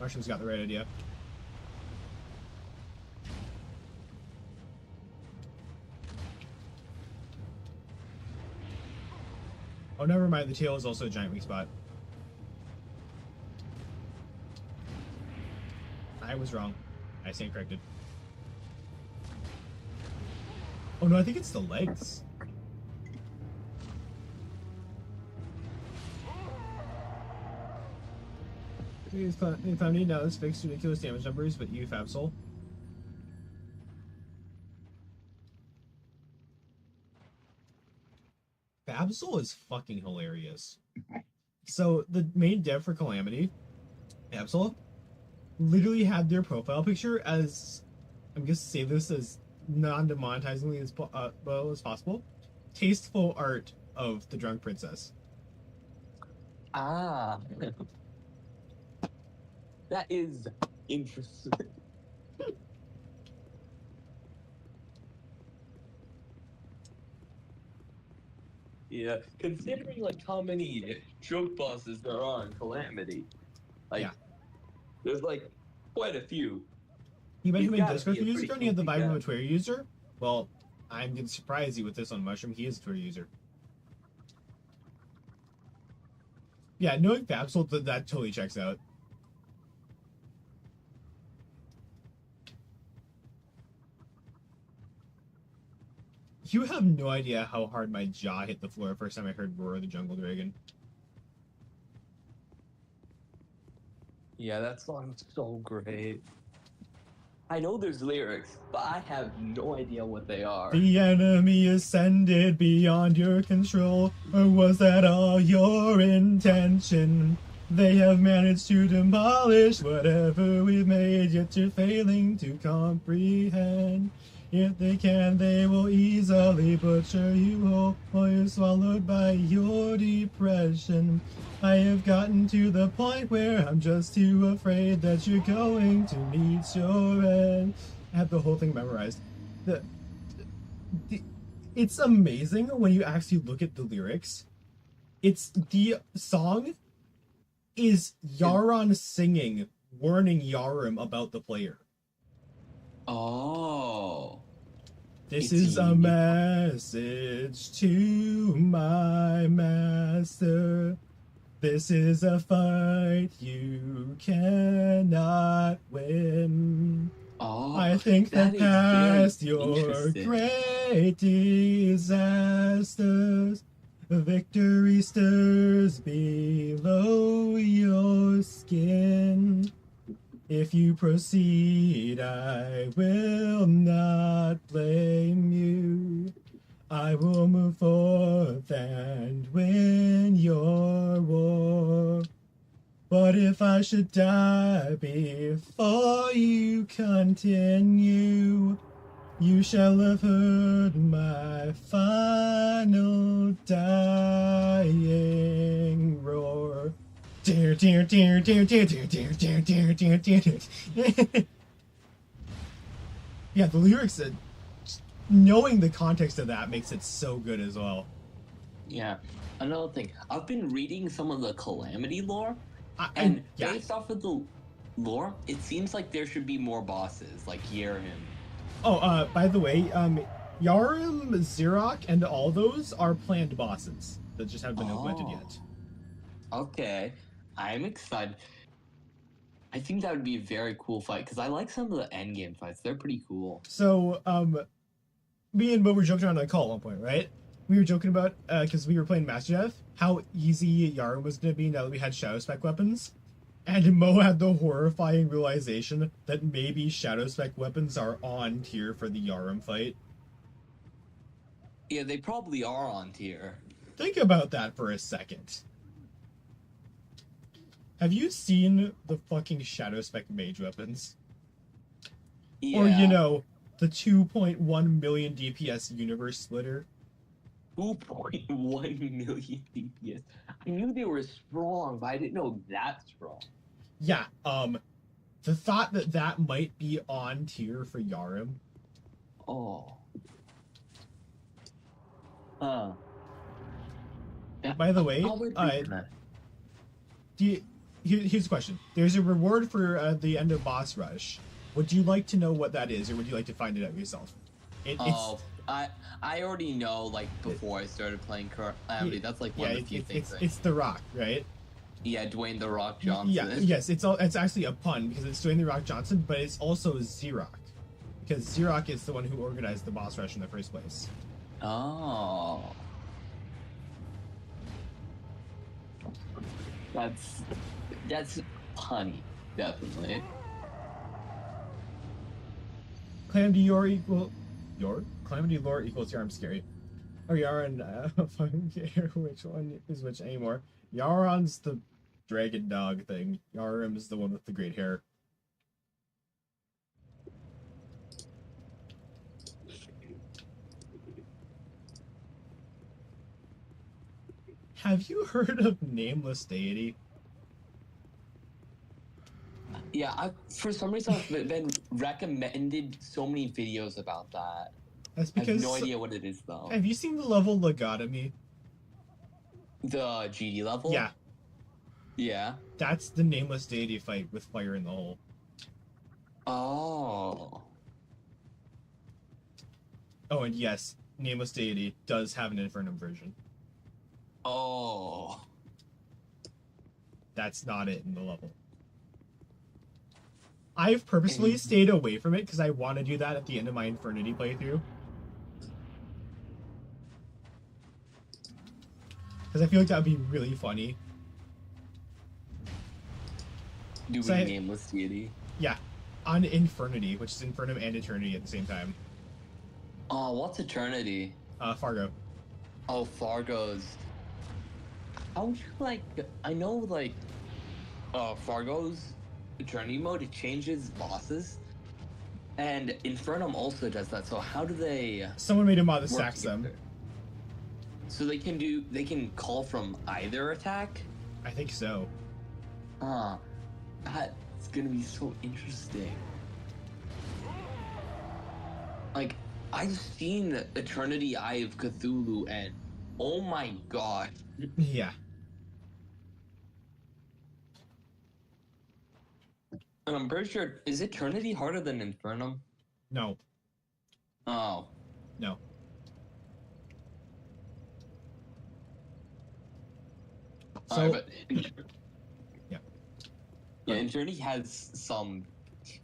Martian's got the right idea. Oh, never mind. The tail is also a giant weak spot. I was wrong. I stand corrected. Oh no, I think it's the legs. Calamity now is fixed ridiculous damage numbers, but you Fabsol. Fabsol is fucking hilarious. So the main dev for Calamity, Fabsol, literally had their profile picture as, I'm gonna say this as non-demonetizingly as well as possible, tasteful art of the drunk princess. Ah. That is interesting. Yeah, considering like how many joke bosses there are in Calamity, like Yeah. there's like quite a few. You mentioned He's him in gotta Discord be a user, pretty and he had the goofy vibe of guy. a Twitter user. Well, I'm gonna surprise you with this on Mushroom. He is a Twitter user. Yeah, knowing Fabsol, that totally checks out. You have no idea how hard my jaw hit the floor first time I heard Roar of the Jungle Dragon. Yeah, that song's so great. I know there's lyrics, but I have no idea what they are. The enemy ascended beyond your control, or was that all your intention? They have managed to demolish whatever we've made, yet you're failing to comprehend. If they can, they will easily butcher you whole, while you're swallowed by your depression. I have gotten to the point where I'm just too afraid that you're going to meet your end. I have the whole thing memorized. It's amazing when you actually look at the lyrics. It's the song is Yaron singing, warning Yarum about the player. Oh. This It's is a unique. message to my master. This is a fight you cannot win. Oh. I think that that is past very your interesting. great disasters, the victory stirs below your skin. If you proceed, I will not blame you. I will move forth and win your war. But if I should die before you continue, you shall have heard my final dying roar. Dear, dear, dear, dear, dear, dear, dear, dear, dear, dear, dear, dear. Yeah, the lyrics, knowing the context of that makes it so good as well. Yeah. Another thing, I've been reading some of the Calamity lore, And and yeah, based off of the lore, it seems like there should be more bosses, like Yerhim. by the way, Yarum, Xerox, and all those are planned bosses that just haven't been implemented Oh. yet. Okay, I'm excited. I think that would be a very cool fight because I like some of the endgame fights. They're pretty cool. So, me and Mo were joking around on a call at one point, right? We were joking about, because we were playing Master Chief, how easy Yarum was going to be now that we had Shadow Spec weapons. And Mo had the horrifying realization that maybe Shadow Spec weapons are on tier for the Yarum fight. Yeah, they probably are on tier. Think about that for a second. Have you seen the fucking Shadow Spec mage weapons? Yeah. Or, you know, the 2.1 million DPS universe splitter? 2.1 million DPS. I knew they were strong, but I didn't know that strong. Yeah, the thought that that might be on tier for Yarim. Oh. Huh. By the way, I'll wait for that. here's the question. There's a reward for the end of boss rush. Would you like to know what that is, or would you like to find it out yourself? Oh, I already know, like, before I started playing Calamity. That's, like, one of the few things. It's The Rock, right? Yeah, Dwayne The Rock Johnson. Yeah, yes, it's actually a pun, because it's Dwayne The Rock Johnson, but it's also Xerox. Because Xerox is the one who organized the boss rush in the first place. Oh. That's punny, definitely. Calamity lore equal Calamity lore equals Yarum scary. Oh, Yaron, I don't care which one is which anymore. Yaron's the dragon dog thing. Yarum is the one with the great hair. Have you heard of Nameless Deity? Yeah, for some reason I've been recommended so many videos about that. That's I because have no idea what it is though. Have you seen the level Logotomy? The GD level? Yeah. Yeah. That's the Nameless Deity fight with fire in the hole. Oh. Oh, and yes, Nameless Deity does have an Infernum version. Oh. That's not it in the level. I've purposely stayed away from it because I want to do that at the end of my Infernity playthrough. Because I feel like that would be really funny. Doing Nameless Deity? Yeah. On Infernity, which is Infernum and Eternity at the same time. Oh, what's Eternity? Fargo. Oh, Fargo's. How would you like... I know, like... Fargo's Eternity mode, it changes bosses. And Infernum also does that, so how do they... Someone made a mod that work stacks them. together? So they can call from either attack? I think so. That's gonna be so interesting. Like, I've seen Eternity Eye of Cthulhu and oh my god. Yeah. And I'm pretty sure, is Eternity harder than Infernum? No. Oh. No. So, but yeah. Yeah, Eternity has some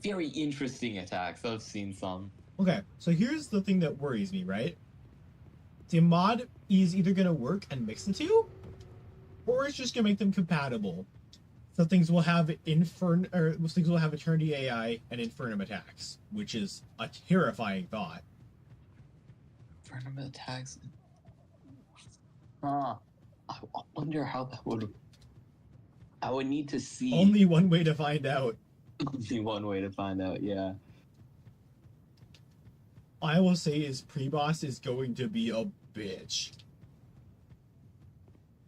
very interesting attacks. I've seen some. Okay, so here's the thing that worries me, right? The mod is either going to work and mix the two, or it's just going to make them compatible. So things will have things will have Eternity AI and Infernum attacks, which is a terrifying thought. Infernum attacks. I wonder how that would. I would need to see. Only one way to find out. Only one way to find out. Yeah. I will say is pre-boss is going to be a bitch.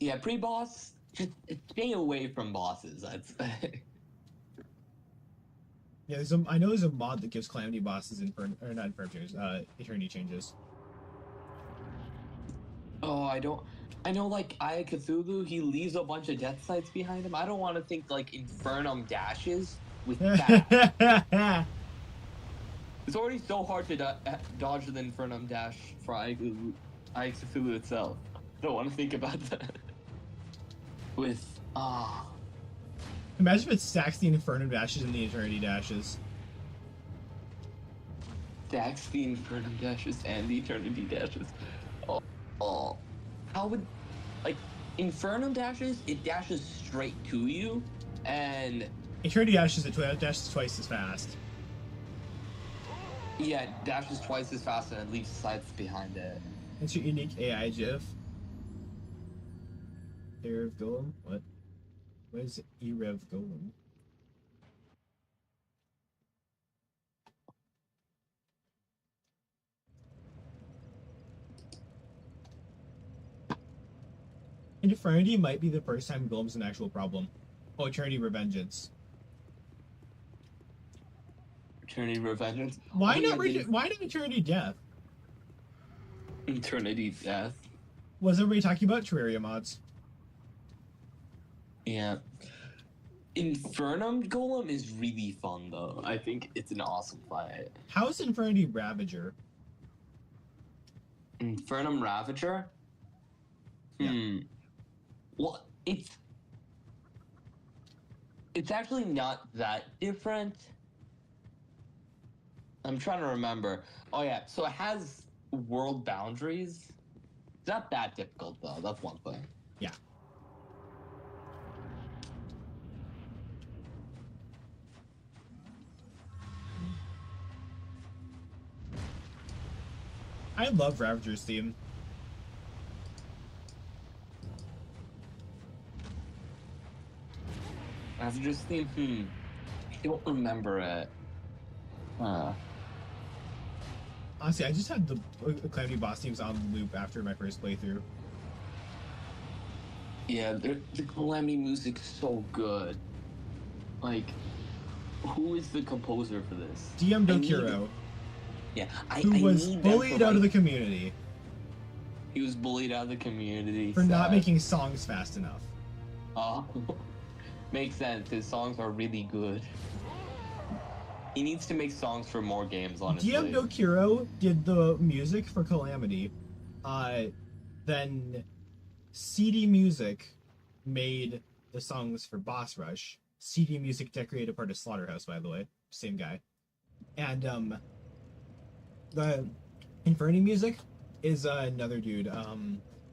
Yeah, pre-boss. Just stay away from bosses. That's. Yeah, I know there's a mod that gives Calamity bosses Eternity changes. Oh, I know, like, Eye of Cthulhu, he leaves a bunch of death sites behind him. I don't want to think, like, Infernum dashes with that. It's already so hard to dodge the Infernum dash for Eye of Cthulhu itself. I don't want to think about that. With, Imagine if it stacks the Infernum dashes and the Eternity dashes. Stacks the Infernum dashes and the Eternity dashes. Oh. How would... Like, Infernum dashes, it dashes straight to you, and... Eternity dashes twice as fast. Yeah, it dashes twice as fast and it leaves sights behind it. It's your unique AI GIF. Erev Golem? What? What is Erev Golem? Infernity might be the first time Golem's an actual problem. Oh, Eternity Revengeance. Eternity Revengeance. Why Oh, not? yeah, Why not Eternity Death? Eternity Death. Was everybody talking about Terraria mods? Yeah. Infernum Golem is really fun though. I think it's an awesome fight. How's Infernity Ravager? Infernum Ravager? Yeah. Well, it's actually not that different. I'm trying to remember. Oh yeah, so it has world boundaries. It's not that difficult though. That's one thing. Yeah. I love Ravager's theme. Ravager's theme. I don't remember it. Honestly, I just had the Calamity boss themes on loop after my first playthrough. Yeah, the Calamity music's so good. Like, who is the composer for this? DM Dokuro, Yeah, who was need them bullied for, out of the like- community He was bullied out of the community for not sad. making songs fast enough. Oh, makes sense. His songs are really good. He needs to make songs for more games, honestly. DM Dokuro did the music for Calamity. Then CD Music made the songs for Boss Rush. CD Music decorated part of Slaughterhouse, by the way. Same guy. And the Inferni music is another dude.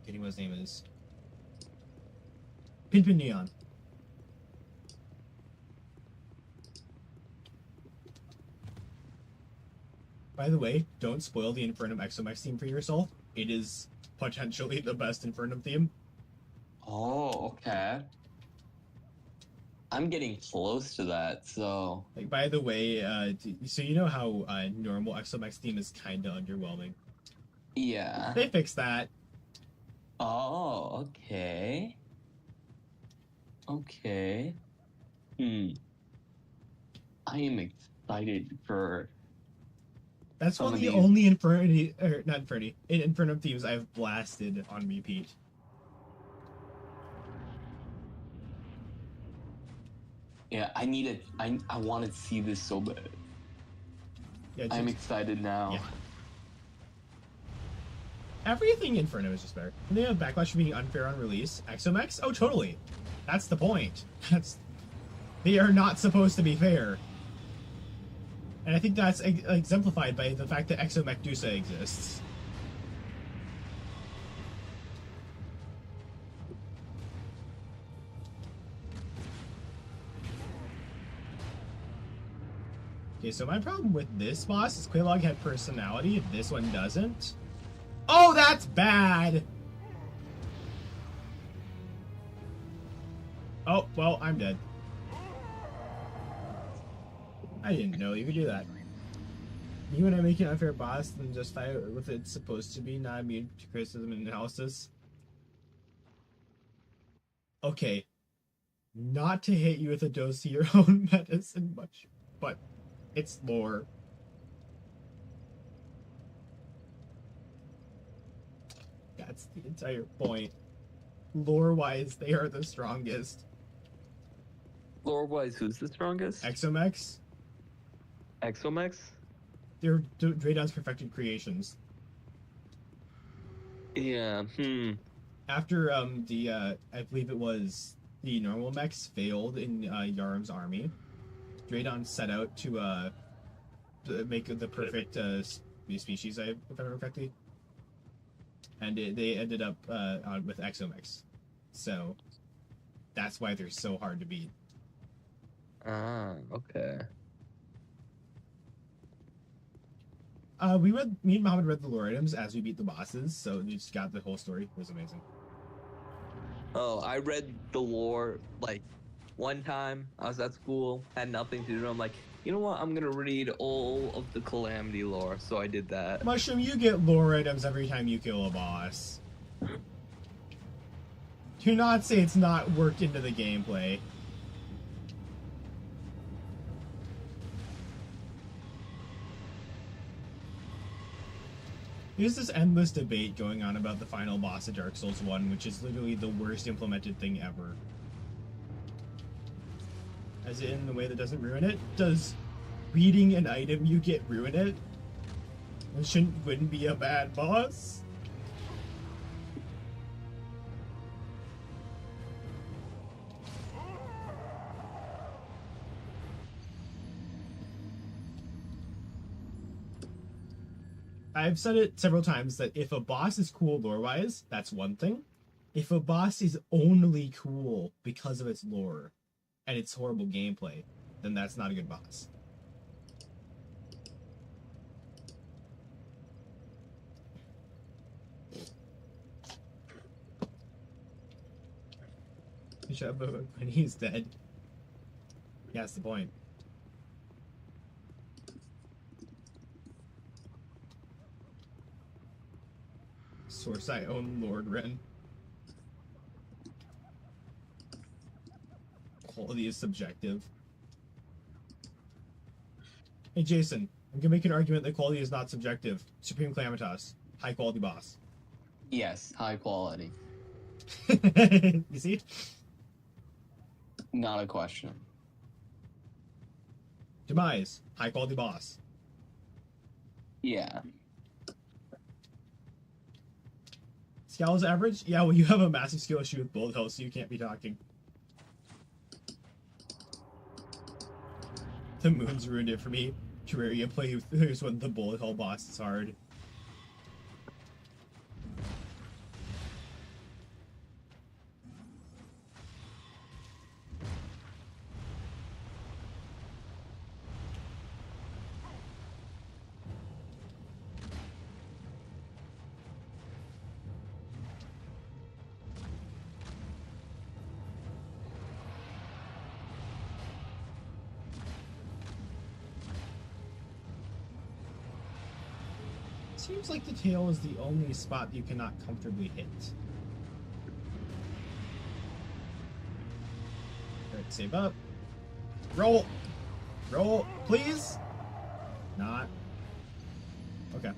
Getting what his name is. Pinpin Neon. By the way, don't spoil the Infernum Exomex theme for yourself. It is potentially the best Infernum theme. Oh, okay. I'm getting close to that, so... Like, by the way, so you know how normal Exomex theme is kind of underwhelming. Yeah. They fixed that. Oh, okay. Okay. I am excited for... That's Some one of of the these- only Infernity, or not Infernity, Infernum themes I've blasted on repeat. Yeah, I need it. I want to see this so bad. Yeah, I'm just- excited now. Yeah. Everything Inferno is just better. And they have backlash for being unfair on release. Exomex? Oh, totally. That's the point. They are not supposed to be fair. And I think that's exemplified by the fact that Exomech Dusa exists. Okay, so my problem with this boss is Quelaag had personality, this one doesn't. Oh, that's bad! Oh, well, I'm dead. I didn't know you could do that. You and I make an unfair boss, then just fight with it's supposed to be, not immune to criticism and analysis. Okay. Not to hit you with a dose of your own medicine much, but it's lore. That's the entire point. Lore-wise, they are the strongest. Lore-wise, who's the strongest? Exomex, Exomex? they're Draydon's perfected creations. Yeah, After I believe it was the normal mechs failed in Yarm's army, Draydon set out to make the perfect species, if I remember correctly. And they ended up on with Exomex. So that's why they're so hard to beat. Ah, okay. Me and Mohammed read the lore items as we beat the bosses, so we just got the whole story. It was amazing. Oh, I read the lore, like, one time. I was at school, had nothing to do. I'm like, you know what? I'm gonna read all of the Calamity lore, so I did that. Mushroom, you get lore items every time you kill a boss. Do not say it's not worked into the gameplay. There's this endless debate going on about the final boss of Dark Souls 1, which is literally the worst implemented thing ever. As in, the way that doesn't ruin it? Does reading an item you get ruin it? It wouldn't be a bad boss? I've said it several times that if a boss is cool lore-wise, that's one thing. If a boss is only cool because of its lore and its horrible gameplay, then that's not a good boss. Shut up when he's dead. Yeah, that's the point. Source I own Lord Ren. Quality is subjective. Hey Jason, I'm gonna make an argument that quality is not subjective. Supreme Calamitas, high quality boss. Yes, high quality. You see? Not a question. Demise, high quality boss. Yeah. Skill is average? Yeah, well you have a massive skill issue with bullet hell, so you can't be talking. The moon's ruined it for me. Terraria players when the bullet hell boss is hard. Seems like the tail is the only spot you cannot comfortably hit. Alright, save up. Roll! Roll, please! Not. Okay.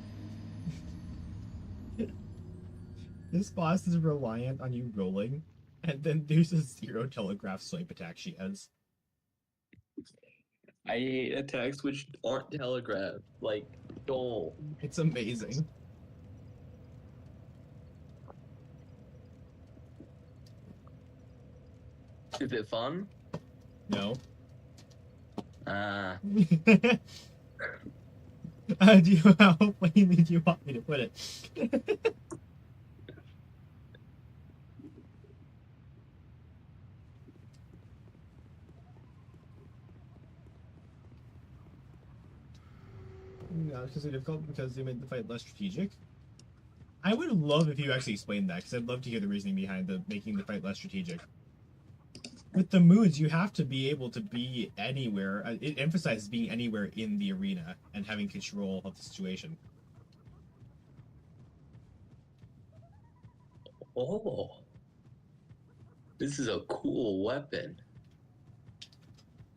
This boss is reliant on you rolling, and then there's a 0 telegraph swipe attack she has. I hate attacks which aren't telegraphed. Like, don't. It's amazing. Is it fun? No. Ah. How plainly do you want me to put it? No, it's because they're difficult because they made the fight less strategic. I would love if you actually explained that, because I'd love to hear the reasoning behind making the fight less strategic. With the moods, you have to be able to be anywhere. It emphasizes being anywhere in the arena and having control of the situation. Oh. This is a cool weapon.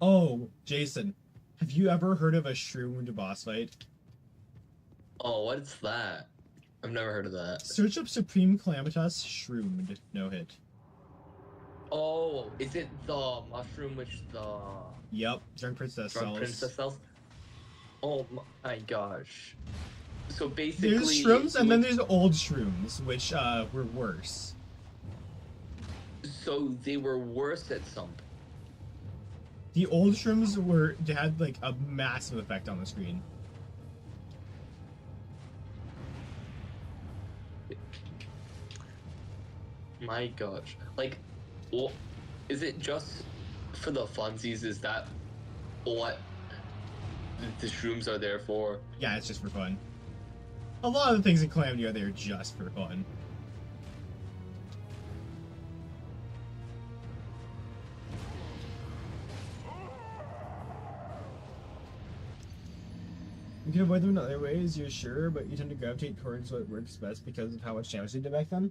Oh, Jason, have you ever heard of a shroomed boss fight? Oh, what's that? I've never heard of that. Search up Supreme Calamitas Shroomed. No hit. Oh, is it the mushroom which the... Yep, Drunk Princess Drunk sells. Princess sells? Oh my gosh. So basically... There's shrooms, and then there's old shrooms, which were worse. So they were worse at something. The old shrooms had like a massive effect on the screen. My gosh. Like, well, is it just for the funsies? Is that what the shrooms are there for? Yeah, it's just for fun. A lot of the things in Calamity are there just for fun. You can avoid them in other ways, you're sure, but you tend to gravitate towards what works best because of how much damage they did back then.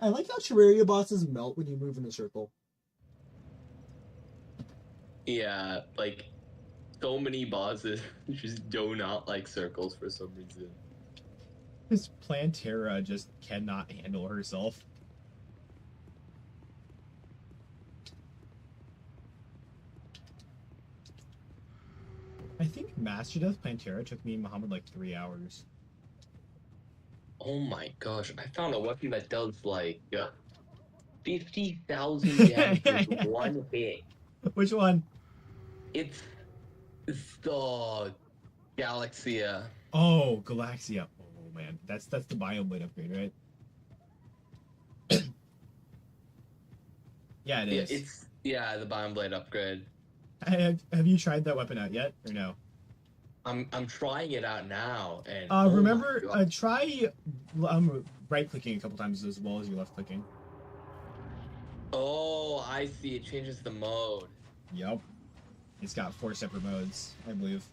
I like how Terraria bosses melt when you move in a circle. Yeah, like so many bosses just do not like circles for some reason. This Plantera just cannot handle herself. I think Master Death Plantera took me and Muhammad like 3 hours. Oh my gosh, I found a weapon that does like 50,000 damage with one hit. Which one? It's the Galaxia. Oh, Galaxia. Oh man, that's the Bioblade upgrade, right? Yeah, it is. It's the Bioblade upgrade. Have you tried that weapon out yet, or no? I'm trying it out now, and remember, try right clicking a couple times as well as you left clicking. Oh, I see. It changes the mode. Yep. It's got 4 separate modes, I believe.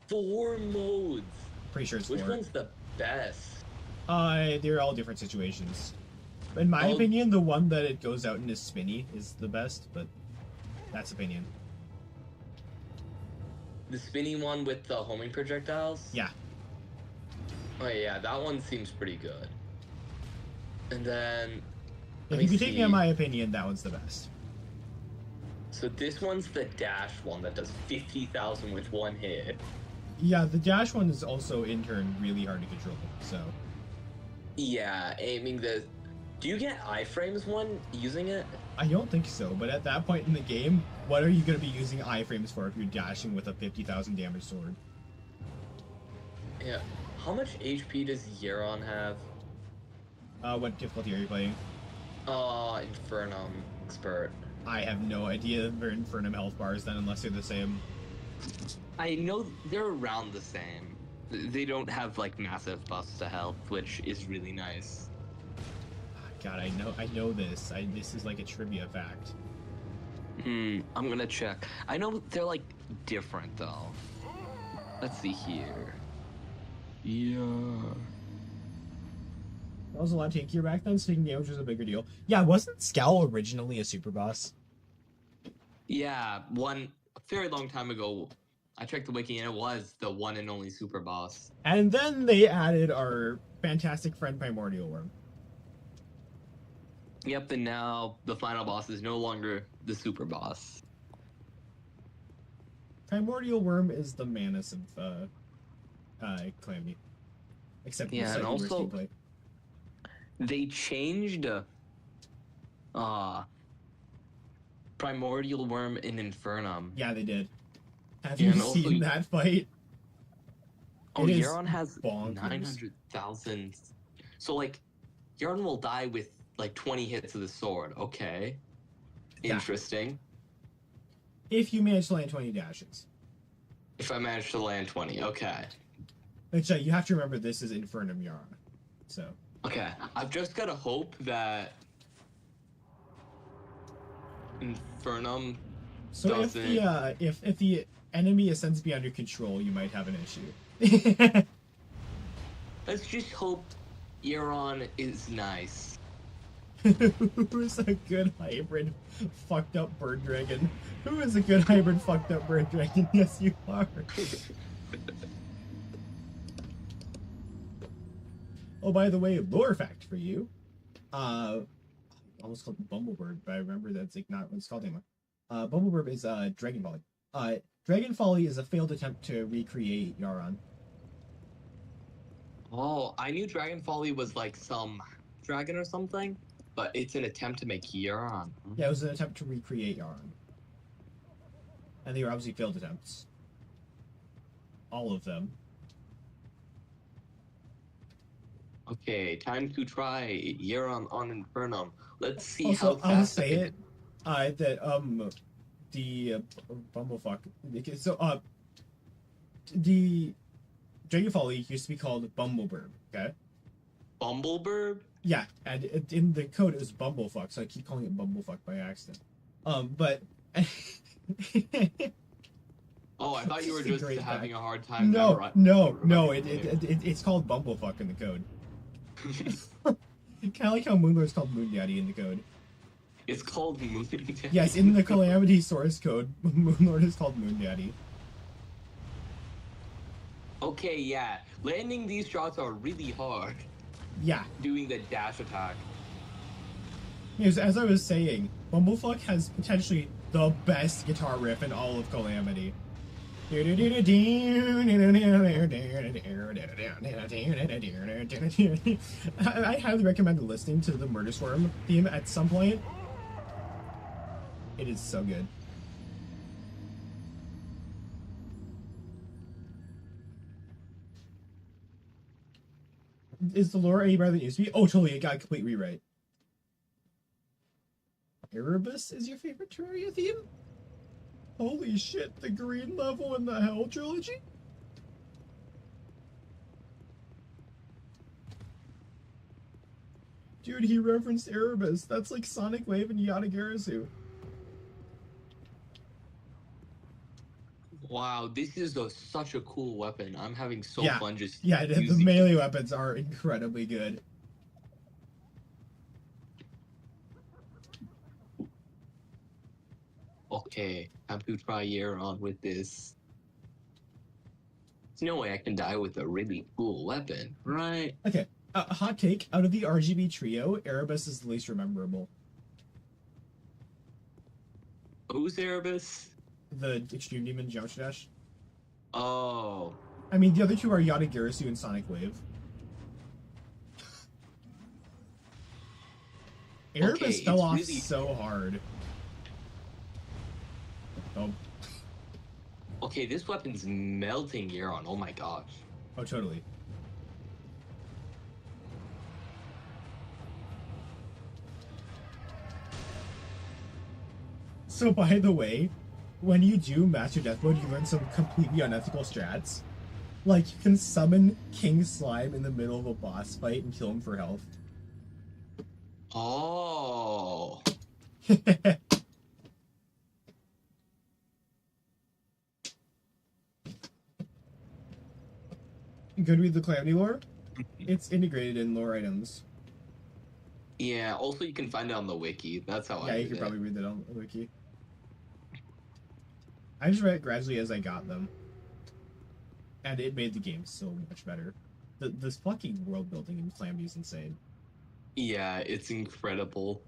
4 modes. Pretty sure it's 4. Which one's the best? They're all different situations. In my opinion, the one that it goes out and is spinny is the best, but that's opinion. The spinny one with the homing projectiles? Yeah. Oh yeah, that one seems pretty good. And then... If you could take me on my opinion, that one's the best. So this one's the dash one that does 50,000 with one hit. Yeah, the dash one is also in turn really hard to control, so... Yeah, aiming the... Do you get iframes one using it? I don't think so, but at that point in the game, what are you going to be using iframes for if you're dashing with a 50,000 damage sword? Yeah. How much HP does Euron have? What difficulty are you playing? Infernum Expert. I have no idea for Infernum health bars then, unless they're the same. I know they're around the same. They don't have, like, massive buffs to health, which is really nice. God, I know this. This is like a trivia fact. I'm gonna check. I know they're like different though. Let's see here. Yeah. That was a lot tankier back then, so taking damage was a bigger deal. Yeah, wasn't Scowl originally a super boss? Yeah, a very long time ago. I checked the wiki and it was the one and only super boss. And then they added our fantastic friend Primordial Worm. Yep, and now the final boss is no longer the super boss. Primordial Worm is the Manus of Calamity. Except yeah, and also they changed Primordial Worm in Infernum. Yeah, they did. Have you seen that fight? Oh, Euron has 900,000. So like Euron will die with like 20 hits of the sword. Okay. Interesting. If you manage to land 20 dashes. If I manage to land 20, okay. Which you have to remember this is Infernum Euron. So. Okay. I've just gotta hope that Infernum doesn't... if the enemy ascends beyond your control, you might have an issue. Let's just hope Euron is nice. Who's a good hybrid fucked up bird dragon? Who is a good hybrid fucked up bird dragon? Yes, you are. Oh, by the way, lore fact for you. Almost called Bumblebird, but I remember that's like not what it's called anymore. Bumblebird is Dragon Folly. Dragon Folly is a failed attempt to recreate Euron. Oh, I knew Dragon Folly was like some dragon or something. But it's an attempt to make Euron. Yeah, it was an attempt to recreate Euron. And they were obviously failed attempts. All of them. Okay, time to try Euron on Infernum. Let's see also, how fast I'll say it. The Bumblefuck. So, the Dragon Folly used to be called Bumblebird, okay? Bumblebird? Yeah, and in the code it was Bumblefuck, so I keep calling it Bumblefuck by accident. But oh, I thought you were just having a hard time. No, it's called Bumblefuck in the code. Kind of like how Moonlord is called Moon Daddy in the code. It's called Moon. Yes, in the Calamity source code, Moonlord is called Moon Daddy. Okay, yeah. Landing these shots are really hard. Yeah. Doing the dash attack. Yes, as I was saying, Bumblefuck has potentially the best guitar riff in all of Calamity. I highly recommend listening to the Murder Swarm theme at some point. It is so good. Is the lore any better than it used to be? Oh, totally. It got a complete rewrite. Erebus is your favorite Terraria theme? Holy shit, the green level in the Hell trilogy? Dude, he referenced Erebus. That's like Sonic Wave and Yatagarasu. Wow, this is such a cool weapon. I'm having so fun just the using melee weapons are incredibly good. Okay, time to try Yeron with this. There's no way I can die with a really cool weapon, right? Okay, hot take. Out of the RGB trio, Erebus is the least rememberable. Who's Erebus? The Extreme Demon Geometry Dash. Oh. I mean, the other two are Yatagarasu and Sonic Wave. Erebus fell off really... so hard. Oh. Okay, this weapon's melting Yeron. Oh my gosh. Oh, totally. So, by the way, when you do Master Death Mode, you learn some completely unethical strats. Like, you can summon King Slime in the middle of a boss fight and kill him for health. Oh. Good read the Calamity lore? It's integrated in lore items. Yeah, also you can find it on the wiki. That's how I Yeah, you can probably read that on the wiki. I just read it gradually as I got them. And it made the game so much better. This fucking world building in Calamity is insane. Yeah, it's incredible.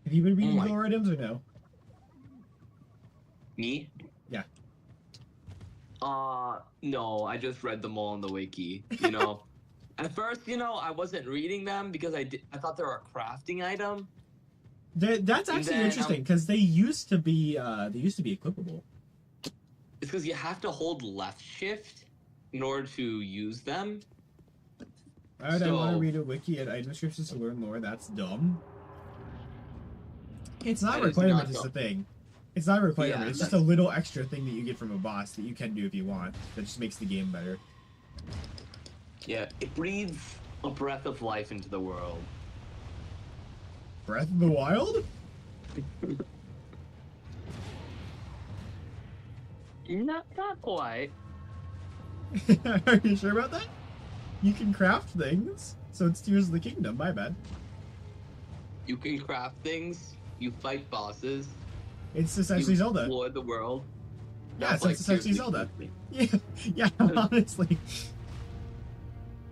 Have you been reading the lore items or no? Me? Yeah. No, I just read them all on the wiki, you know. At first, you know, I wasn't reading them because I thought they were a crafting item. That's actually interesting because they used to be equipable. It's because you have to hold left shift in order to use them. Alright, I want to read a wiki and item descriptions to learn lore. That's dumb. It's not a requirement, is the thing. It's not a requirement. Yeah, it's just a little extra thing that you get from a boss that you can do if you want. That just makes the game better. Yeah, it breathes a breath of life into the world. Breath of the Wild? Not quite. Are you sure about that? You can craft things, so it's Tears of the Kingdom. My bad. You can craft things. You fight bosses. It's essentially Zelda. Explore the world. Yeah, it's essentially Zelda. Yeah, honestly.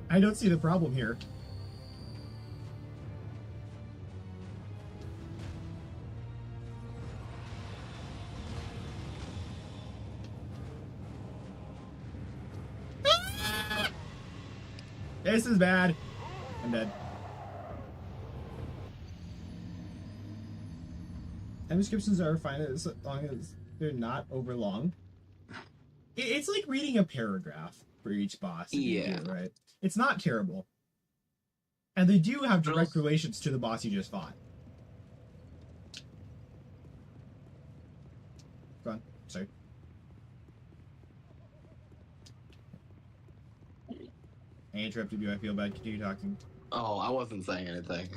I don't see the problem here. This is bad. I'm dead. And descriptions are fine as long as they're not over long. It's like reading a paragraph for each boss. Yeah. Right. It's not terrible. And they do have direct relations to the boss you just fought. Go on. Sorry. I interrupted you. I feel bad. Continue talking. Oh, I wasn't saying anything.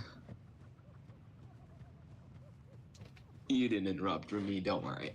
You didn't interrupt me, don't worry.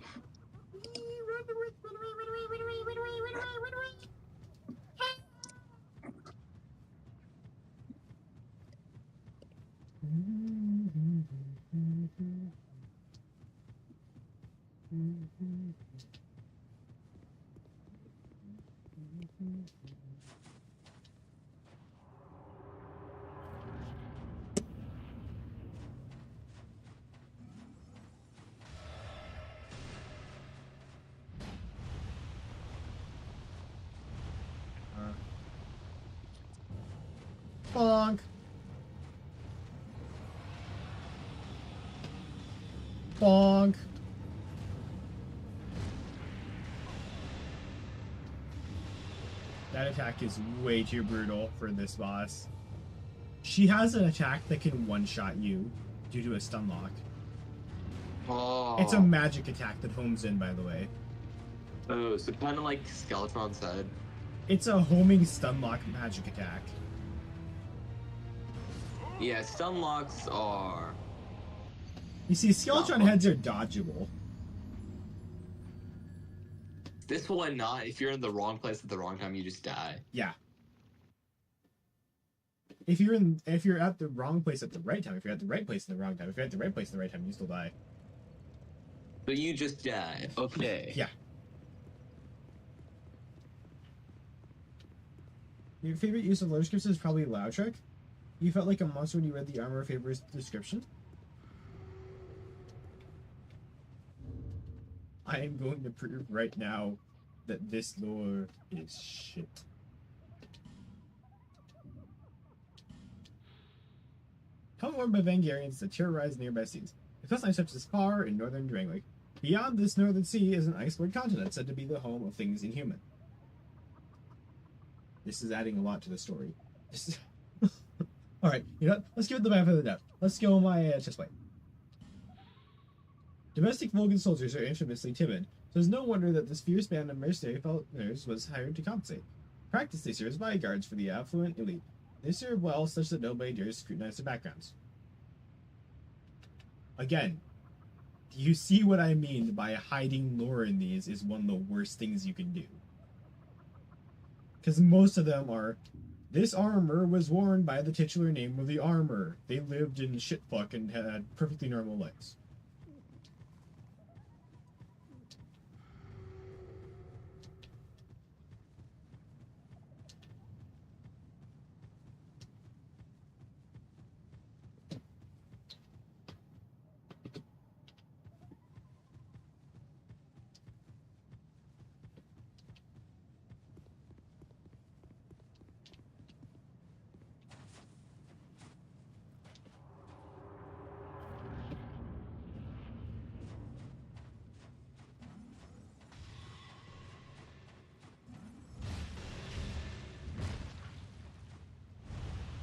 Bonk. Bonk. That attack is way too brutal for this boss. She has an attack that can one-shot you due to a stun lock. Oh. It's a magic attack that homes in, by the way. Oh, so kind of like Skeleton said. It's a homing stun lock magic attack. Yeah, stun locks are... You see, Skeletron heads are dodgeable. This one not. If you're in the wrong place at the wrong time, you just die. Yeah. If you're at the wrong place at the right time, if you're at the right place at the wrong time, if you're at the right place at the right time, you still die. So you just die. Okay. Yeah. Your favorite use of letter scripts is probably Lautrec. You felt like a monster when you read the Armor of Favor's description. I am going to prove right now that this lore is shit. Homeworn by Vangarians that terrorize nearby seas. The coastline stretches far in northern Drangleic. Beyond this northern sea is an ice-covered continent said to be the home of things inhuman. This is adding a lot to the story. Alright, you know what? Let's give it the benefit of the doubt. Let's go my chestplate. Domestic Vulcan soldiers are infamously timid, so it's no wonder that this fierce band of mercenary feloners was hired to compensate. Practice they serve as bodyguards for the affluent elite. They serve well such that nobody dares scrutinize their backgrounds. Again, do you see what I mean by hiding lore in these is one of the worst things you can do? Because most of them are, this armor was worn by the titular name of the armor. They lived in shitfuck and had perfectly normal lives.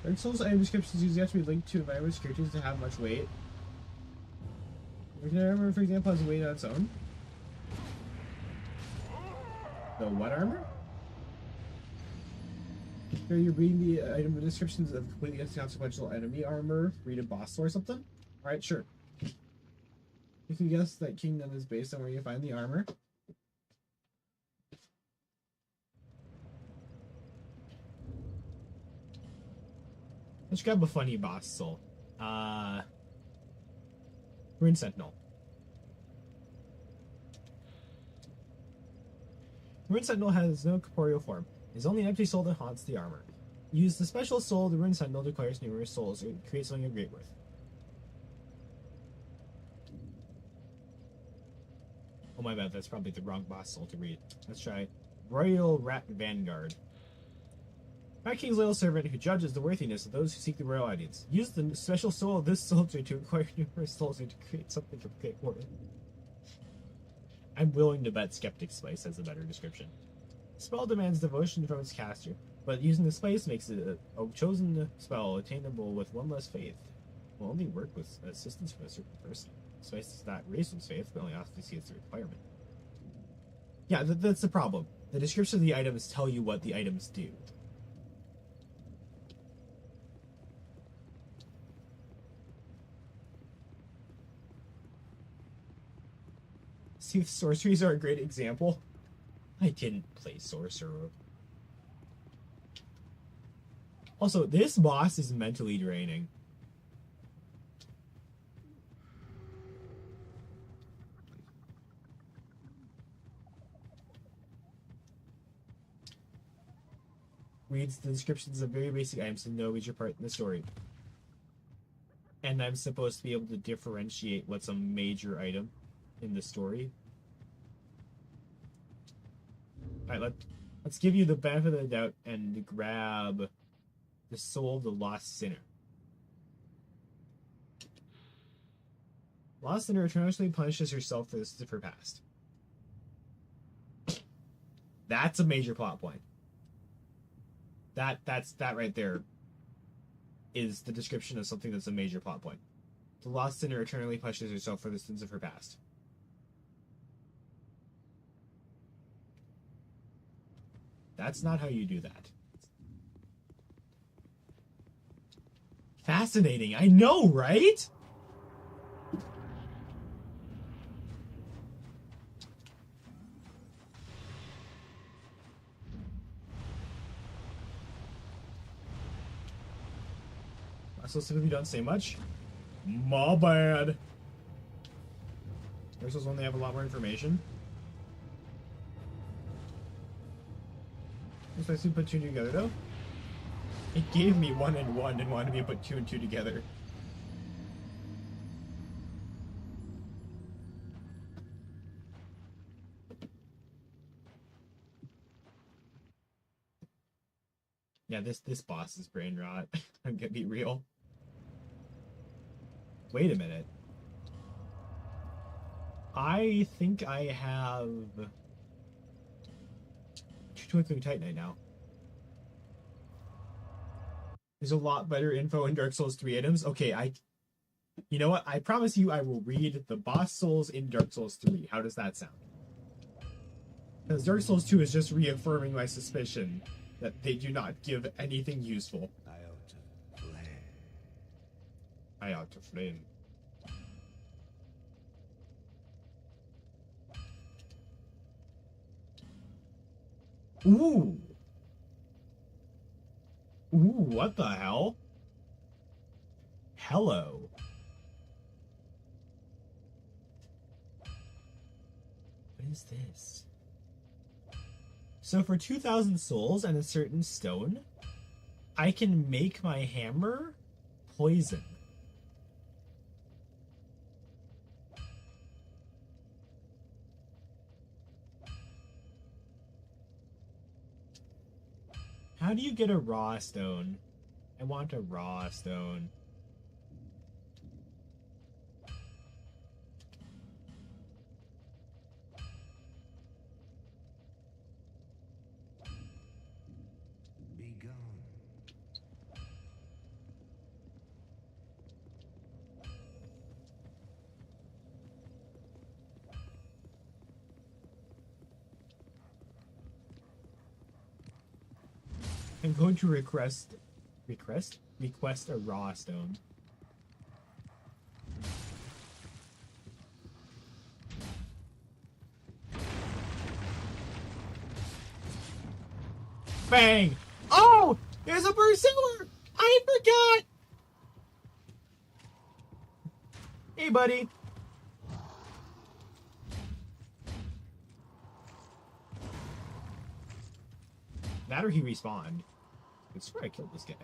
Dark Souls item descriptions usually have to be linked to environments characters to have much weight. Regular armor, for example, has weight on its own. The what armor? Are you reading the item descriptions of completely inconsequential enemy armor? Read a boss or something? Alright, sure. You can guess that kingdom is based on where you find the armor. Let's grab a funny boss soul. Rune Sentinel. Rune Sentinel has no corporeal form. It is only an empty soul that haunts the armor. Use the special soul of the Rune Sentinel to acquire numerous souls or create something of great worth. Oh my bad, that's probably the wrong boss soul to read. Let's try Royal Rat Vanguard. Rat King's loyal servant who judges the worthiness of those who seek the royal audience. Use the special soul of this soldier to acquire numerous souls or to create something of great worth. I'm willing to bet Skeptic Spice has a better description. The spell demands devotion from its caster, but using the spice makes it a chosen spell attainable with one less faith. It will only work with assistance from a certain person. Spice does not raise one's faith, but only often sees the requirement. Yeah, that's the problem. The description of the items tell you what the items do. See if sorceries are a great example. I didn't play sorcerer. Also, this boss is mentally draining. Reads the descriptions of very basic items to know which part in the story. And I'm supposed to be able to differentiate what's a major item in the story. Alright, let's give you the benefit of the doubt and grab the soul of the lost sinner. Lost sinner eternally punishes herself for the sins of her past. That's a major plot point. That right there is the description of something that's a major plot point. The lost sinner eternally punishes herself for the sins of her past. That's not how you do that. Fascinating. I know, right? So simply don't say much. My bad. This was when they have a lot more information. Looks like we put 2 together though. It gave me 1 and 1 and wanted me to put 2 and 2 together. Yeah, this boss is brain rot. I'm gonna be real. Wait a minute. I think I have Twinkling Titanite now. There's a lot better info in Dark Souls 3 items. Okay, you know what? I promise you I will read the boss souls in Dark Souls 3. How does that sound? Because Dark Souls 2 is just reaffirming my suspicion that they do not give anything useful. I ought to flame. Ooh. Ooh, what the hell? Hello. What is this? So for 2,000 souls and a certain stone, I can make my hammer poison. How do you get a raw stone? I want a raw stone. Be gone. I'm going to request a raw stone. Bang! Oh! There's a pursuer! I forgot! Hey, buddy. That or he respawned. I swear I killed this guy.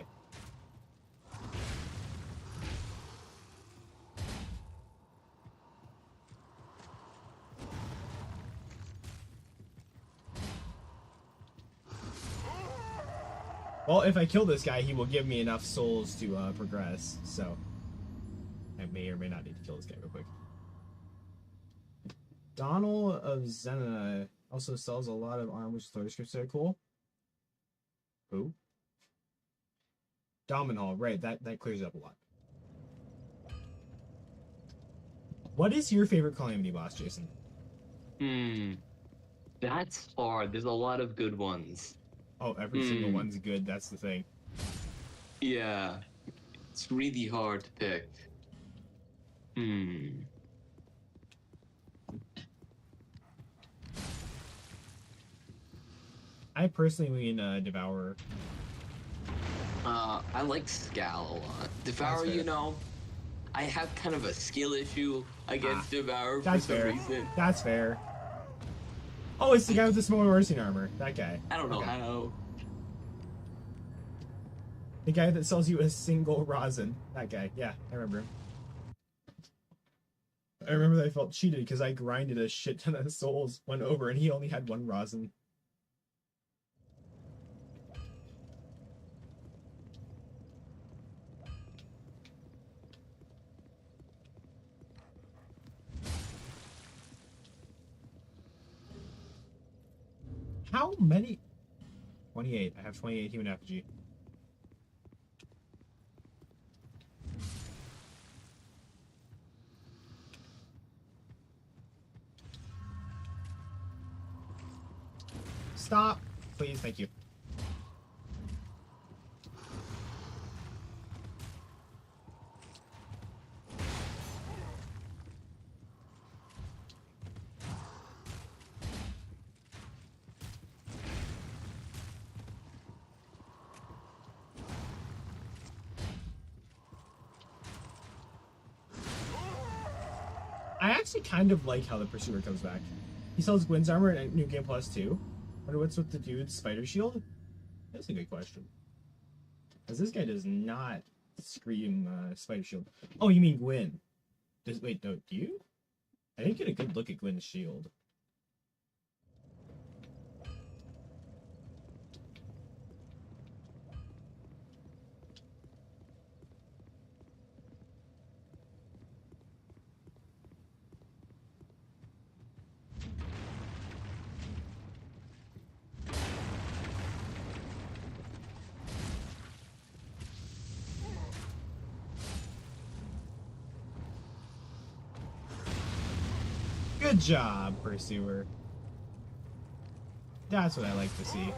Well, if I kill this guy, he will give me enough souls to progress, so I may or may not need to kill this guy real quick. Donald of Zena also sells a lot of armor story scripts that are cool. Who? Dominhall, right, that clears up a lot. What is your favorite Calamity boss, Jason? That's hard. There's a lot of good ones. Oh, every single one's good, that's the thing. Yeah. It's really hard to pick. I personally lean Devourer. I like Scal a lot. Devourer, fair. you know, I have kind of a skill issue against Devourer for That's some fair. reason. That's fair. Oh, it's the guy with the small Orsian armor. That guy. I don't know Okay. how. The guy that sells you a single rosin. That guy. Yeah, I remember him. I remember that I felt cheated because I grinded a shit ton of souls, went over, and he only had one rosin. How many? 28. I have 28 human effigy. Stop, please. Thank you. I actually kind of like how the Pursuer comes back. He sells Gwyn's armor and New Game Plus 2. Wonder what's with the dude's spider shield? That's a good question. Because this guy does not scream spider shield. Oh, you mean Gwyn. Wait, no, do you? I didn't get a good look at Gwyn's shield. Good job, Pursuer. That's what I like to see.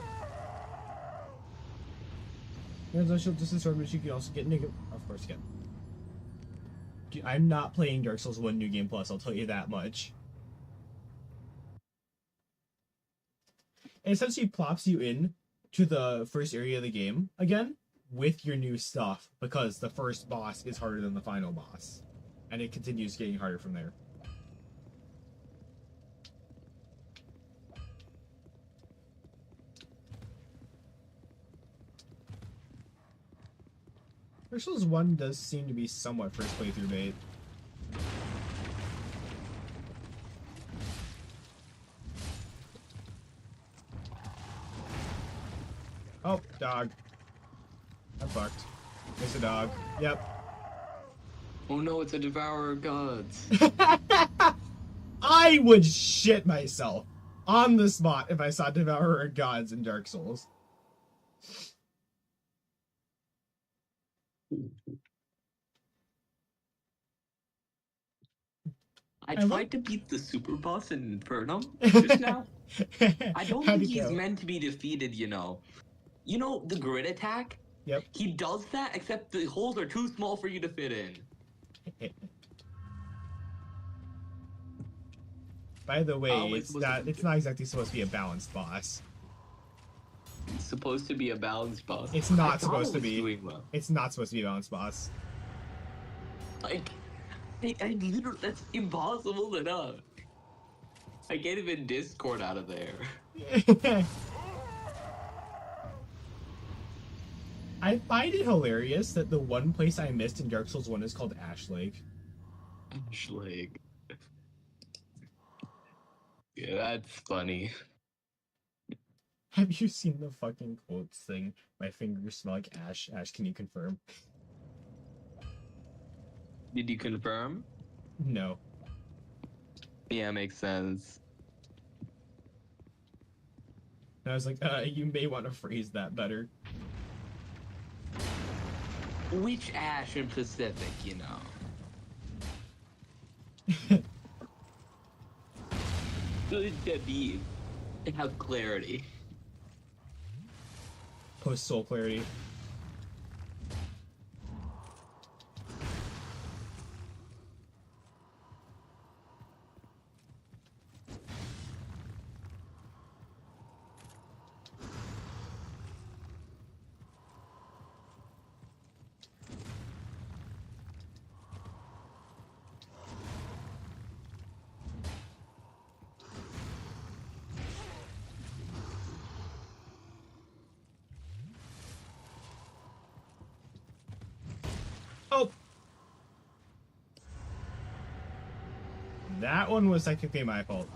There's no shield just a sword, but you can also get new. Of course, you can. Dude, I'm not playing Dark Souls 1 New Game Plus, I'll tell you that much. It essentially plops you in to the first area of the game again with your new stuff because the first boss is harder than the final boss. And it continues getting harder from there. Dark Souls 1 does seem to be somewhat first playthrough bait. Oh, dog. I'm fucked. It's a dog. Yep. Oh no, it's a Devourer of Gods. I would shit myself on the spot if I saw Devourer of Gods in Dark Souls. I tried to beat the super boss in Infernum just now. I don't How'd think it he's go? meant to be defeated, you know. You know, the grid attack? Yep. He does that, except the holes are too small for you to fit in. By the way, Oh, it's not exactly supposed to be a balanced boss. It's supposed to be a balanced boss. It's I not thought supposed it to was be. doing well. It's not supposed to be a balanced boss. Like, I literally, that's impossible enough. I can't even Discord out of there. I find it hilarious that the one place I missed in Dark Souls 1 is called Ash Lake. Ash Lake. Yeah, that's funny. Have you seen the fucking quotes thing? My fingers smell like ash. Ash, can you confirm? Did you confirm? No. Yeah, makes sense. And I was like, you may want to phrase that better. Which Ash in Pacific, you know? Good to be have clarity. Post soul clarity. That one was technically my fault.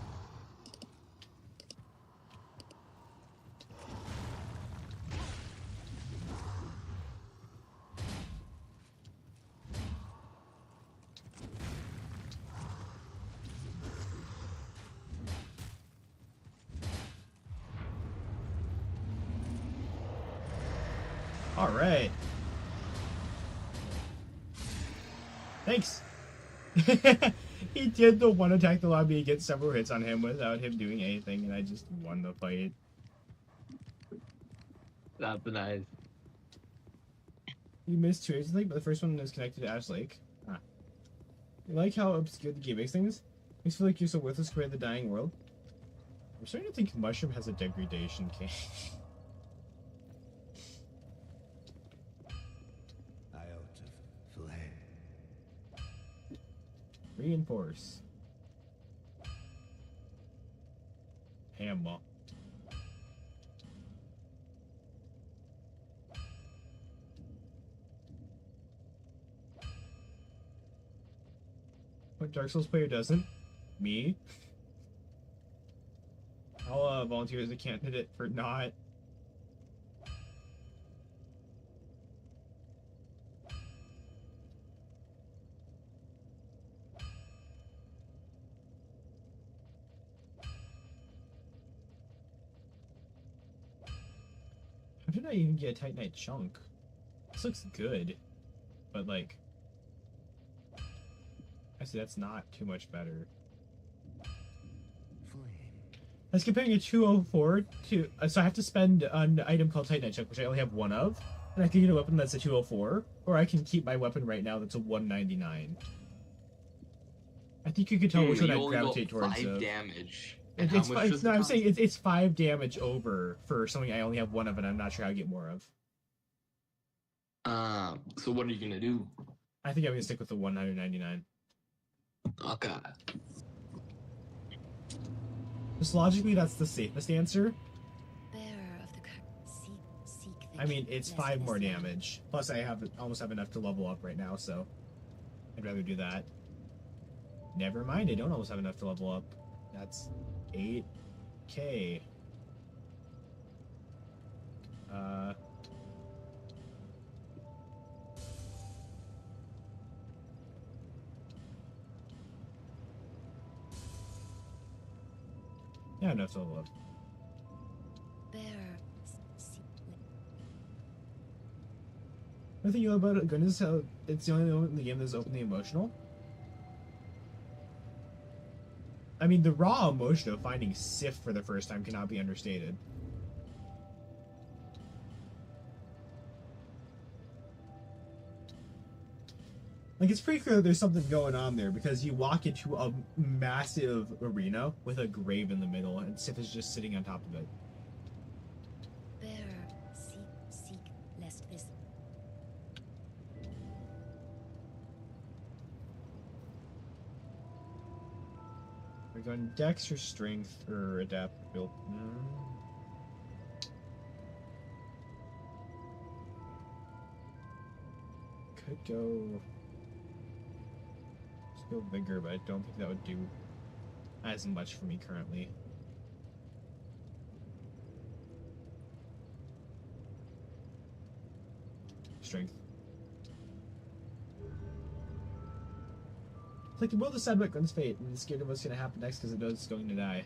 All right. Thanks. He did the one attack that allowed me to get several hits on him without him doing anything, and I just won the fight. That's nice. You missed two Aces Lake, but the first one is connected to Ash Lake. Huh. You like how obscure the game makes things? Makes you feel like you're so worthless compared to the dying world. I'm starting to think Mushroom has a degradation case. Reinforce. Hammer. What Dark Souls player doesn't? Me? I'll volunteer as a candidate for not. How did I even get a Titanite chunk? This looks good, but like, I see that's not too much better. I was comparing a 204 to, so I have to spend an item called Titanite chunk, which I only have one of, and I can get a weapon that's a 204, or I can keep my weapon right now that's a 199. I think you could tell which one I gravitate towards. 5 damage. I'm saying it's 5 damage over for something I only have one of, and I'm not sure how to get more of. So what are you gonna do? I think I'm gonna stick with the 199. Okay. Just logically, that's the safest answer. I mean, it's 5 more damage. Plus, I almost have enough to level up right now, so I'd rather do that. Never mind, I don't almost have enough to level up. That's 8K. Yeah, enough to level up. The thing you know about Gun is how it's the only one in the game that's openly emotional. I mean, the raw emotion of finding Sif for the first time cannot be understated. Like, it's pretty clear that there's something going on there, because you walk into a massive arena with a grave in the middle, and Sif is just sitting on top of it. We're going Dex or Strength or Adapt build. Could go. Let's go Vigor, but I don't think that would do as much for me currently. Strength. It's like the world is sad about Gun's fate, and it's scared of what's going to happen next because it knows it's going to die.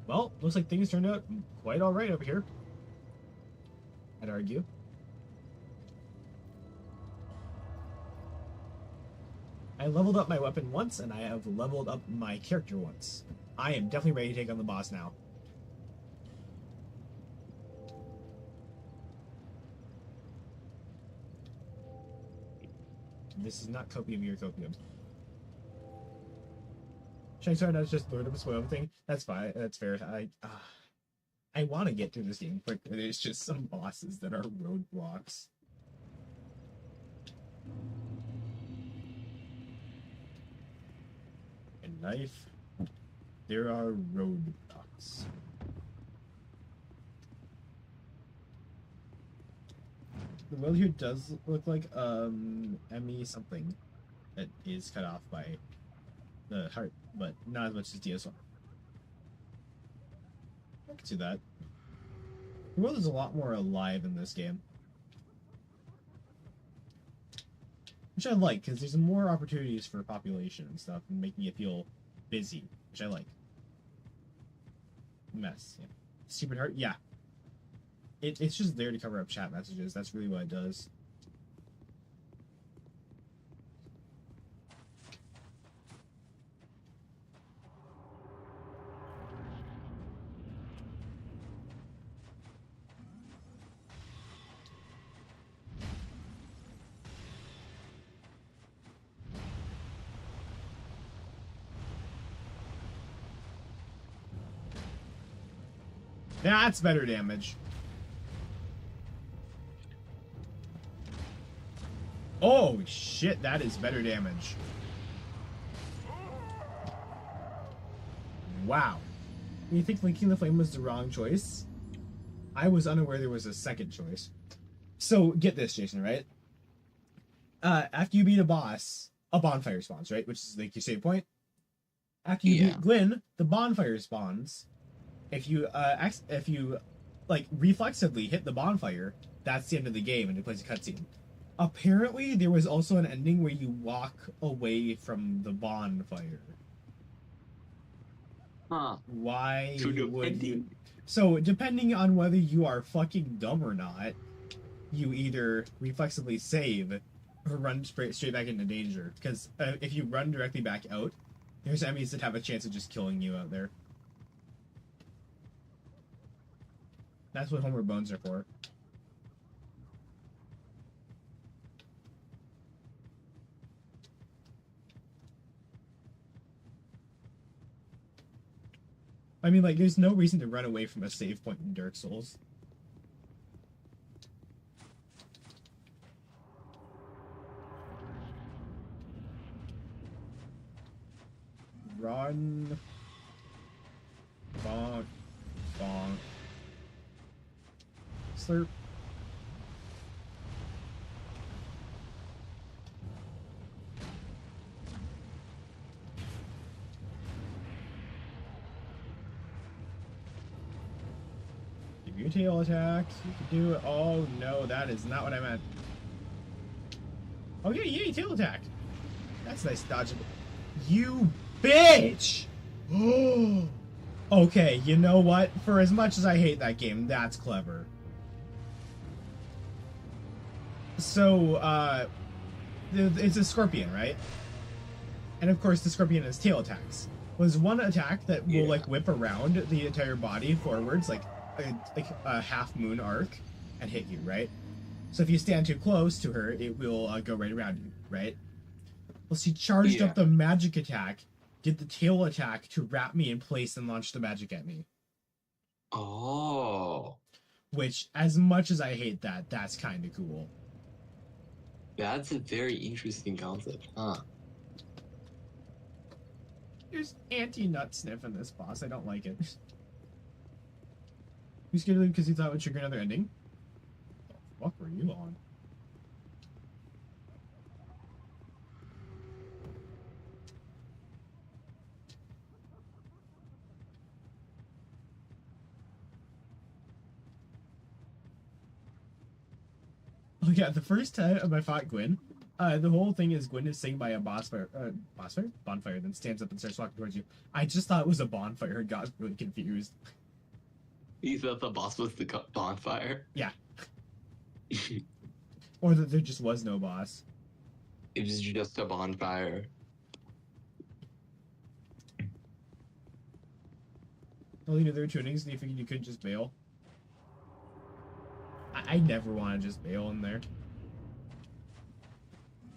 Well, looks like things turned out quite alright over here. I'd argue. I leveled up my weapon once, and I have leveled up my character once. I am definitely ready to take on the boss now. This is not copium, you're copium. Should I start out just Lord of the Spoil thing? That's fine. That's fair. I want to get through this game quick, but there's just some bosses that are roadblocks. In life, there are roadblocks. The world here does look like ME something that is cut off by the heart, but not as much as DS1. I can see that. The world is a lot more alive in this game. Which I like, because there's more opportunities for population and stuff, and making it feel busy, which I like. Mess, yeah. Stupid heart, yeah. It's just there to cover up chat messages. That's really what it does. That's better damage. Oh shit, that is better damage. Wow. You think Linking the Flame was the wrong choice? I was unaware there was a second choice. So get this, Jason, right? After you beat a boss, a bonfire spawns, right? Which is like your save point. After you beat Gwyn, the bonfire spawns. If you like reflexively hit the bonfire, that's the end of the game and it plays a cutscene. Apparently, there was also an ending where you walk away from the bonfire. Huh. Why would you? So, depending on whether you are fucking dumb or not, you either reflexively save or run straight back into danger. Because if you run directly back out, there's enemies that have a chance of just killing you out there. That's what Homeward Bones are for. I mean, like, there's no reason to run away from a save point in Dark Souls. Run. Bonk. Bonk. Slurp. Give you a tail attack. You can do it. Oh no, that is not what I meant. Oh yeah, yay, tail attack. That's nice dodgeable. You bitch! Okay, you know what? For as much as I hate that game, that's clever. So, it's a scorpion, right? And of course, the scorpion has tail attacks. Was one attack that will like whip around the entire body forwards, like a half moon arc, and hit you, right? So if you stand too close to her, it will go right around you, right? Well, she charged up the magic attack, did the tail attack to wrap me in place and launch the magic at me. Oh. Which, as much as I hate that, that's kind of cool. That's a very interesting concept, huh? There's anti-nut sniff in this boss. I don't like it. You scared of him because he thought it would trigger another ending? What the fuck were you on? Oh yeah, the first time I fought Gwyn, the whole thing is Gwyn is sitting by a bonfire, then stands up and starts walking towards you. I just thought it was a bonfire and got really confused. You thought the boss was the bonfire? Yeah. Or that there just was no boss. It was just a bonfire. Well, you know, there were two endings, and you figured you couldn't just bail. I never want to just bail in there.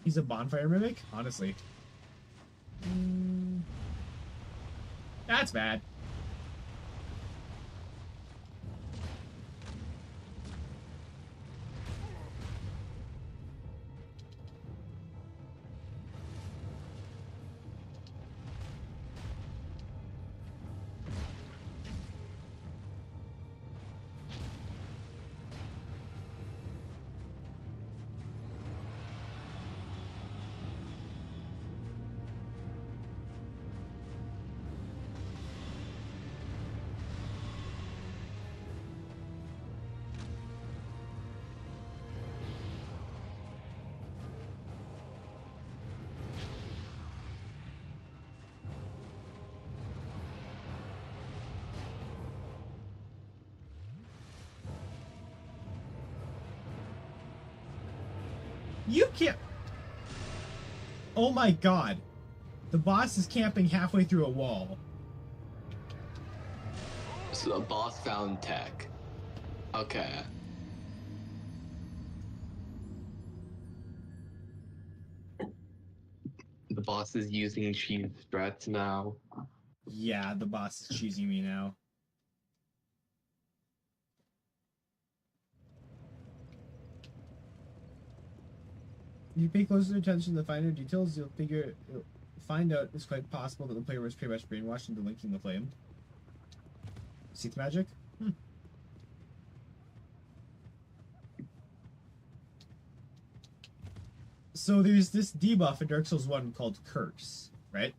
He's a bonfire mimic? Honestly. That's bad. You can't. Oh my god. The boss is camping halfway through a wall. So the boss found tech. Okay. The boss is using cheese strats now. Yeah, the boss is choosing me now. If you pay closer attention to the finer details, you'll find out it's quite possible that the player was pretty much brainwashed into linking the flame. Seath magic? So there's this debuff in Dark Souls 1 called Curse, right?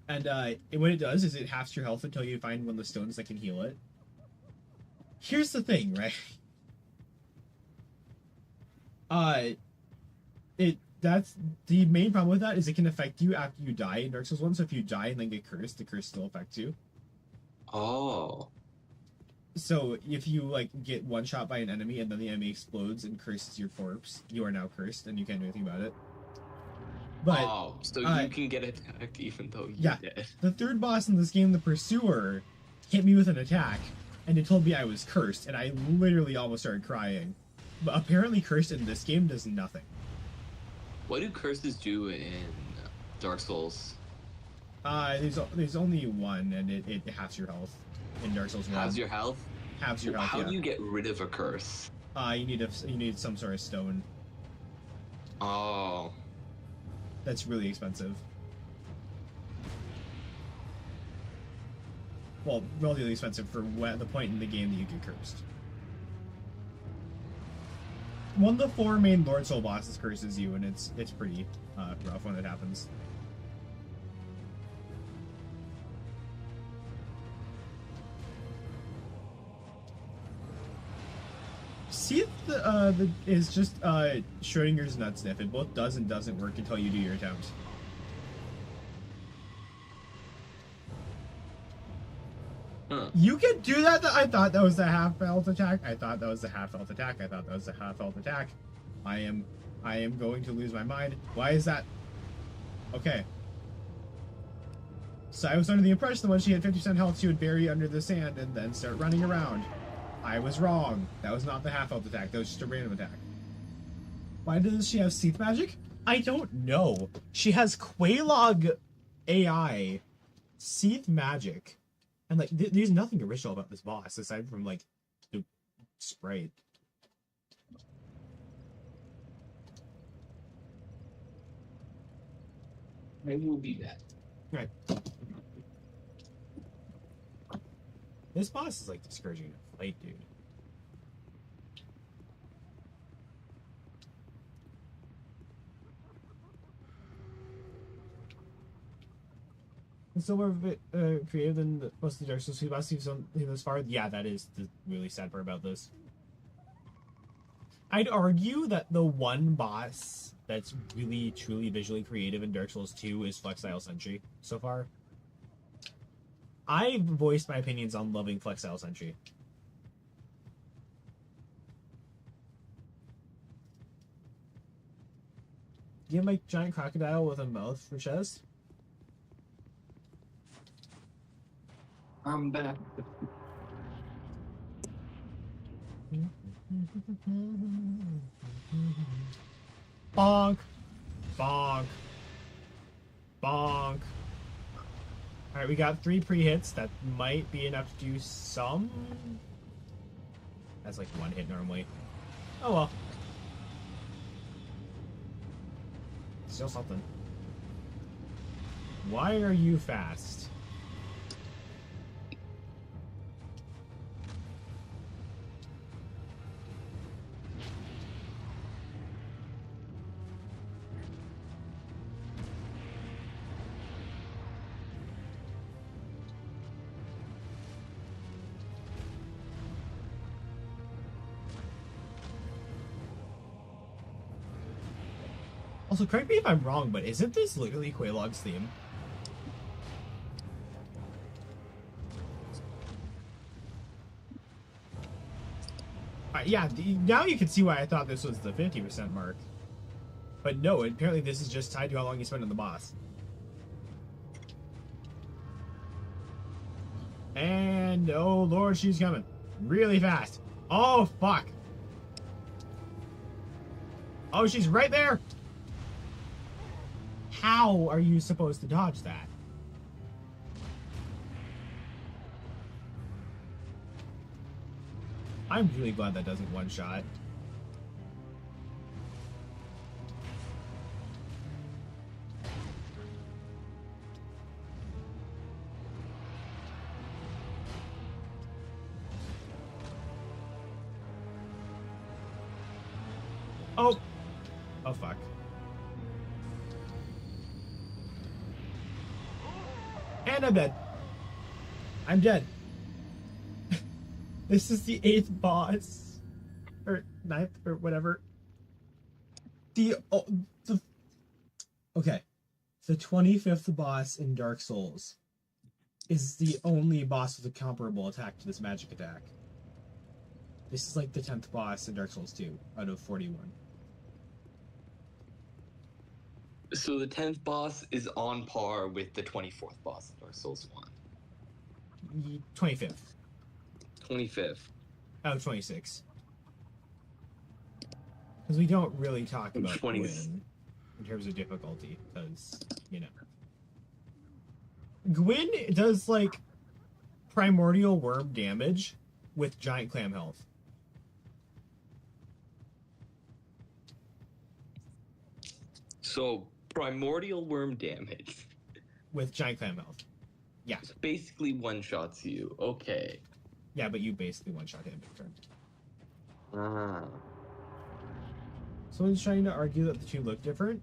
And what it does is it halves your health until you find one of the stones that can heal it. Here's the thing, right? That's the main problem with that is it can affect you after you die in Dark Souls 1, so if you die and then get cursed, the curse still affects you. Oh. So if you like get one shot by an enemy and then the enemy explodes and curses your corpse, you are now cursed and you can't do anything about it. But so you can get attacked even though you're dead. The third boss in this game, the Pursuer, hit me with an attack and it told me I was cursed, and I literally almost started crying. But apparently cursed in this game does nothing. What do curses do in Dark Souls? There's only one, and it halves your health in Dark Souls 1. Halves your health? Halves your health. How do you get rid of a curse? You need some sort of stone. Oh. That's really expensive. Well, relatively expensive for the point in the game that you get cursed. One of the 4 main Lord Soul bosses curses you, and it's pretty rough when it happens. See, is just Schrodinger's nut sniff. It both does and doesn't work until you do your attempt. You can do that? I thought that was a half-health attack. I thought that was a half-health attack. I thought that was a half-health attack. I am going to lose my mind. Why is that? Okay. So I was under the impression that when she had 50% health, she would bury under the sand and then start running around. I was wrong. That was not the half-health attack. That was just a random attack. Why does she have Seath magic? I don't know. She has Quelaag AI, Seath magic. And, like, there's nothing original about this boss, aside from, like, the sprite. Maybe we'll be back. Right. This boss is, like, discouraging to fight, dude. And so we're a bit creative than most of the Dark Souls 2 bosses this far. Yeah, that is the really sad part about this. I'd argue that the one boss that's really, truly visually creative in Dark Souls 2 is Flexile Sentry so far. I've voiced my opinions on loving Flexile Sentry. Do you have my giant crocodile with a mouth for chest? I'm back. Bonk. Bonk. Bonk. Alright, we got 3 pre-hits. That might be enough to do some. That's like 1 hit normally. Oh well. Still something. Why are you fast? Also, correct me if I'm wrong, but isn't this literally Quelaag's theme? Yeah, now you can see why I thought this was the 50% mark. But no, apparently this is just tied to how long you spend on the boss. And, oh lord, she's coming. Really fast. Oh, fuck. Oh, she's right there. How are you supposed to dodge that? I'm really glad that doesn't one-shot. Oh! Oh, fuck. And I'm dead. I'm dead. This is the 8th boss. Or 9th, or whatever. Okay. The 25th boss in Dark Souls is the only boss with a comparable attack to this magic attack. This is like the 10th boss in Dark Souls 2 out of 41. So the 10th boss is on par with the 24th boss in Dark Souls 1. 25th. 25th. Out of 26. Because we don't really talk about 20. Gwyn in terms of difficulty, because, you know. Gwyn does, like, primordial worm damage with giant clam health. So, primordial worm damage. With giant clam health. Yeah. It's basically one-shots you. Okay. Yeah, but you basically one-shot him in turn. Ah. Someone's trying to argue that the two look different.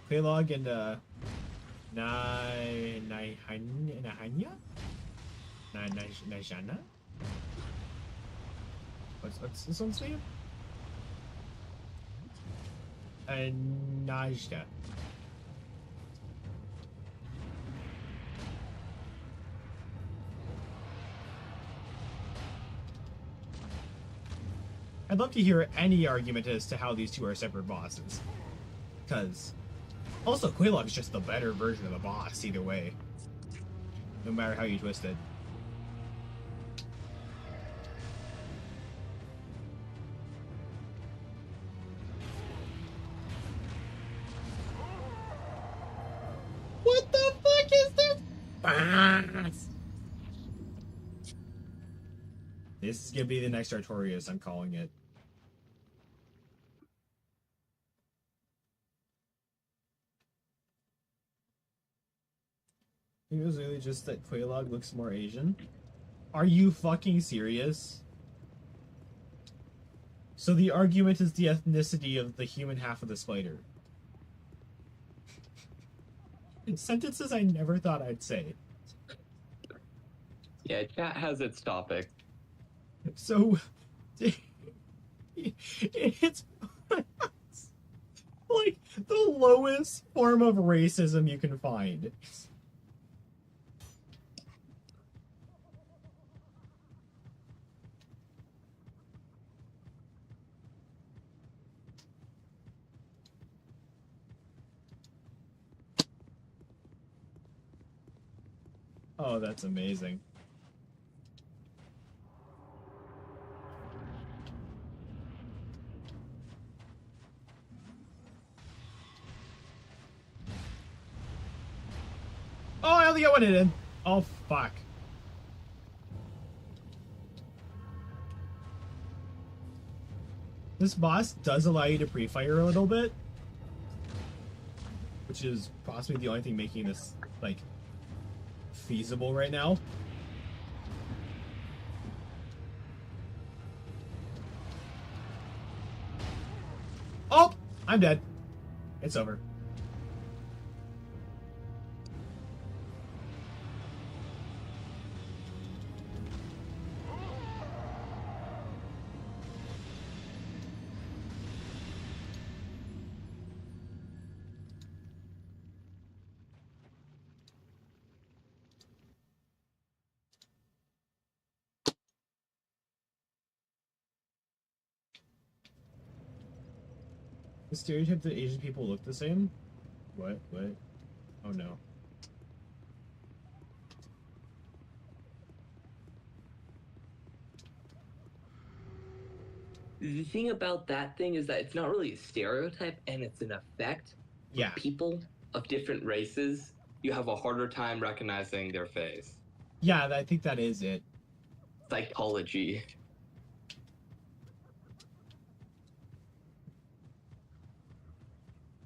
Quelaag and, Nahanya? Najana? What's this one's name? Najda. I'd love to hear any argument as to how these two are separate bosses. Because, also, Quelaag's just the better version of the boss, either way. No matter how you twist it. What the fuck is this? Boss! This is gonna be the next Artorias, I'm calling it. It was really just that Quelaag looks more Asian. Are you fucking serious? So the argument is the ethnicity of the human half of the spider. Sentences I never thought I'd say. Yeah, chat has its topic. So, it's like the lowest form of racism you can find. Oh, that's amazing. Oh, I only got one in. Oh, fuck. This boss does allow you to pre-fire a little bit. Which is possibly the only thing making this, like, feasible right now. Oh! I'm dead. It's over. The stereotype that Asian people look the same? What? What? Oh no. The thing about that thing is that it's not really a stereotype and it's an effect. For Yeah. people of different races, you have a harder time recognizing their face. Yeah, I think that is it. Psychology.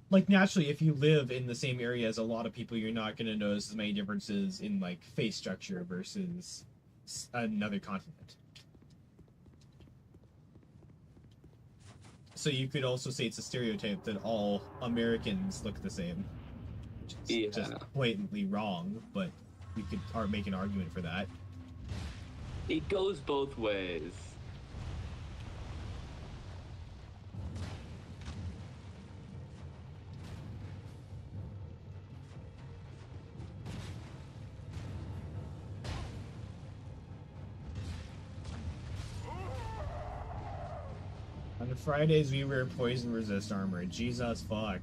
Like, naturally, if you live in the same area as a lot of people, you're not going to notice as many differences in, like, face structure versus another continent. So you could also say it's a stereotype that all Americans look the same. Which is just blatantly wrong, but you could make an argument for that. It goes both ways. On Fridays, we wear poison resist armor. Jesus fuck.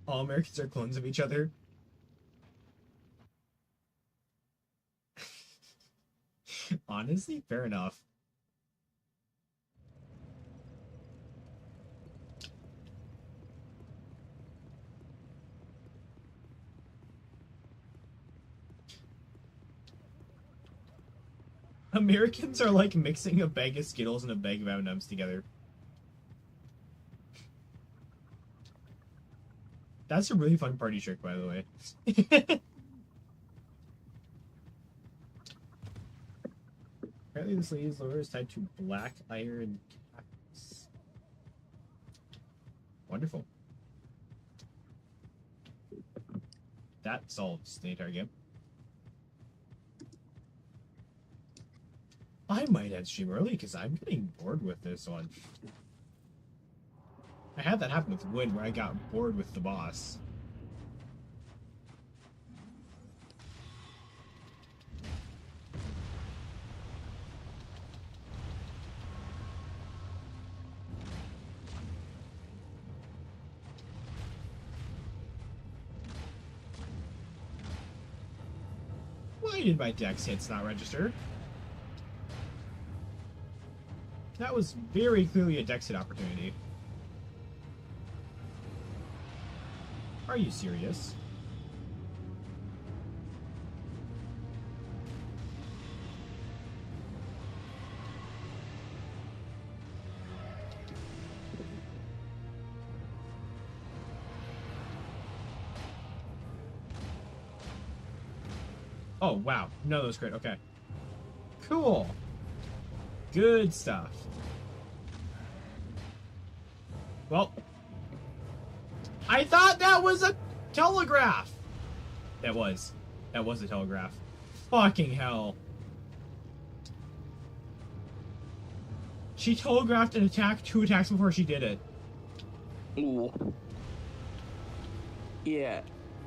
All Americans are clones of each other. Honestly, fair enough. Americans are like mixing a bag of Skittles and a bag of M&Ms together. That's a really fun party trick, by the way. Apparently this lady's lower is tied to black iron cactus. Wonderful. That solves the entire game. I might end stream early because I'm getting bored with this one. I had that happen with Win where I got bored with the boss. Why did my dex hits not register? That was very clearly a dex hit opportunity. Are you serious? Oh, wow. No, that was great. Okay. Cool. Good stuff. Well, I thought that was a telegraph. That was a telegraph. Fucking hell. She telegraphed an attack 2 attacks before she did it. Ooh. Yeah,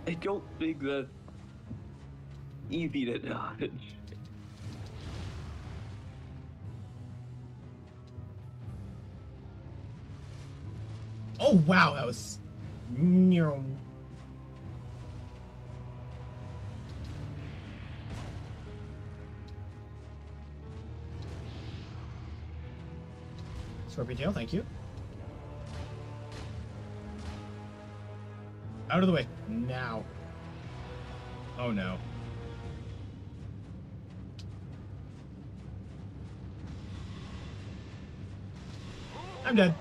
I don't think that's easy to dodge. Oh wow, that was... Scorpion tail, thank you. Out of the way. Now. Oh no. I'm dead.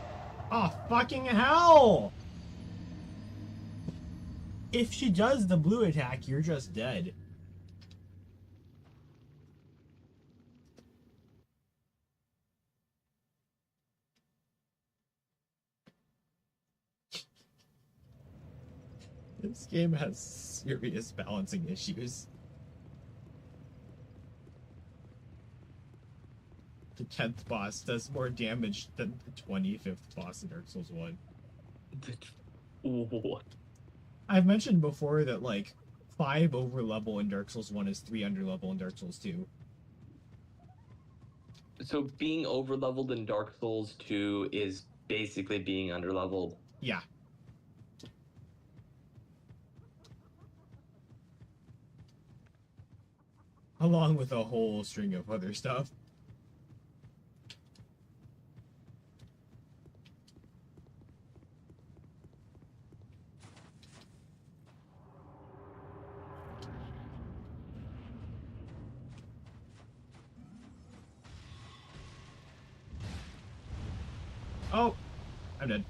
Oh, fucking hell! If she does the blue attack, you're just dead. This game has serious balancing issues. The 10th boss does more damage than the 25th boss in Dark Souls 1. What? I've mentioned before that, like, 5 over level in Dark Souls 1 is 3 under level in Dark Souls 2. So being over leveled in Dark Souls 2 is basically being under leveled. Yeah. Along with a whole string of other stuff. Oh, I'm dead.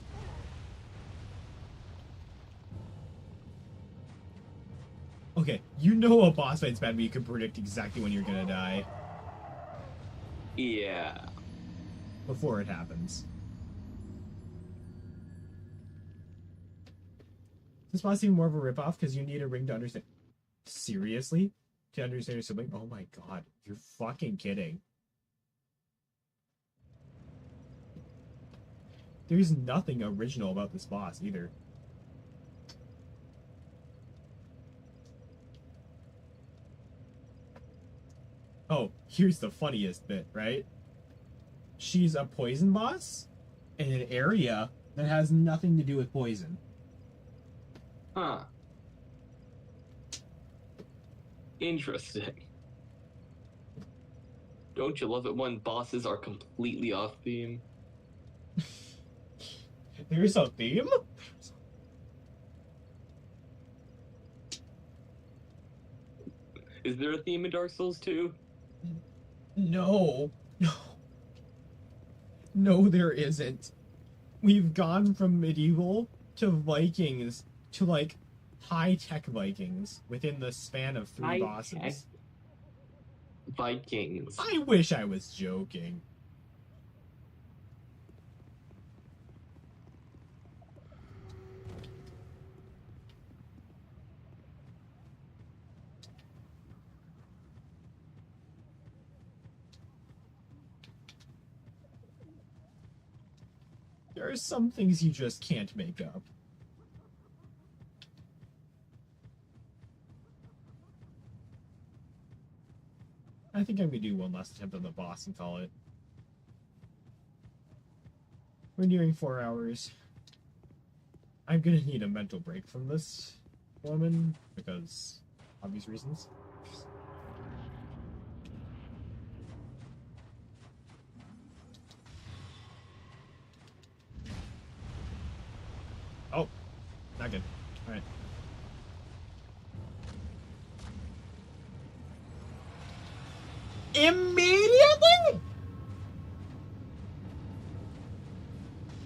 Okay, you know a boss fight's bad, but you can predict exactly when you're gonna die Yeah. before it happens. This boss even more of a ripoff because you need a ring to understand. Seriously? To understand your sibling? Oh my god, you're fucking kidding. There's nothing original about this boss either. Oh, here's the funniest bit, right? She's a poison boss in an area that has nothing to do with poison. Huh. Interesting. Don't you love it when bosses are completely off theme? There's a theme? Is there a theme in Dark Souls 2? No. No. No, there isn't. We've gone from medieval to Vikings to, like, high-tech Vikings within the span of 3 High-tech bosses. Vikings. I wish I was joking. There are some things you just can't make up. I think I'm gonna do one last attempt on the boss and call it. We're nearing 4 hours. I'm gonna need a mental break from this woman because obvious reasons. Oh, not good. All right. Immediately?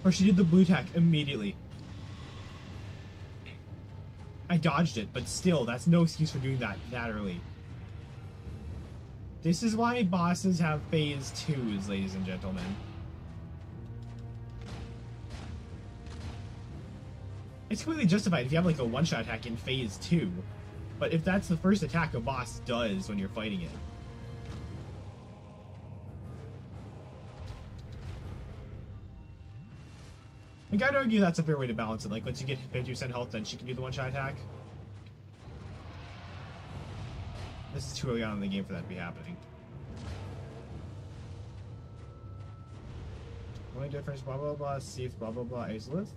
Or she did the blue tack immediately. I dodged it, but still, that's no excuse for doing that early. This is why bosses have phase 2s, ladies and gentlemen. It's completely justified if you have like a one-shot attack in phase 2. But if that's the first attack a boss does when you're fighting it. I gotta argue that's a fair way to balance it. Like, once you get 50% health, then she can do the one-shot attack. This is too early on in the game for that to be happening. Only difference, blah blah blah, Seath, blah blah blah, Azelith?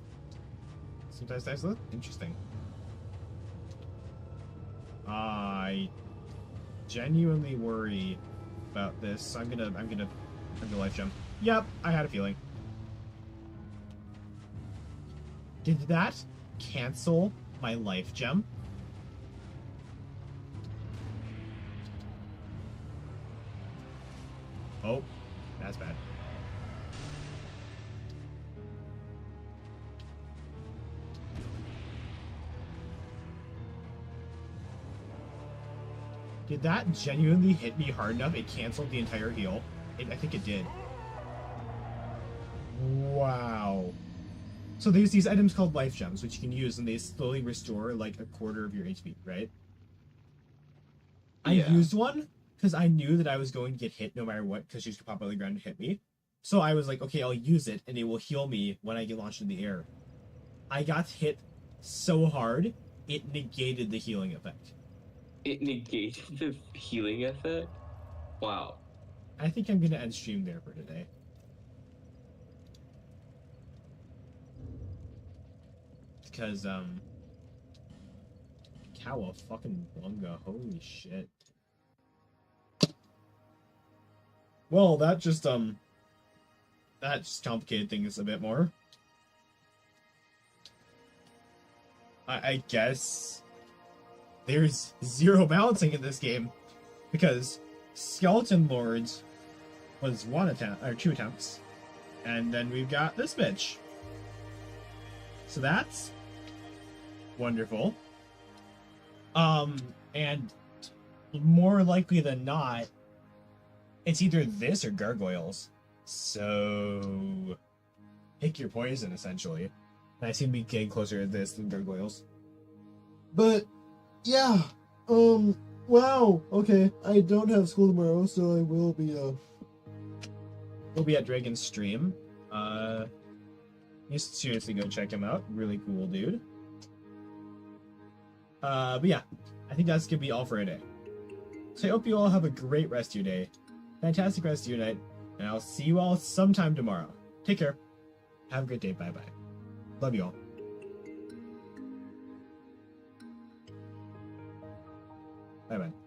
Sometimes Azelith? Interesting. I genuinely worry about this. I'm gonna life gem. Yep, I had a feeling. Did that cancel my life gem? Oh, that's bad. Did that genuinely hit me hard enough? It canceled the entire heal. I think it did. Wow. So there's these items called life gems, which you can use, and they slowly restore like a quarter of your HP, right? I used one because I knew that I was going to get hit no matter what, because she could pop out of the ground and hit me. So I was like, okay, I'll use it, and it will heal me when I get launched in the air. I got hit so hard, it negated the healing effect. It negated the healing effect? Wow. I think I'm gonna end stream there for today. Because, Kawa fucking Bunga, holy shit. Well, that just complicated things a bit more. I guess there's zero balancing in this game because Skeleton Lords was 1 attempt or 2 attempts, and then we've got this bitch. So that's wonderful. And more likely than not, it's either this or gargoyles. So pick your poison, essentially. And I seem to be getting closer to this than gargoyles. But yeah, wow. Okay, I don't have school tomorrow, so I will be We'll be at Dragon's stream. You should seriously go check him out. Really cool dude. But yeah, I think that's gonna be all for today. So I hope you all have a great rest of your day. Fantastic rest of your night. And I'll see you all sometime tomorrow. Take care. Have a great day. Bye-bye. Love you all. Bye-bye.